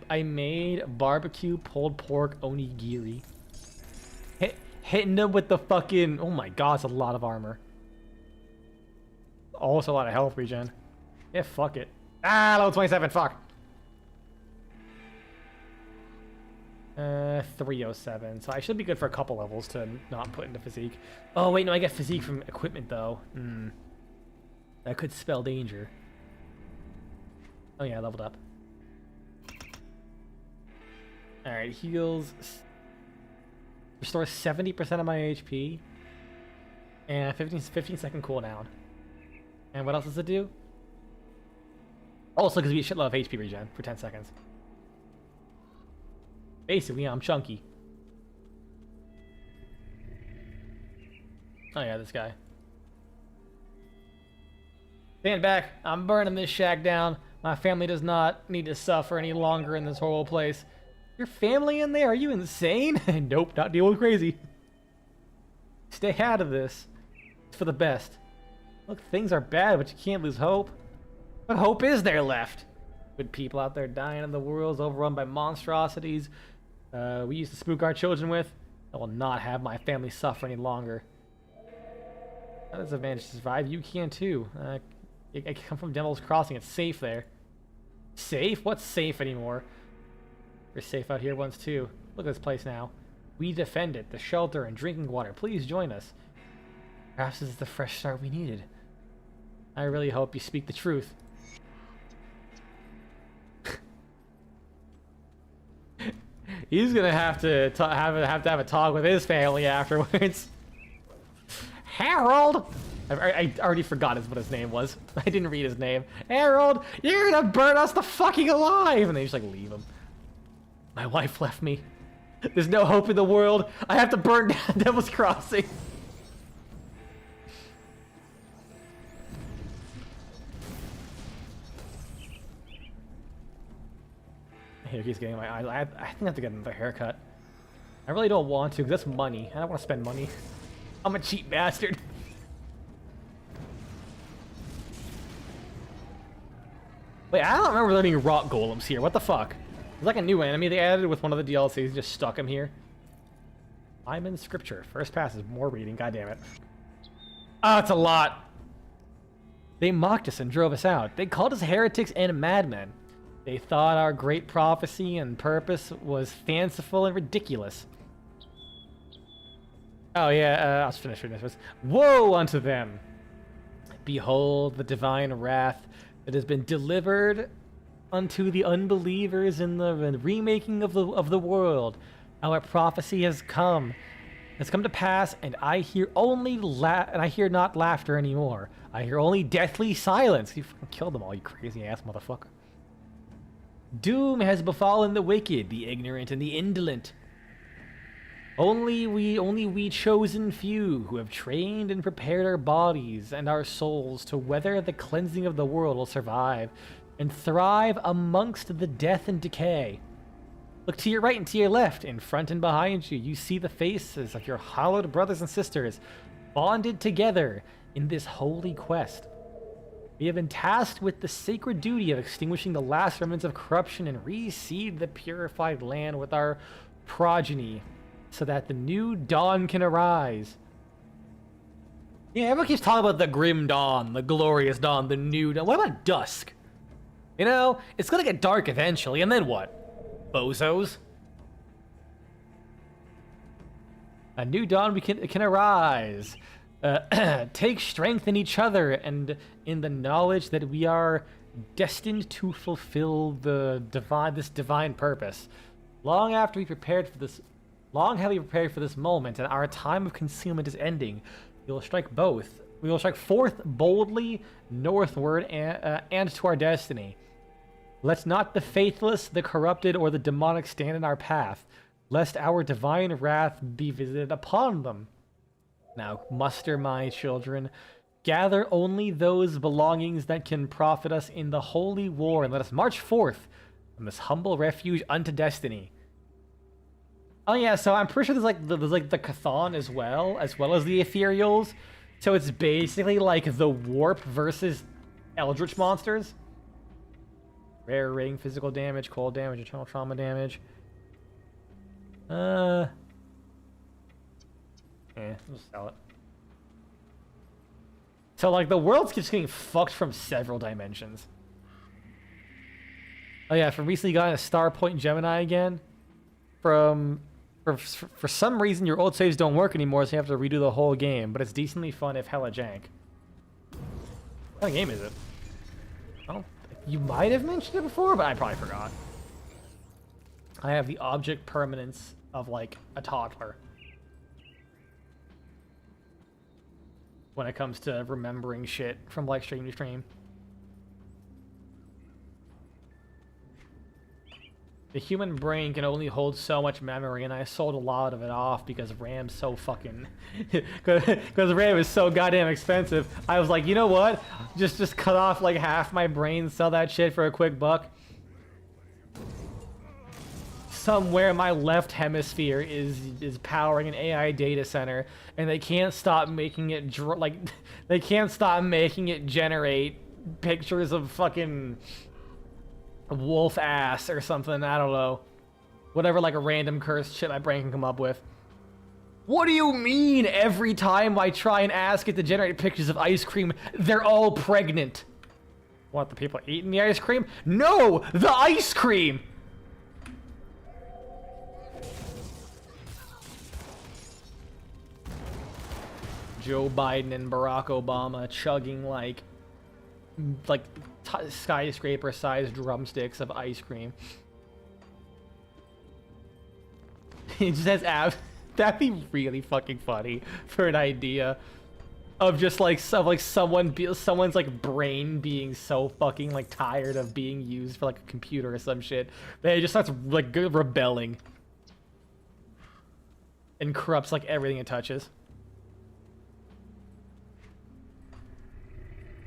barbecue pulled pork onigiri? Hitting them with the fucking, oh my god, it's a lot of armor. Also a lot of health regen. Yeah, fuck it. Ah, level 27, fuck. 307, so I should be good for a couple levels to not put into physique. Oh wait, no, I get physique from equipment though. That could spell danger. Oh yeah, I leveled up. Alright, heals. Restores 70% of my HP. And 15 second cooldown. And what else does it do? Also gives me a shitload of HP regen for 10 seconds. Basically, I'm chunky. Oh yeah, this guy. Stand back. I'm burning this shack down. My family does not need to suffer any longer in this horrible place. Your family in there? Are you insane? Nope, not dealing with crazy. Stay out of this. It's for the best. Look, things are bad, but you can't lose hope. What hope is there left? Good people out there dying in the world's overrun by monstrosities we used to spook our children with. I will not have my family suffer any longer. How does it manage to survive? You can too. I come from Devil's Crossing. It's safe there. Safe? What's safe anymore? We're safe out here once too. Look at this place now. We defend it. The shelter and drinking water. Please join us. Perhaps this is the fresh start we needed. I really hope you speak the truth. He's gonna have to have a talk with his family afterwards. Harold! I already forgot what his name was. I didn't read his name. Harold, you're gonna burn us the fucking alive! And they just like leave him. My wife left me. There's no hope in the world. I have to burn down Devil's Crossing. Here he's getting my eyes. I think I have to get another haircut. I really don't want to, because that's money. I don't want to spend money. I'm a cheap bastard. Wait, I don't remember there being rock golems here. What the fuck? It's like a new enemy they added with one of the DLCs. Just stuck him here. I'm in scripture. First pass is more reading. God damn it. Oh, it's a lot. They mocked us and drove us out. They called us heretics and madmen. They thought our great prophecy and purpose was fanciful and ridiculous. Oh yeah, I'll finish reading this. Woe unto them! Behold the divine wrath that has been delivered unto the unbelievers in the remaking of the world. Our prophecy has come to pass, and I hear not laughter anymore. I hear only deathly silence. You fucking killed them all, you crazy ass motherfucker. Doom has befallen the wicked, the ignorant, and the indolent. Only we chosen few who have trained and prepared our bodies and our souls to weather the cleansing of the world will survive and thrive amongst the death and decay. Look to your right and to your left, in front and behind you. You see the faces of your hallowed brothers and sisters, bonded together in this holy quest. We have been tasked with the sacred duty of extinguishing the last remnants of corruption and reseed the purified land with our progeny, so that the new dawn can arise. Yeah, everyone keeps talking about the grim dawn, the glorious dawn, the new dawn. What about dusk? You know, it's gonna get dark eventually, and then what? Bozos? A new dawn can arise. Take strength in each other and in the knowledge that we are destined to fulfill this divine purpose. Long have we prepared for this moment, and our time of concealment is ending. We will strike both. We will strike forth boldly northward and to our destiny. Let not the faithless, the corrupted, or the demonic stand in our path, lest our divine wrath be visited upon them. Now muster, my children. Gather only those belongings that can profit us in the holy war, and let us march forth from this humble refuge unto destiny. Oh yeah, so I'm pretty sure there's like the Chthon as well as the Ethereals. So it's basically like the Warp versus Eldritch monsters. Rare rating, physical damage, cold damage, eternal trauma damage. We'll sell it. So like the world's just getting fucked from several dimensions. Oh yeah, from recently got a Star Point Gemini again. For some reason, your old saves don't work anymore, so you have to redo the whole game. But it's decently fun if hella jank. What kind of game is it? Oh, you might have mentioned it before, but I probably forgot. I have the object permanence of like a toddler when it comes to remembering shit from like stream to stream. The human brain can only hold so much memory, and I sold a lot of it off because RAM's so fucking... because RAM is so goddamn expensive. I was like, you know what? Just cut off like half my brain, sell that shit for a quick buck. Somewhere in my left hemisphere is powering an AI data center, and they can't stop making it they can't stop making it generate pictures of fucking wolf ass or something. I don't know, whatever, like a random cursed shit my brain can come up with. What do you mean every time I try and ask it to generate pictures of ice cream, they're all pregnant? What, the people eating the ice cream? No, the ice cream! Joe Biden and Barack Obama chugging like skyscraper-sized drumsticks of ice cream. It just has abs. That'd be really fucking funny for an idea of just like someone's like brain being so fucking like tired of being used for like a computer or some shit that it just starts like rebelling and corrupts like everything it touches.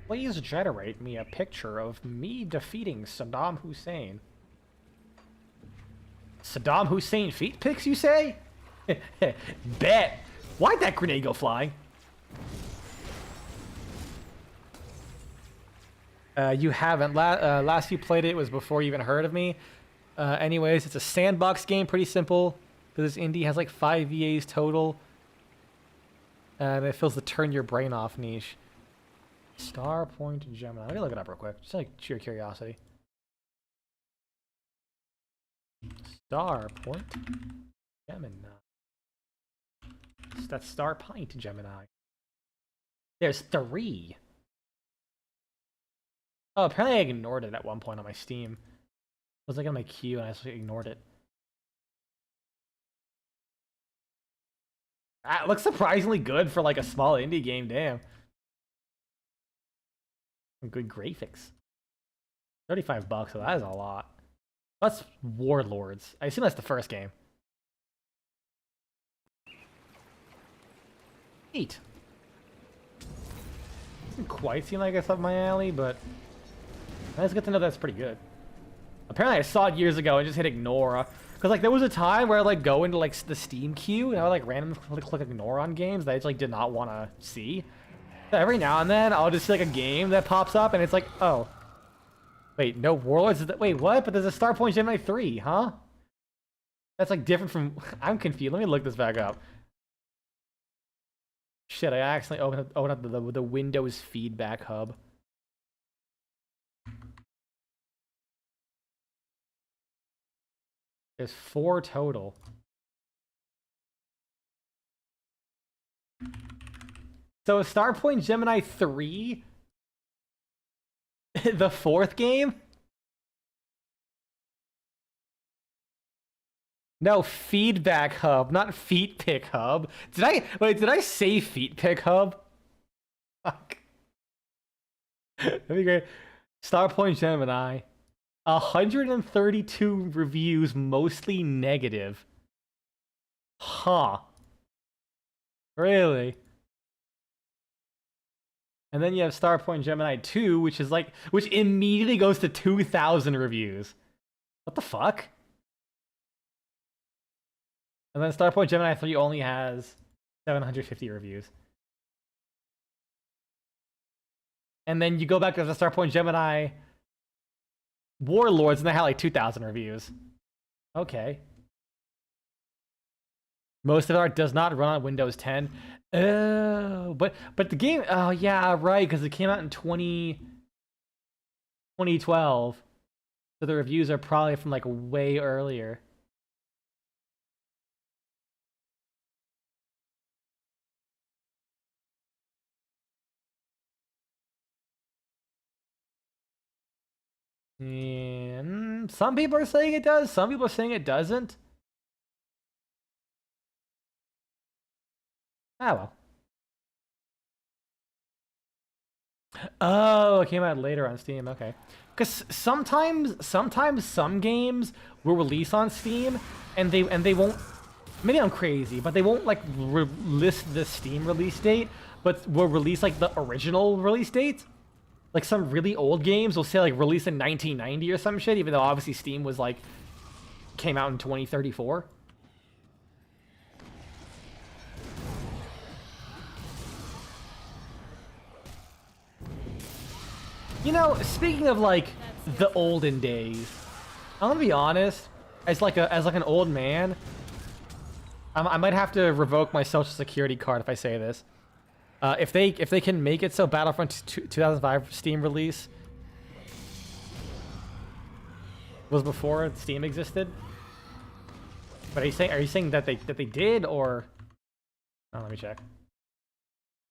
Please generate me a picture of me defeating Saddam Hussein. Saddam Hussein feet pics, you say? Bet. Why'd that grenade go flying? You haven't. Last you played it was before you even heard of me. Anyways, it's a sandbox game, pretty simple. Because this indie has like 5 VAs total. And it fills the turn your brain off niche. Star Point Gemini. Let me look it up real quick. Just like sheer curiosity. Star Point Gemini. That's Star Point Gemini. There's 3. Oh, apparently I ignored it at one point on my Steam. It was like on my queue and I just ignored it. It looks surprisingly good for like a small indie game, damn. Good graphics. $35, so that is a lot. That's Warlords. I assume that's the first game. Neat. Doesn't quite seem like it's up my alley, but it's good to know that's pretty good. Apparently I saw it years ago and just hit ignore. Cause like there was a time where I like go into like the Steam queue and I would like randomly click ignore on games that I just like did not want to see. So every now and then I'll just see like a game that pops up and it's like, oh, wait, no Warlords? Wait, what? But there's a Star Point Gemini 3, huh? That's like different from. I'm confused. Let me look this back up. Shit, I accidentally opened up the Windows feedback hub. There's 4 total. So is Starpoint Gemini 3 the 4th game? No, feedback hub, not feet pick hub. Did I say feet pick hub? Fuck. That'd be great. Starpoint Gemini. 132 reviews, mostly negative. Huh. Really? And then you have Starpoint Gemini 2, which immediately goes to 2,000 reviews. What the fuck? And then Starpoint Gemini 3 only has 750 reviews. And then you go back to the Starpoint Gemini Warlords, and they had like 2,000 reviews. Okay. Most of it does not run on Windows 10. Oh, but the game. Oh yeah, right, because it came out in 2012. So the reviews are probably from like way earlier. And some people are saying it does. Some people are saying it doesn't. Ah, well. Oh, it came out later on Steam. Okay. Because sometimes some games will release on Steam, and they won't. Maybe I'm crazy, but they won't like list the Steam release date, but will release like the original release date. Like some really old games will say like released in 1990 or some shit, even though obviously Steam was like came out in 2034. You know, speaking of like the olden days, I'm gonna be honest. As an old man, I might have to revoke my social security card if I say this. If they can make it so Battlefront 2005 Steam release was before Steam existed, but are you saying that they did, or? Oh, let me check.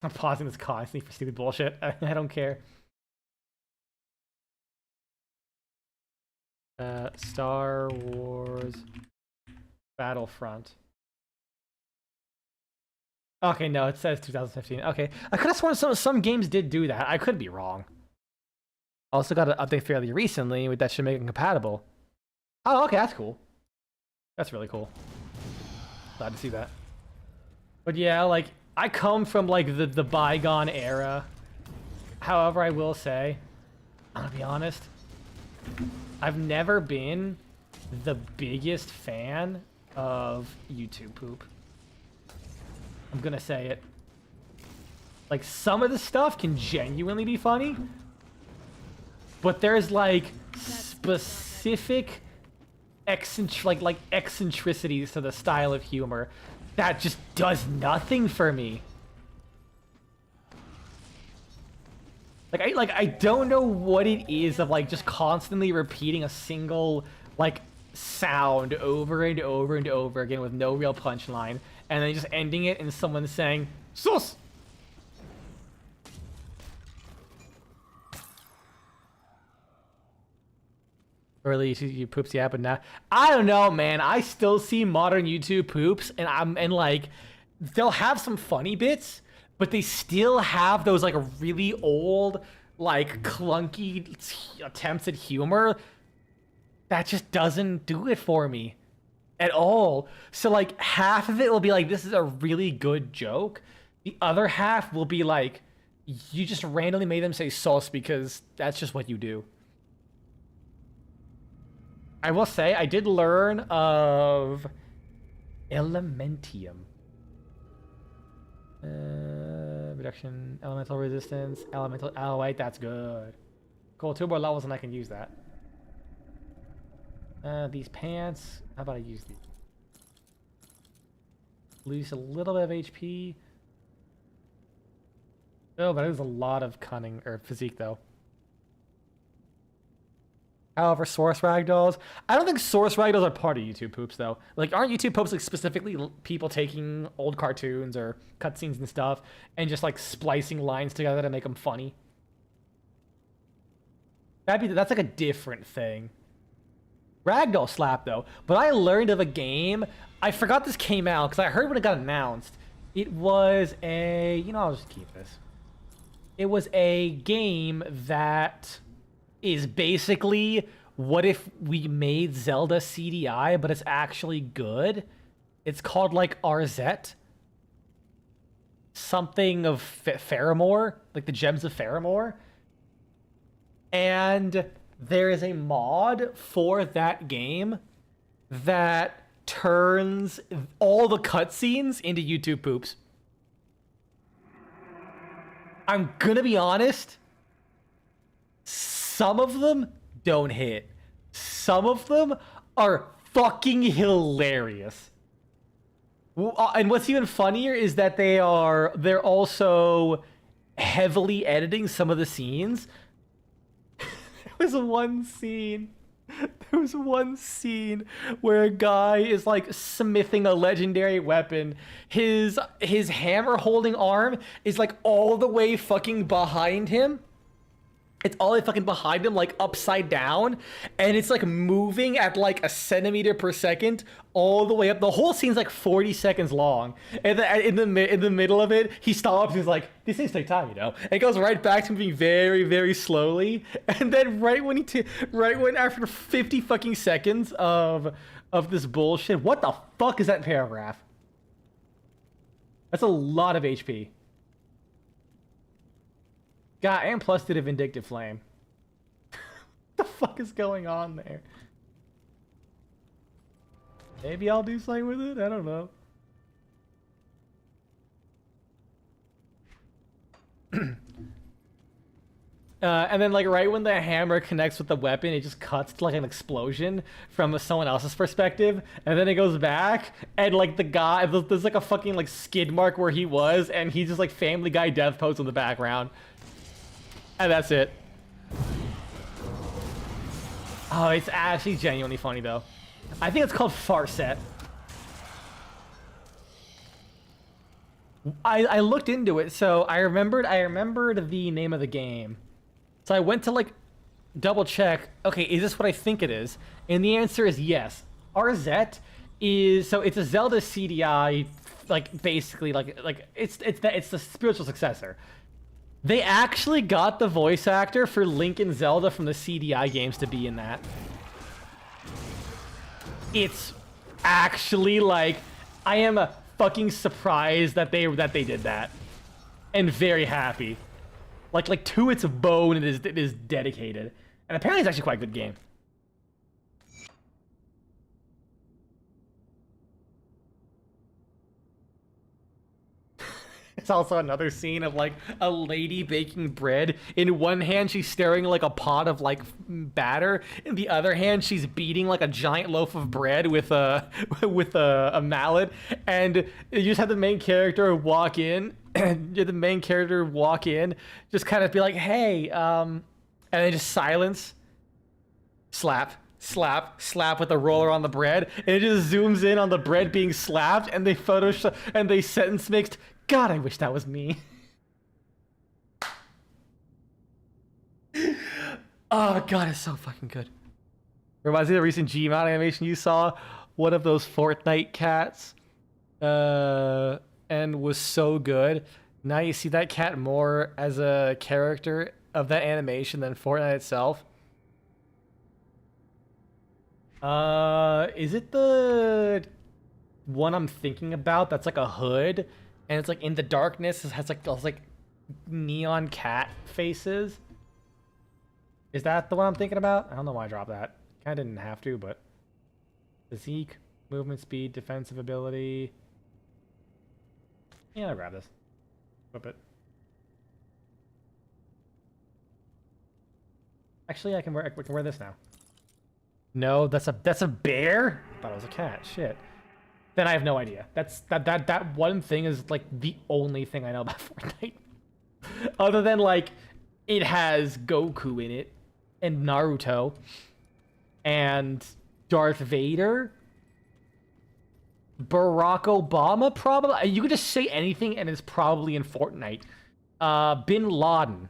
I'm pausing this constantly for stupid bullshit. I don't care. Star Wars Battlefront. Okay, no, it says 2015. Okay, I could have sworn some games did do that. I could be wrong. Also got an update fairly recently that should make it compatible. Oh, okay, that's cool. That's really cool. Glad to see that. But yeah, like, I come from like the bygone era. However, I will say, I'm gonna be honest, I've never been the biggest fan of YouTube poop. I'm gonna say it. Like, some of the stuff can genuinely be funny, but there's like specific eccentricities to the style of humor that just does nothing for me. I don't know what it is of like just constantly repeating a single like sound over and over and over again with no real punchline, and then just ending it in someone saying "sauce." Early YouTube poops, yeah, but now I don't know, man. I still see modern YouTube poops, and like they'll have some funny bits, but they still have those like really old, like clunky attempts at humor that just doesn't do it for me at all. So like half of it will be like, this is a really good joke. The other half will be like, you just randomly made them say sauce because that's just what you do. I will say I did learn of Elementium. Reduction, elemental resistance, elemental. Oh wait, that's good. Cool, 2 more levels and I can use that. These pants. How about I use these? Lose a little bit of HP. Oh, but it was a lot of cunning or physique though. However, source ragdolls. I don't think source ragdolls are part of YouTube poops though. Like, aren't YouTube poops like specifically people taking old cartoons or cutscenes and stuff and just like splicing lines together to make them funny? That's like a different thing. Ragdoll slap though. But I learned of a game. I forgot this came out because I heard when it got announced. It was a, you know, I'll just keep this. It was a game that is basically what if we made Zelda CDI, but it's actually good. It's called like RZ. Something of Faramore, like the Gems of Faramore. And there is a mod for that game that turns all the cutscenes into YouTube poops. I'm gonna be honest, some of them don't hit. Some of them are fucking hilarious. And what's even funnier is that they're also heavily editing some of the scenes. There was one scene where a guy is like smithing a legendary weapon. His hammer holding arm is like all the way fucking behind him. It's all the way fucking behind him, like upside down, and it's like moving at like a centimeter per second all the way up. The whole scene's like 40 seconds long, and in the middle of it, he stops. He's like, "These things take time, you know." And it goes right back to moving very, very slowly, and then right when after 50 fucking seconds of this bullshit, what the fuck is that paragraph? That's a lot of HP. God, and plus did a vindictive flame. What the fuck is going on there? Maybe I'll do something with it? I don't know. And then like right when the hammer connects with the weapon, it just cuts to like an explosion from someone else's perspective, and then it goes back, and like the guy, there's like a fucking like skid mark where he was, and he's just like Family Guy death pose in the background. And that's it. Oh, it's actually genuinely funny though. I think it's called Farset. I looked into it, so I remembered the name of the game. So I went to like double check, okay, is this what I think it is? And the answer is yes. RZ is, so it's a Zelda CDI, like basically like it's the spiritual successor. They actually got the voice actor for Link and Zelda from the CDI games to be in that. It's actually like, I am fucking surprised that they did that, and very happy. Like to its bone, it is dedicated, and apparently it's actually quite a good game. It's also another scene of like a lady baking bread. In one hand, she's stirring like a pot of like batter. In the other hand, she's beating like a giant loaf of bread with a mallet. And you just have the main character walk in. Just kind of be like, "Hey," and then just silence. Slap. Slap, slap with a roller on the bread, and it just zooms in on the bread being slapped, and they Photoshop and they sentence mixed. God, I wish that was me. Oh god, it's so fucking good. Reminds me of the recent Gmod animation you saw, one of those Fortnite cats, and was so good. Now you see that cat more as a character of that animation than Fortnite itself. Is it the one I'm thinking about that's like a hood, and it's like in the darkness, it has like those like neon cat faces? Is that the one I'm thinking about? I don't know why I dropped that. Kinda didn't have to, but physique, movement speed, defensive ability. Yeah, I'll grab this. Whip it. Actually, I can wear this now. No, that's a bear? I thought it was a cat. Shit. Then I have no idea. That one thing is like the only thing I know about Fortnite. Other than like it has Goku in it and Naruto and Darth Vader, Barack Obama, probably. You could just say anything and it's probably in Fortnite. Bin Laden.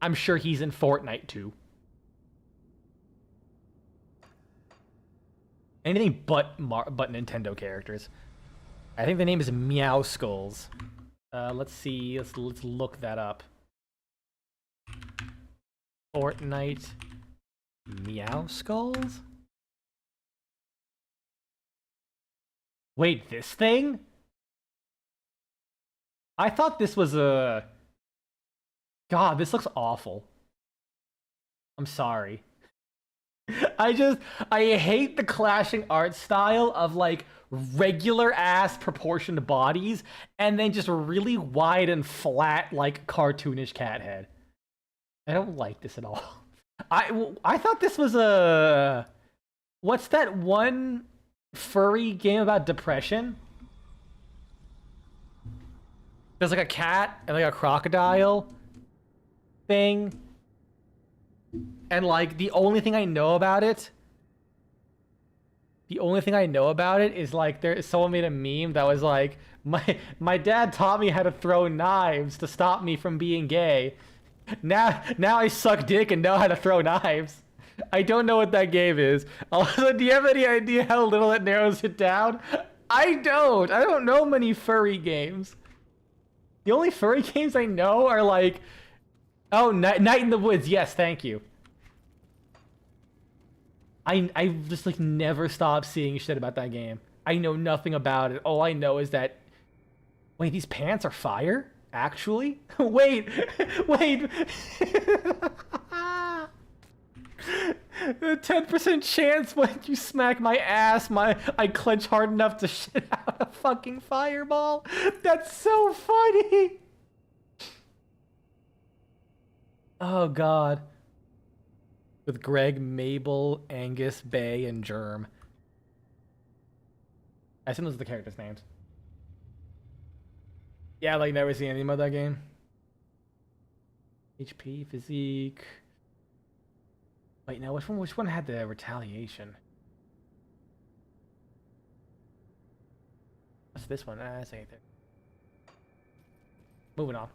I'm sure he's in Fortnite too. Anything but Nintendo characters. I think the name is Meow Skulls. Let's see. Let's look that up. Fortnite Meow Skulls? Wait, this thing? I thought this was a... God, this looks awful. I'm sorry. I hate the clashing art style of like regular ass proportioned bodies and then just really wide and flat like cartoonish cat head. I don't like this at all. I thought this was a... What's that one furry game about depression? There's like a cat and like a crocodile thing. And like the only thing I know about it is like someone made a meme that was like, my dad taught me how to throw knives to stop me from being gay. Now I suck dick and know how to throw knives. I don't know what that game is. Also, do you have any idea how little it narrows it down? I don't know many furry games. The only furry games I know are like, oh, Night in the Woods. Yes, thank you. I just like never stop seeing shit about that game. I know nothing about it. All I know is that, wait, these pants are fire? Actually? wait. The 10% chance when you smack my ass, I clench hard enough to shit out a fucking fireball. That's so funny. Oh God. With Greg, Mabel, Angus, Bay, and Germ. I assume those are the characters' names. Yeah, like never seen anything about that game. HP, physique. Wait, now which one had the retaliation? What's this one? That's anything. Moving on.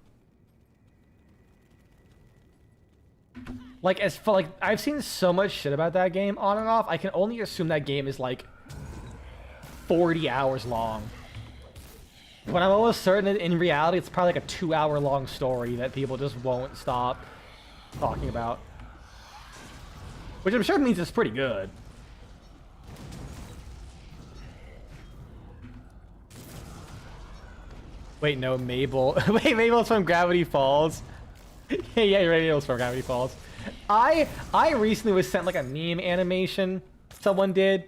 Like I've seen so much shit about that game on and off. I can only assume that game is like 40 hours long. But I'm almost certain that in reality it's probably like a 2-hour long story that people just won't stop talking about. Which I'm sure means it's pretty good. Wait, no, Mabel. Wait, Mabel's from Gravity Falls. Yeah, you're right, Mabel's from Gravity Falls. I recently was sent like a meme animation someone did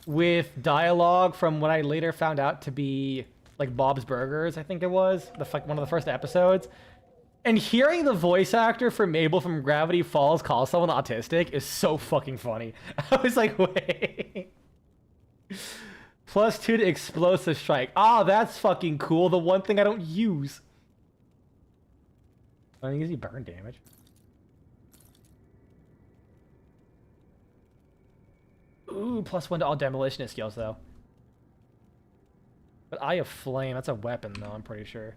with dialogue from what I later found out to be like Bob's Burgers, I think it was. Like one of the first episodes. And hearing the voice actor for Mabel from Gravity Falls call someone autistic is so fucking funny. I was like, wait. +2 to explosive strike. Ah, that's fucking cool. The one thing I don't use. I think gives you burn damage. Ooh, +1 to all demolitionist skills though. But Eye of Flame, that's a weapon though, I'm pretty sure.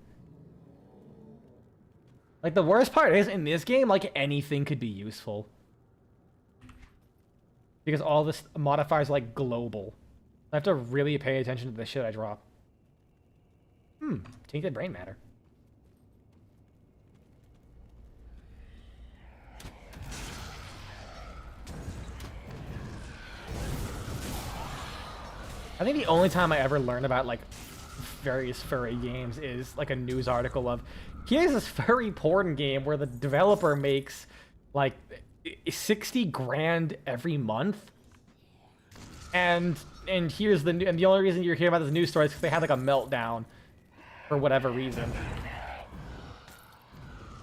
Like, the worst part is, in this game, like, anything could be useful. Because all this modifiers are, like, global. I have to really pay attention to the shit I drop. Tainted brain matter. I think the only time I ever learn about, like, various furry games is, like, a news article of, here's this furry porn game where the developer makes like 60 grand every month, and here's the and the only reason you're hearing about this news story is because they had like a meltdown for whatever reason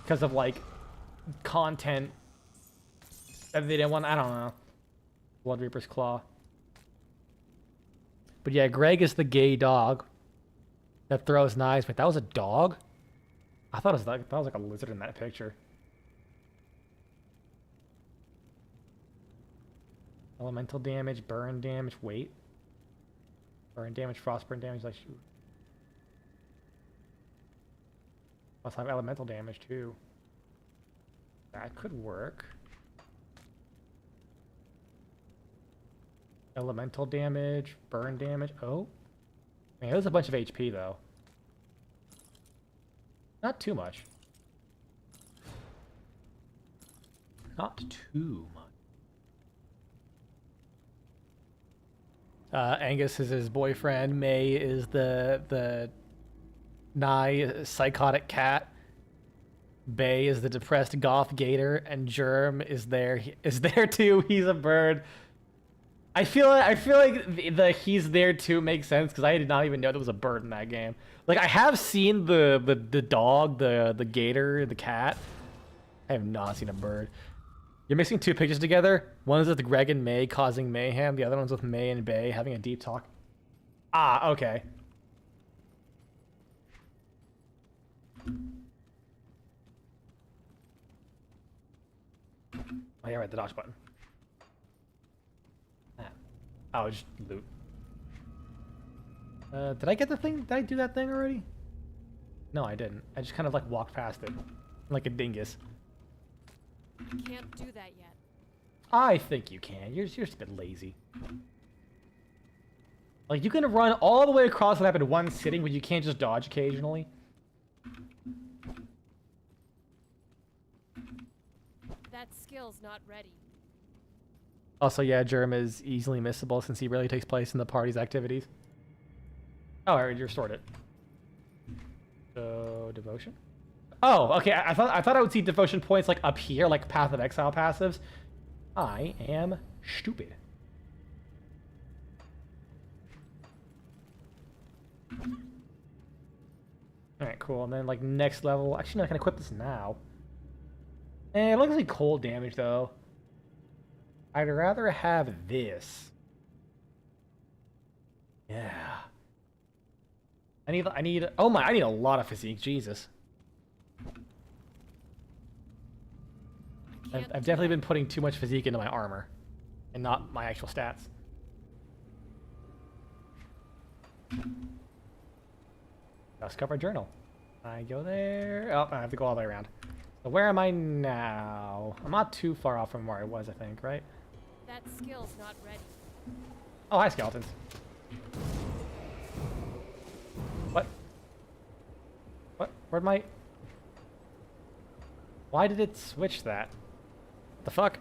because of like content that they didn't want. I don't know. Blood Reaper's Claw. But yeah, Greg is the gay dog that throws knives. But that was a dog. I thought it was like a lizard in that picture. Elemental damage, burn damage, wait. Burn damage, frostburn damage, like shoot. Must have elemental damage too. That could work. Elemental damage, burn damage. Oh. Man, there's a bunch of HP, though. Not too much. Not too much. Angus is his boyfriend. May is the nigh psychotic cat. Bay is the depressed goth gator, and Germ is there too. He's a bird. I feel like the he's there too makes sense because I did not even know there was a bird in that game. Like I have seen the dog, the gator, the cat. I have not seen a bird. You're mixing two pictures together. One is with Greg and May causing mayhem. The other one's with May and Bay having a deep talk. Ah, okay. Oh yeah, right, the dodge button. Oh, just loot. Did I get the thing? Did I do that thing already? No, I didn't. I just kind of like walked past it. Like a dingus. Can't do that yet. I think you can. You're just a bit lazy. Like, you can run all the way across the map in one sitting, but you can't just dodge occasionally. That skill's not ready. Also, yeah, Germ is easily missable since he rarely takes place in the party's activities. Oh, I already restored it. So, devotion? Oh, okay. I thought I would see devotion points like up here, like Path of Exile passives. I am stupid. Alright, cool. And then like next level. Actually, no, I can equip this now. It looks like cold damage though. I'd rather have this. Yeah. I need oh my, I need a lot of physique, Jesus. I've definitely been putting too much physique into my armor and not my actual stats. Discover journal. I go there. Oh, I have to go all the way around. So where am I now? I'm not too far off from where I was, I think, right? That skill's not ready. Oh, hi, skeletons. What? What? Where'd my... Why did it switch that? The fuck?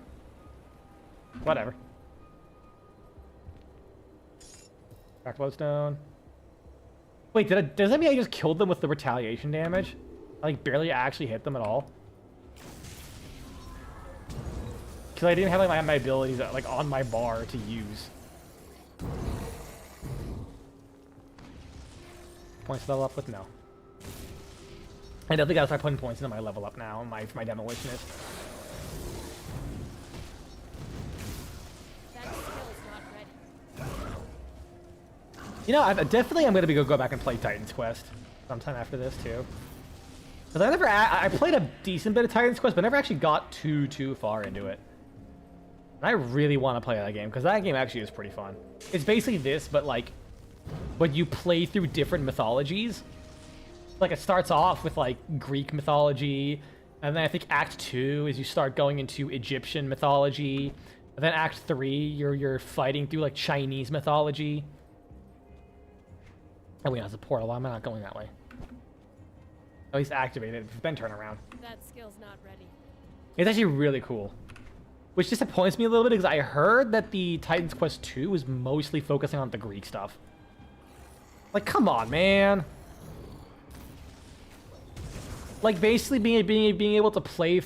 Whatever. Cracked lodestone. Wait, does that mean I just killed them with the retaliation damage? I like barely actually hit them at all? Because I didn't have like my abilities like on my bar to use. Points to level up with? No. I don't think I'll start putting points into my level up now, for my demolitionist. That skill's not ready. You know, definitely I'm gonna go back and play Titan's Quest sometime after this too. Because I played a decent bit of Titan's Quest, but never actually got too far into it. And I really want to play that game because that game actually is pretty fun. It's basically this, but like, when you play through different mythologies. Like it starts off with like Greek mythology, and then I think Act 2 is you start going into Egyptian mythology, and then Act 3 you're fighting through like Chinese mythology. Oh wait, that's a portal. Why am I not going that way? At least activate it. Then turn around. That skill's not ready. It's actually really cool. Which disappoints me a little bit because I heard that the Titan's Quest 2 was mostly focusing on the Greek stuff. Like, come on, man. Like, basically being able to play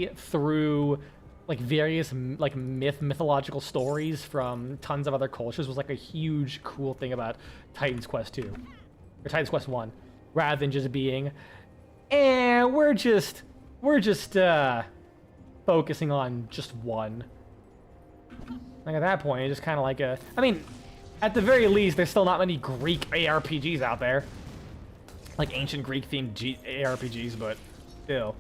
through like various like mythological stories from tons of other cultures was like a huge cool thing about Titan's Quest 2 or Titan's Quest 1, rather than just being, we're just focusing on just one. Like at that point, it's just kind of like I mean, at the very least, there's still not many Greek ARPGs out there. Like ancient Greek-themed ARPGs, but still.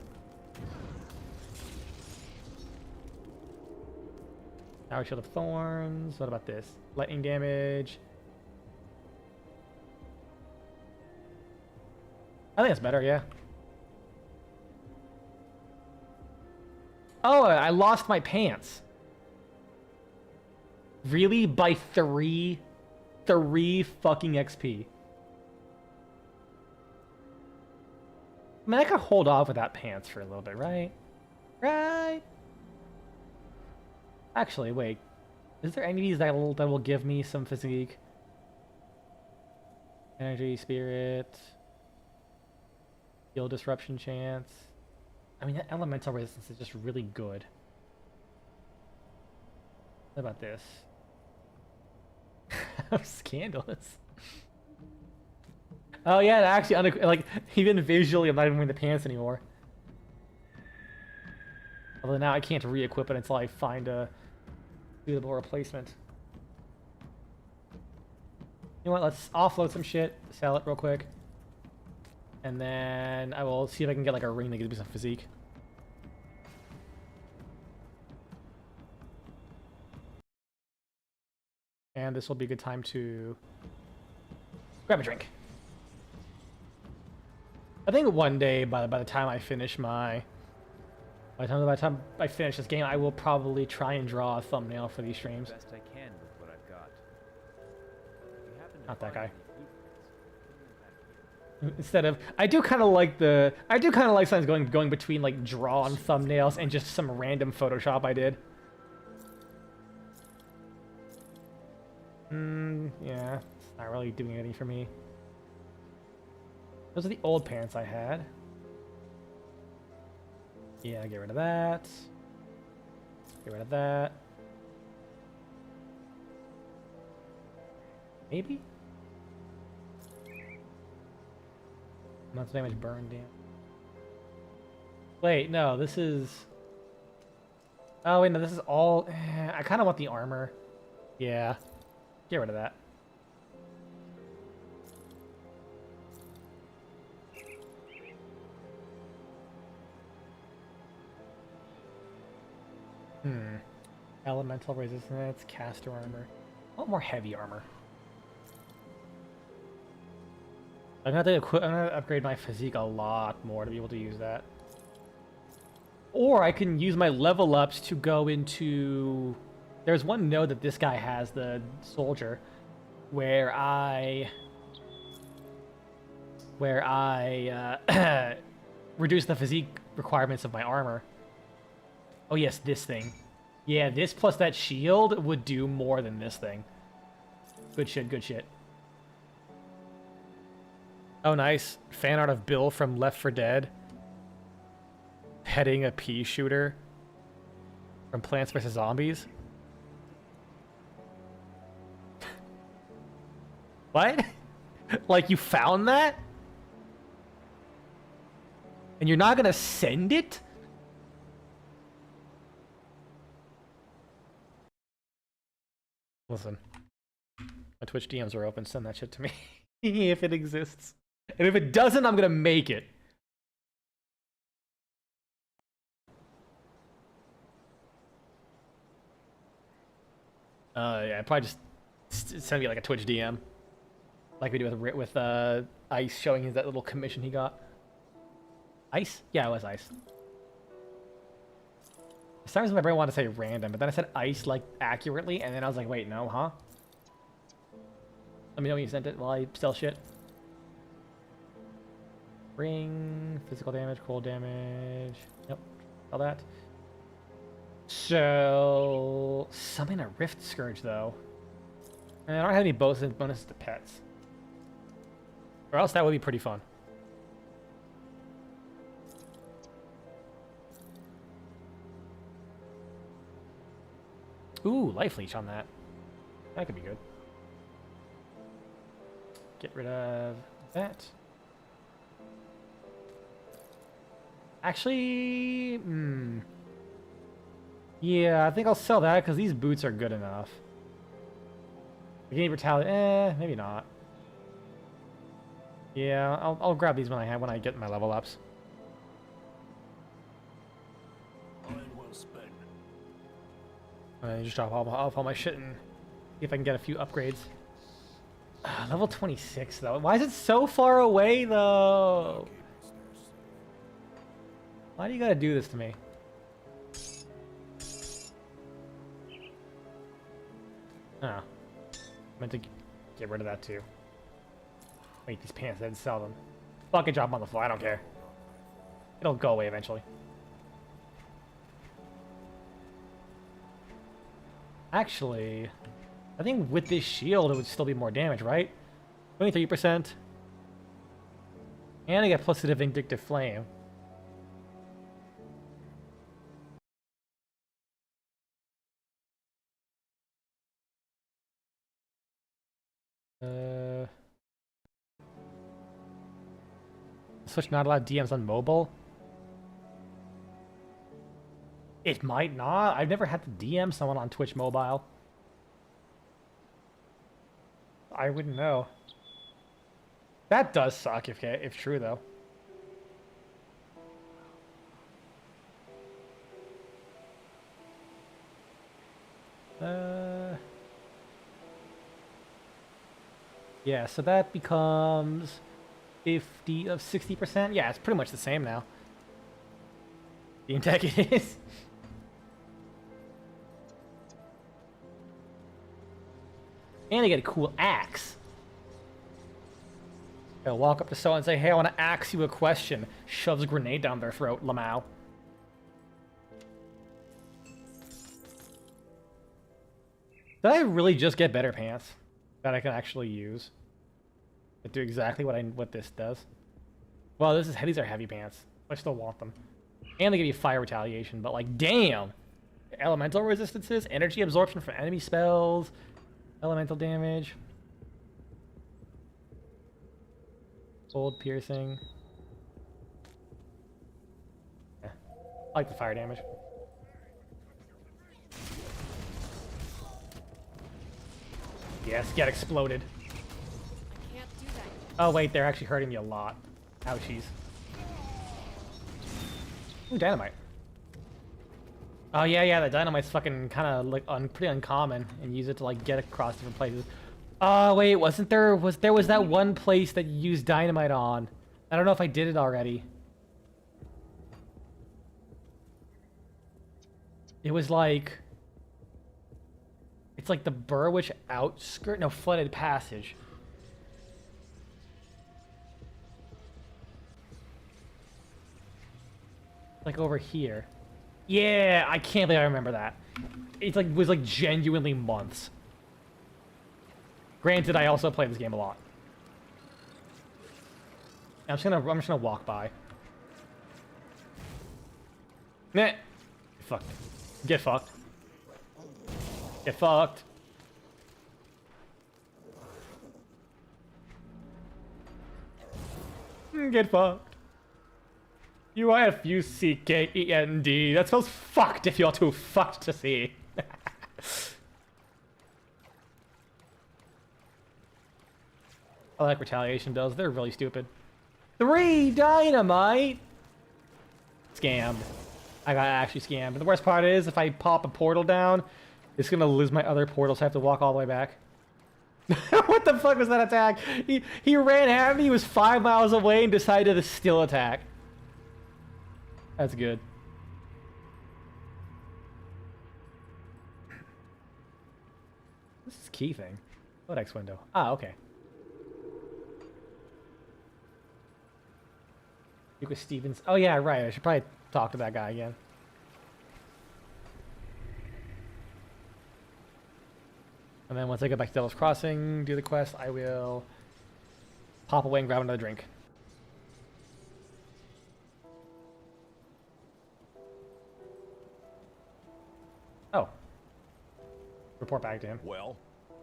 Power Shield of Thorns. What about this? Lightning damage. I think it's better, yeah. Oh, I lost my pants. Really? By 3 fucking XP. I mean, I could hold off without pants for a little bit, right? Right? Actually, wait. Is there any of these that will give me some physique? Energy, spirit, heal disruption chance. I mean, that elemental resistance is just really good. What about this? Scandalous. Oh yeah, actually, like even visually, I'm not even wearing the pants anymore. Although now I can't re-equip it until I find a suitable replacement. You know what? Let's offload some shit, sell it real quick, and then I will see if I can get like a ring that gives me some physique. And this will be a good time to grab a drink. I think one day, by the time I finish by the time I finish this game, I will probably try and draw a thumbnail for these streams. Best I can with what I've got. If you happen to Not that find guy. any defects, Instead of, I do kind of like sometimes going between like drawn thumbnails and just some random Photoshop I did. Yeah, it's not really doing anything for me. Those are the old pants I had. Yeah, get rid of that. Get rid of that. Maybe? Months damage burn damage. Wait, no, this is... Oh, wait, no, this is all... I kind of want the armor. Yeah. Get rid of that. Elemental resistance, caster armor. I want more heavy armor. I'm gonna upgrade my physique a lot more to be able to use that. Or I can use my level ups to go into... There's one node that this guy has, the soldier, where I reduce the physique requirements of my armor. Oh yes, this thing. Yeah, this plus that shield would do more than this thing. Good shit, good shit. Oh, nice. Fan art of Bill from Left 4 Dead. Heading a pea shooter from Plants vs. Zombies. What? Like, you found that? And you're not gonna send it? Listen. My Twitch DMs are open. Send that shit to me. If it exists. And if it doesn't, I'm gonna make it. Yeah, probably just send me like a Twitch DM. Like we do with Ice showing his that little commission he got. Ice? Yeah, it was Ice. Sometimes my brain wanted to say random, but then I said Ice like accurately, and then I was like, wait, no, huh? Let me know when you sent it while I sell shit. Ring, physical damage, cold damage. Yep, all that. So, summon a Rift Scourge though. And I don't have any bonuses to pets. Or else that would be pretty fun. Ooh, life leech on that. That could be good. Get rid of that. Actually, yeah, I think I'll sell that because these boots are good enough. Gain brutality, maybe not. Yeah, I'll grab these when I get my level ups. Well spent. Just drop off all my shit and see if I can get a few upgrades. Level 26 though. Why is it so far away though? Why do you gotta do this to me? Oh. Meant to get rid of that too. Wait, these pants, I didn't sell them. Fucking drop them on the floor, I don't care. It'll go away eventually. Actually, I think with this shield it would still be more damage, right? 23%. And I get plus the Vindictive Flame. Switch not allowed DMs on mobile? It might not. I've never had to DM someone on Twitch mobile. I wouldn't know. That does suck if true though. Yeah, so that becomes 50 of 60%. Yeah, it's pretty much the same now. Team Tech it is. And they get a cool axe. They'll walk up to someone and say, hey, I want to ask you a question. Shoves a grenade down their throat, Lamau. Did I really just get better pants that I can actually use that do exactly what this does? Well, these are heavy pants. I still want them. And they give you fire retaliation, but like, damn! Elemental resistances, energy absorption from enemy spells, elemental damage, cold piercing. Yeah. I like the fire damage. Yes, get exploded. I can't do that. Oh wait, they're actually hurting me a lot. Ouchies. Ooh, dynamite. Oh yeah, the dynamite's fucking kind of like pretty uncommon, and use it to like get across different places. Oh wait, there was that one place that you used dynamite on. I don't know if I did it already. It was like, it's like the Burwich outskirt, no, flooded passage. Like over here. Yeah, I can't believe I remember that. It's like, was like genuinely months. Granted, I also play this game a lot. I'm just gonna walk by. Nah. Fuck. Get fucked. Get fucked. Get fucked. UIFUCKEND. That spells fucked if you're too fucked to see. I like retaliation bills. They're really stupid. 3 dynamite! Scammed. I got actually scammed. And the worst part is, if I pop a portal down, it's gonna lose my other portal, so I have to walk all the way back. What the fuck was that attack? He ran at me, he was 5 miles away, and decided to still attack. That's good. This is key thing. Codex window. Ah, okay. Lucas Stevens. Oh yeah, right. I should probably talk to that guy again. And then once I get back to Devil's Crossing, do the quest, I will pop away and grab another drink. Oh. Report back to him. Well,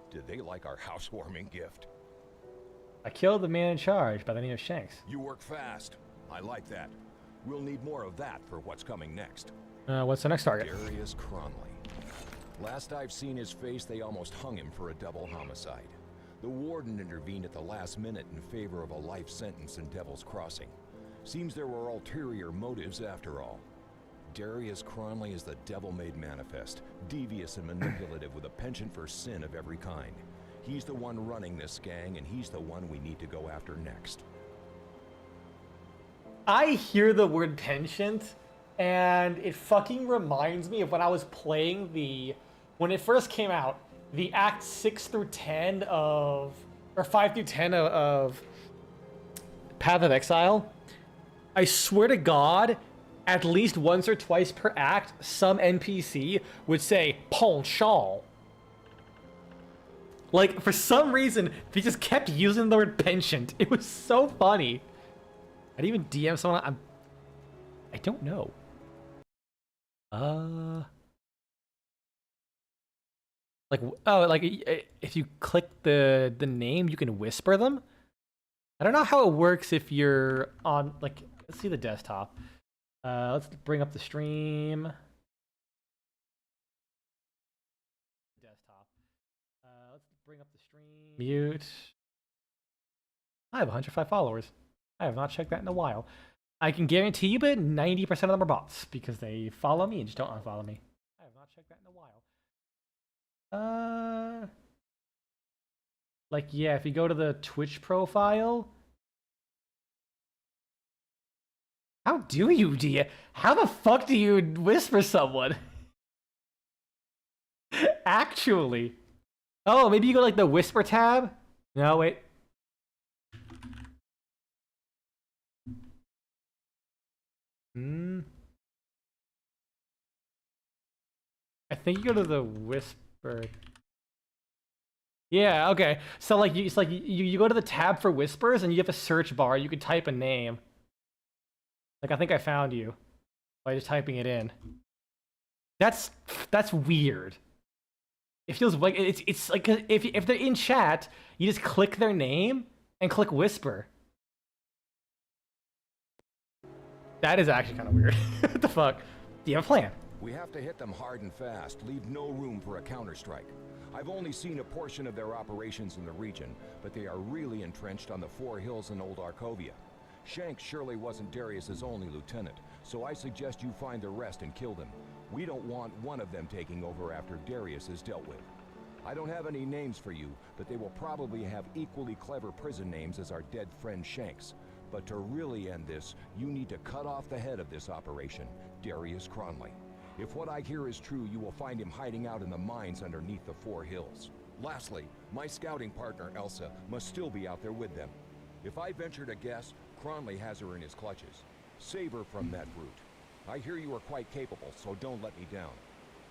did they like our housewarming gift? I killed the man in charge by the name of Shanks. You work fast. I like that. We'll need more of that for what's coming next. What's the next target? Darius Cronley. Last I've seen his face, they almost hung him for a double homicide. The warden intervened at the last minute in favor of a life sentence in Devil's Crossing. Seems there were ulterior motives after all. Darius Cronley is the devil made manifest, devious and manipulative with a penchant for sin of every kind. He's the one running this gang, and he's the one we need to go after next. I hear the word penchant, and it fucking reminds me of when I was playing when it first came out, the Act 6 through 10 of, or 5 through 10 of Path of Exile, I swear to God, at least once or twice per act, some NPC would say penchant. Like, for some reason, they just kept using the word penchant. It was so funny. I'd even DM someone. I don't know. Like, oh, like if you click the name, you can whisper them. I don't know how it works if you're on, like, let's see the desktop. Let's bring up the stream. Desktop. Let's bring up the stream. Mute. I have 105 followers. I have not checked that in a while. I can guarantee you, but 90% of them are bots because they follow me and just don't unfollow me. I have not checked that in a while. Like, yeah, if you go to the Twitch profile. How do you, how the fuck do you whisper someone? Actually. Oh, maybe you go like the whisper tab? No, wait. I think you go to the whisper. Yeah, okay. So like it's like you go to the tab for whispers and you have a search bar. You could type a name. Like, I think I found you by just typing it in. That's weird. It feels like it's like if they're in chat, you just click their name and click whisper. That is actually kind of weird. What the fuck? Do you have a plan? We have to hit them hard and fast, leave no room for a counterstrike. I've only seen a portion of their operations in the region, but they are really entrenched on the Four Hills in Old Arkovia. Shanks surely wasn't Darius's only lieutenant, so I suggest you find the rest and kill them. We don't want one of them taking over after Darius is dealt with. I don't have any names for you, but they will probably have equally clever prison names as our dead friend Shanks. But to really end this, you need to cut off the head of this operation, Darius Cronley. If what I hear is true, you will find him hiding out in the mines underneath the Four Hills. Lastly, my scouting partner, Elsa, must still be out there with them. If I venture to guess, Cronley has her in his clutches. Save her from that brute. I hear you are quite capable, so don't let me down.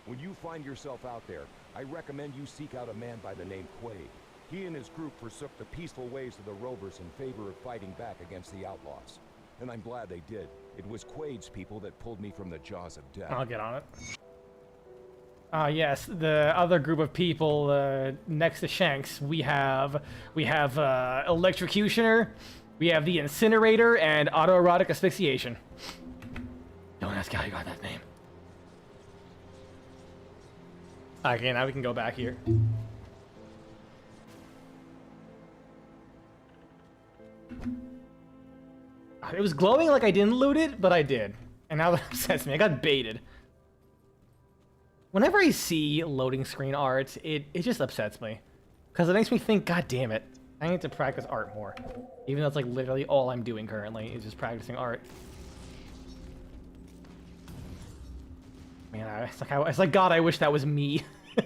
When you find yourself out there, I recommend you seek out a man by the name Quaid. He and his group forsook the peaceful ways of the Rovers in favor of fighting back against the outlaws. And I'm glad they did. It was Quaid's people that pulled me from the jaws of death. I'll get on it. Yes, the other group of people next to Shanks, we have Electrocutioner, we have the Incinerator, and Autoerotic Asphyxiation. Don't ask how you got that name. Okay, now we can go back here. It was glowing like I didn't loot it, but I did. And now that upsets me. I got baited. Whenever I see loading screen art, it just upsets me. Because it makes me think, God damn it, I need to practice art more. Even though it's like literally all I'm doing currently is just practicing art. Man, it's like God, I wish that was me.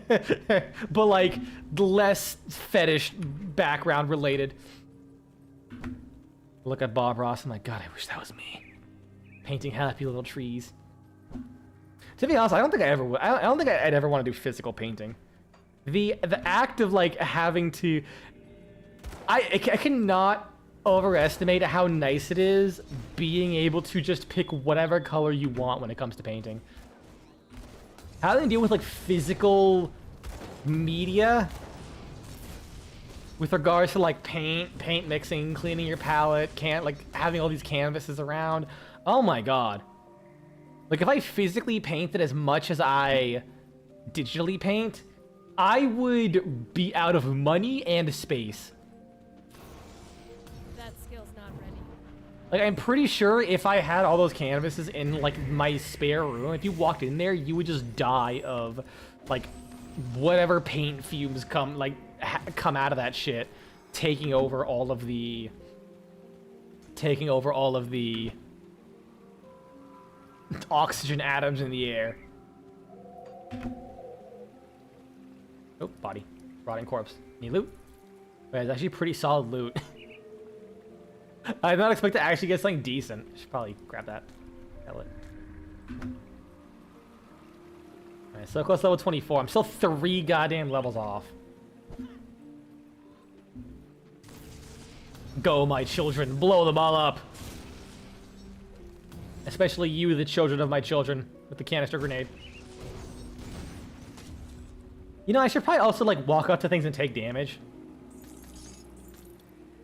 But like, less fetish background related. Look at Bob Ross, I'm like, God, I wish that was me. Painting happy little trees. To be honest, I don't think I ever would. I don't think I'd ever want to do physical painting. The act of like having to, I cannot overestimate how nice it is being able to just pick whatever color you want when it comes to painting. Having to deal with like physical media with regards to like paint mixing, cleaning your palette, like having all these canvases around. Oh my God. Like if I physically painted as much as I digitally paint, I would be out of money and space. That skill's not ready. Like I'm pretty sure if I had all those canvases in like my spare room, if you walked in there, you would just die of like whatever paint fumes come out of that shit, taking over all of the oxygen atoms in the air. Oh, body. Rotting corpse. Need loot? Wait, it's actually pretty solid loot. I did not expect to actually get something decent. Should probably grab that. Hell it. Alright, so close to level 24. I'm still 3 goddamn levels off. Go, my children. Blow them all up. Especially you, the children of my children, with the canister grenade. You know, I should probably also, like, walk up to things and take damage.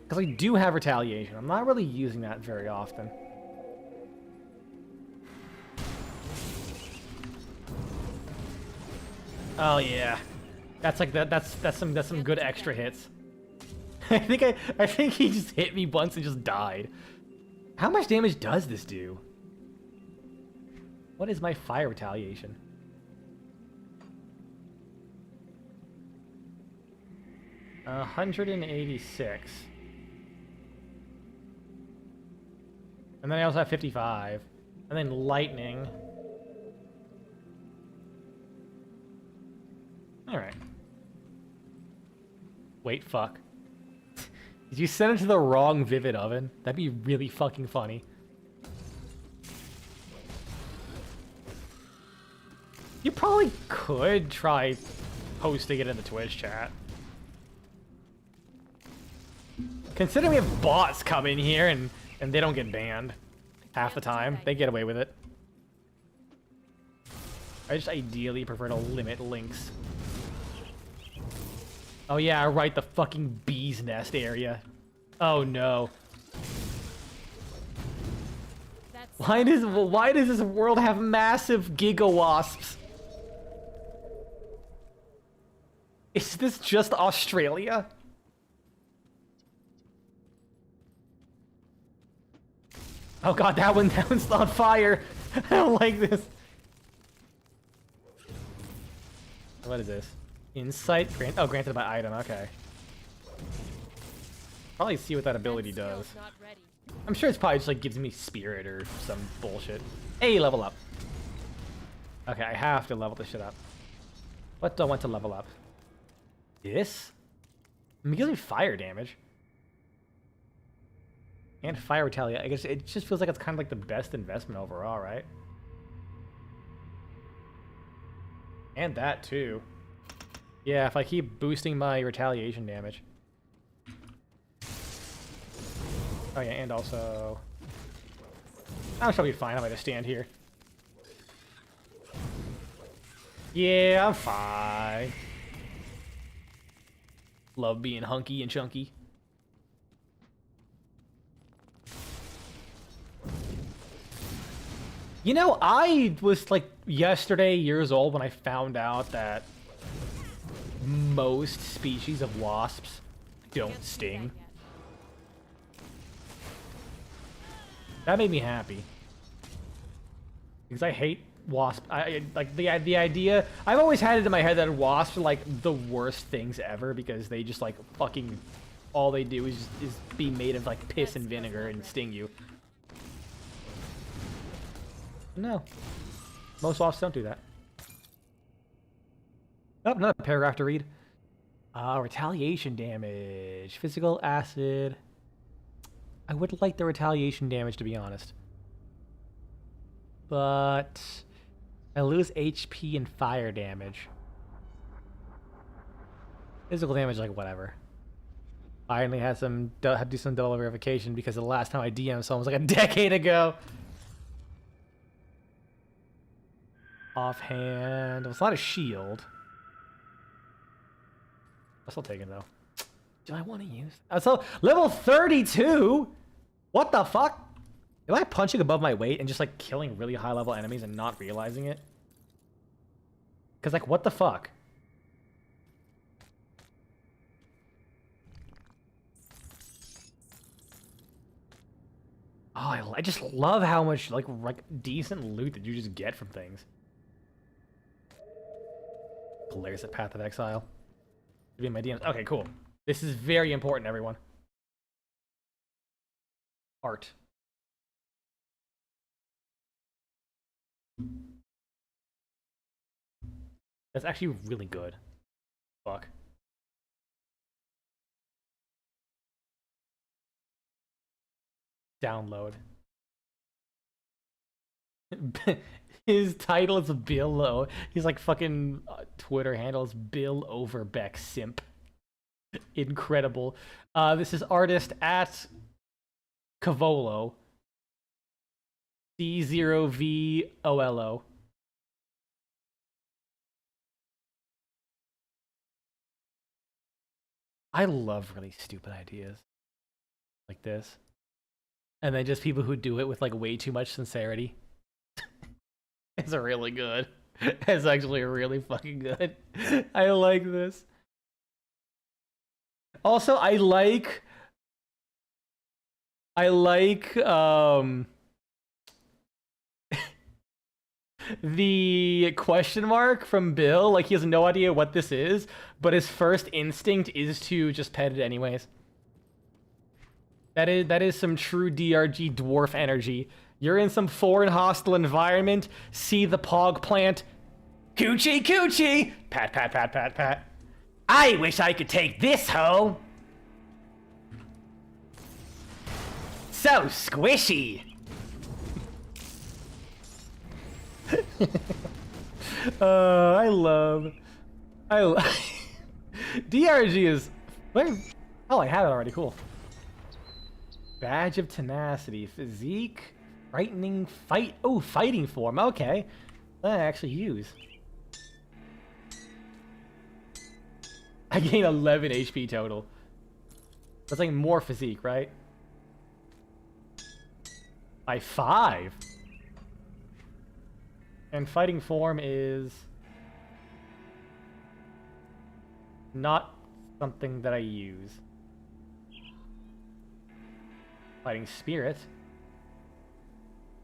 Because I do have retaliation. I'm not really using that very often. Oh yeah, that's like that's some good extra hits. I think he just hit me once and just died. How much damage does this do? What is my fire retaliation? Uh, 186. And then I also have 55. And then lightning. Alright. Wait, fuck. Did you send it to the wrong Vivid Oven? That'd be really fucking funny. You probably could try posting it in the Twitch chat. Considering we have bots come in here and they don't get banned half the time. They get away with it. I just ideally prefer to limit links. Oh yeah, right, the fucking bee's nest area. Oh no. Why does this world have massive gigawasps? Is this just Australia? Oh god, that one's on fire. I don't like this. What is this? Insight granted by item, okay. Probably see what that ability does. I'm sure it's probably just like gives me spirit or some bullshit. Hey, level up. Okay, I have to level this shit up. What do I want to level up? This? I mean, it gives me fire damage. And fire retaliate. I guess it just feels like it's kind of like the best investment overall, right? And that too. Yeah, if I keep boosting my retaliation damage. Oh yeah, and also... I shall be fine if I just stand here. Yeah, I'm fine. Love being hunky and chunky. You know, I was like yesterday years old when I found out that most species of wasps don't sting. That made me happy. Because I hate wasp. I like the idea. I've always had it in my head that wasps are like the worst things ever because they just like fucking all they do is be made of like piss and vinegar and sting you. No. Most wasps don't do that. Oh, another paragraph to read. Retaliation damage. Physical acid. I would like the retaliation damage, to be honest. But I lose HP and fire damage. Physical damage, like, whatever. I only had to do some double verification because the last time I DM'd someone was like a decade ago. Offhand. Well, it's not a shield. I'll still take it though. Do I want to use? So level 32. What the fuck? Am I punching above my weight and just like killing really high level enemies and not realizing it? Cause like what the fuck? Oh, I just love how much like decent loot that you just get from things. Hilarious at Path of Exile. To be in my DMs. Okay, cool. This is very important, everyone. Art. That's actually really good. Fuck. Download. His title is Bill O. He's like fucking Twitter handles Bill Overbeck Simp. Incredible. This is artist at Cavolo. C0VOLO. I love really stupid ideas like this. And then just people who do it with like way too much sincerity. It's really good. It's actually really fucking good. I like this. Also, I like the question mark from Bill. Like, he has no idea what this is, but his first instinct is to just pet it anyways. That is some true DRG dwarf energy. You're in some foreign hostile environment, see the pog plant, coochie coochie, pat pat pat pat pat. I wish I could take this home. So squishy. I love DRG is where. Oh, I have it already. Cool. Badge of tenacity, physique, frightening, fight. Oh, fighting form. Okay, that I actually use. I gain 11 HP total. That's like more physique, right? By 5. And fighting form is not something that I use. Fighting spirit.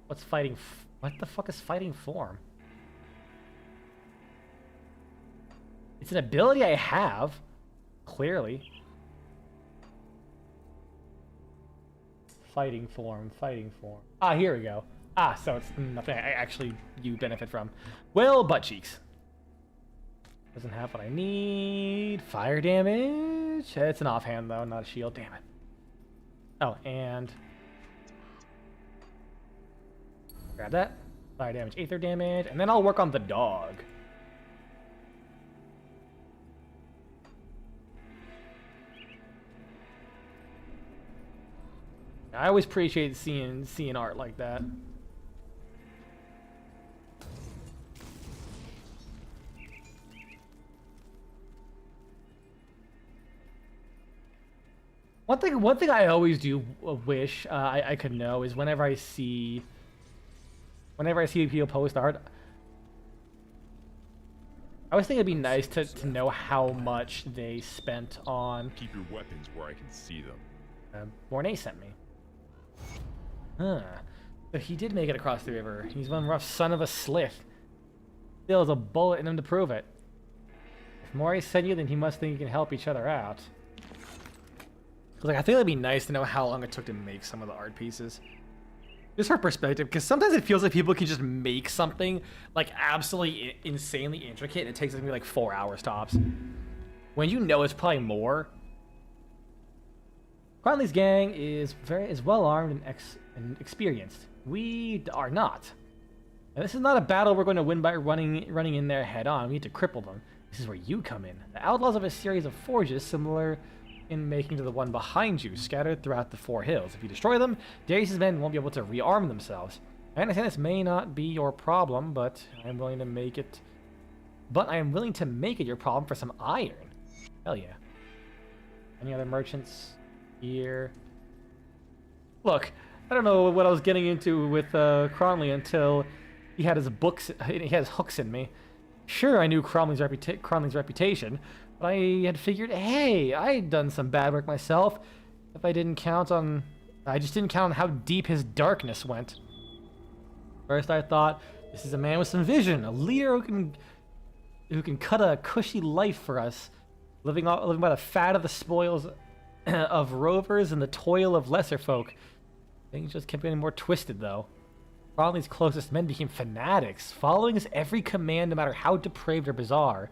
What's fighting? What the fuck is fighting form? It's an ability I have, clearly. Fighting form, fighting form. Ah, here we go. Ah, so it's nothing you benefit from. Well, butt cheeks. Doesn't have what I need. Fire damage. It's an offhand though, not a shield. Damn it. Oh, and grab that. Fire damage, aether damage, and then I'll work on the dog. I always appreciate seeing art like that. One thing I always do wish I could know is whenever I see people post art, I always think it'd be nice to know how much they spent on. Keep your weapons where I can see them. Mornay sent me. Huh. But he did make it across the river. He's one rough son of a slith. Still has a bullet in him to prove it. If Mornay sent you, then he must think you can help each other out. Like, I think it'd be nice to know how long it took to make some of the art pieces. Just for perspective, because sometimes it feels like people can just make something like absolutely insanely intricate and it takes maybe like 4 hours tops. When you know it's probably more. Cronley's gang is well armed and experienced. We are not. And this is not a battle we're going to win by running in there head on. We need to cripple them. This is where you come in. The outlaws have a series of forges similar in making to the one behind you, scattered throughout the 4 hills. If you destroy them, Darius's men won't be able to rearm themselves. I understand this may not be your problem, but I am willing to make it. Your problem for some iron. Hell yeah. Any other merchants here? Look, I don't know what I was getting into with Cronley until he had his hooks in me. Sure, I knew Cronley's reputation. I had figured, hey, I'd done some bad work myself. I just didn't count on how deep his darkness went. First I thought, this is a man with some vision, a leader who can cut a cushy life for us, living by the fat of the spoils of rovers and the toil of lesser folk. Things just kept getting more twisted though. Cronley's closest men became fanatics, following his every command no matter how depraved or bizarre.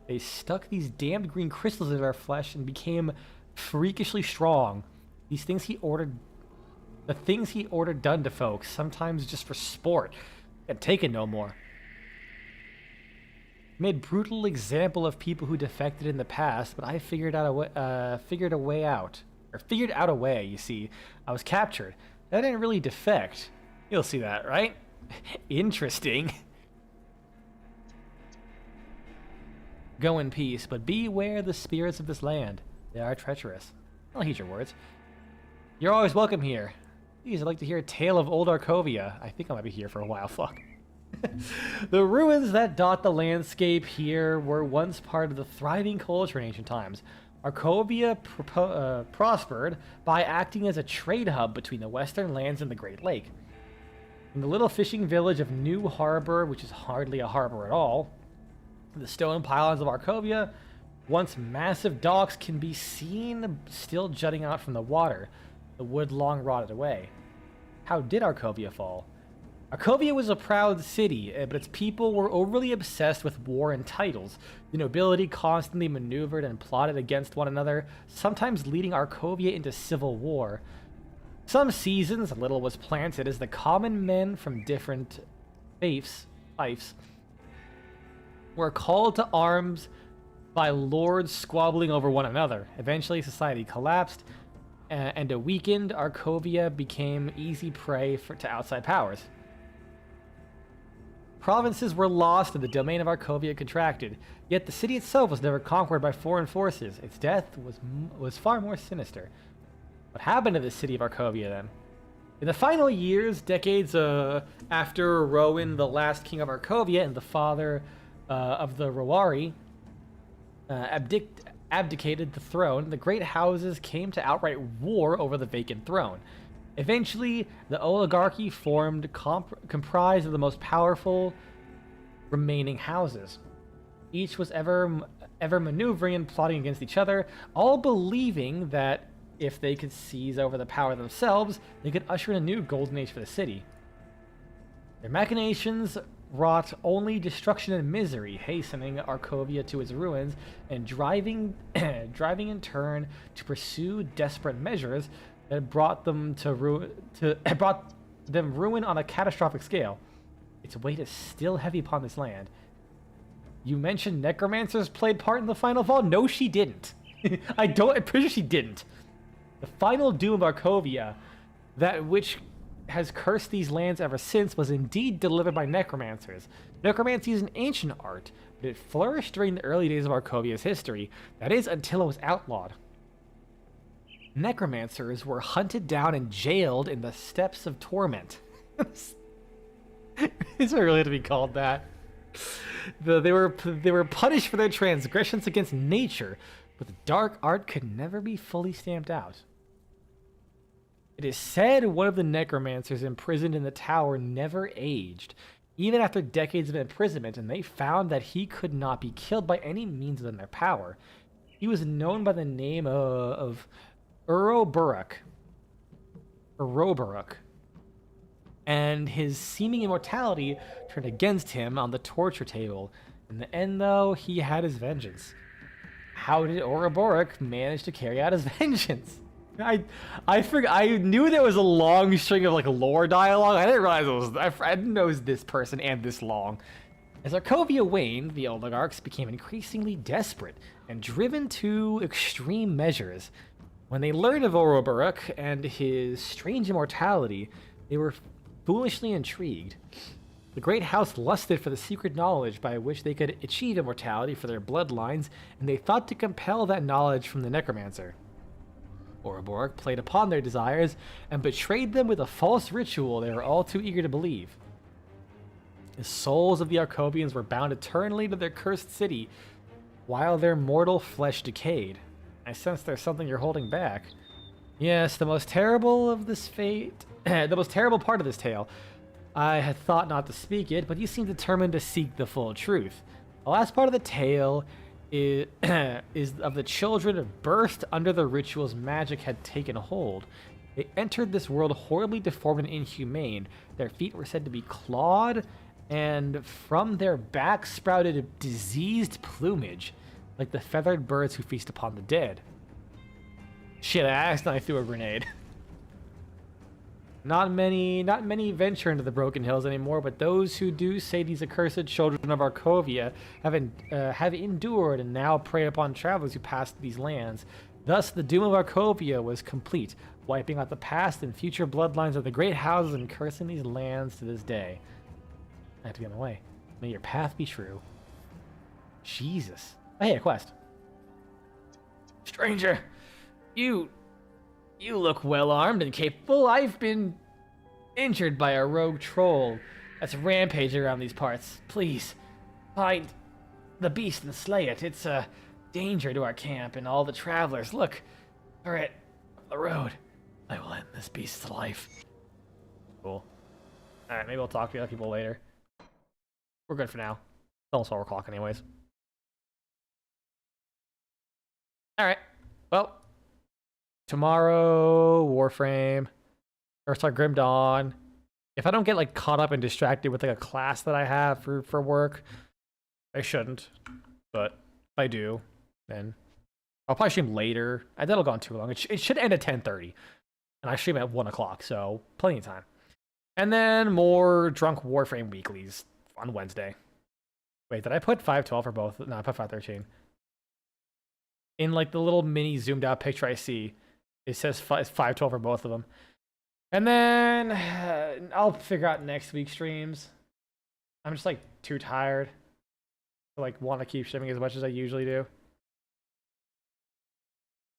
They stuck these damned green crystals into our flesh and became freakishly strong. The things he ordered done to folks, sometimes just for sport, and taken no more. Made brutal example of people who defected in the past, but I figured out a way. You see, I was captured. I didn't really defect. You'll see that, right? Interesting. Go in peace, but beware the spirits of this land. They are treacherous. I'll heed your words. You're always welcome here. Please, I'd like to hear a tale of old Arkovia. I think I might be here for a while, fuck. The ruins that dot the landscape here were once part of the thriving culture in ancient times. Arkovia prospered by acting as a trade hub between the western lands and the Great Lake. In the little fishing village of New Harbor, which is hardly a harbor at all, the stone pylons of Arkovia, once massive docks, can be seen still jutting out from the water, the wood long rotted away. How did Arkovia fall? Arkovia was a proud city, but its people were overly obsessed with war and titles. The nobility constantly maneuvered and plotted against one another, sometimes leading Arkovia into civil war. Some seasons, little was planted as the common men from different fiefs were called to arms by lords squabbling over one another. Eventually, society collapsed, and a weakened Arkovia became easy prey to outside powers. Provinces were lost and the domain of Arkovia contracted, yet the city itself was never conquered by foreign forces. Its death was far more sinister. What happened to the city of Arkovia then? In the final years, decades after Rowan, the last king of Arkovia and the father of the Rawari, abdicated the throne, the great houses came to outright war over the vacant throne. Eventually, the oligarchy formed, comprised of the most powerful remaining houses. Each was ever maneuvering and plotting against each other, all believing that if they could seize over the power themselves, they could usher in a new golden age for the city. Their machinations wrought only destruction and misery, hastening Arkovia to its ruins and driving in turn to pursue desperate measures that brought them ruin on a catastrophic scale. Its weight is still heavy upon this land. You mentioned necromancers played part in the final fall? No, she didn't. I'm pretty sure she didn't. The final doom of Arkovia, that which has cursed these lands ever since, was indeed delivered by necromancers. Necromancy is an ancient art, but it flourished during the early days of Arkovia's history. That is, until it was outlawed. Necromancers were hunted down and jailed in the steppes of torment. Is it really to be called that? They were punished for their transgressions against nature, but the dark art could never be fully stamped out. It is said one of the necromancers imprisoned in the tower never aged, even after decades of imprisonment, and they found that he could not be killed by any means within their power. He was known by the name of Uroburuk, and his seeming immortality turned against him on the torture table. In the end, though, he had his vengeance. How did Uroburuk manage to carry out his vengeance? I knew there was a long string of like lore dialogue. I didn't realize I didn't know it was this person and this long. As Arkovia waned, the oligarchs became increasingly desperate and driven to extreme measures. When they learned of Uroburuk and his strange immortality, they were foolishly intrigued. The great house lusted for the secret knowledge by which they could achieve immortality for their bloodlines, and they thought to compel that knowledge from the necromancer. Uroburuk played upon their desires and betrayed them with a false ritual they were all too eager to believe. The souls of the Arkovians were bound eternally to their cursed city, while their mortal flesh decayed. I sense there's something you're holding back. Yes, the most terrible of this fate, the most terrible part of this tale. I had thought not to speak it, but you seem determined to seek the full truth. The last part of the tale is of the children who birthed under the ritual's magic had taken hold. They entered this world horribly deformed and inhumane. Their feet were said to be clawed, and from their backs sprouted diseased plumage, like the feathered birds who feast upon the dead. Shit, I accidentally threw a grenade. Not many venture into the Broken Hills anymore, but those who do say these accursed children of Arkovia have endured and now prey upon travelers who pass these lands. Thus, the doom of Arkovia was complete, wiping out the past and future bloodlines of the great houses and cursing these lands to this day. I have to get in the way. May your path be true. Jesus. Oh, hey, a quest. Stranger, you look well armed and capable. I've been injured by a rogue troll that's rampaging around these parts. Please, find the beast and slay it. It's a danger to our camp and all the travelers. Look, for it up the road. I will end this beast's life. Cool. Alright, maybe we'll talk to the other people later. We're good for now. It's almost 4 o'clock anyways. Alright. Well, tomorrow, Warframe. Or start Grim Dawn. If I don't get like caught up and distracted with like a class that I have for work, I shouldn't. But if I do, then I'll probably stream later. That'll go on too long. It should end at 10:30. And I stream at 1 o'clock, so plenty of time. And then more Drunk Warframe weeklies on Wednesday. Wait, did I put 512 for both? No, I put 513. In like the little mini zoomed out picture I see, it says 512 for both of them. And then I'll figure out next week's streams. I'm just like too tired to like want to keep streaming as much as I usually do.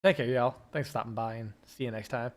Take care, y'all. Thanks for stopping by and see you next time.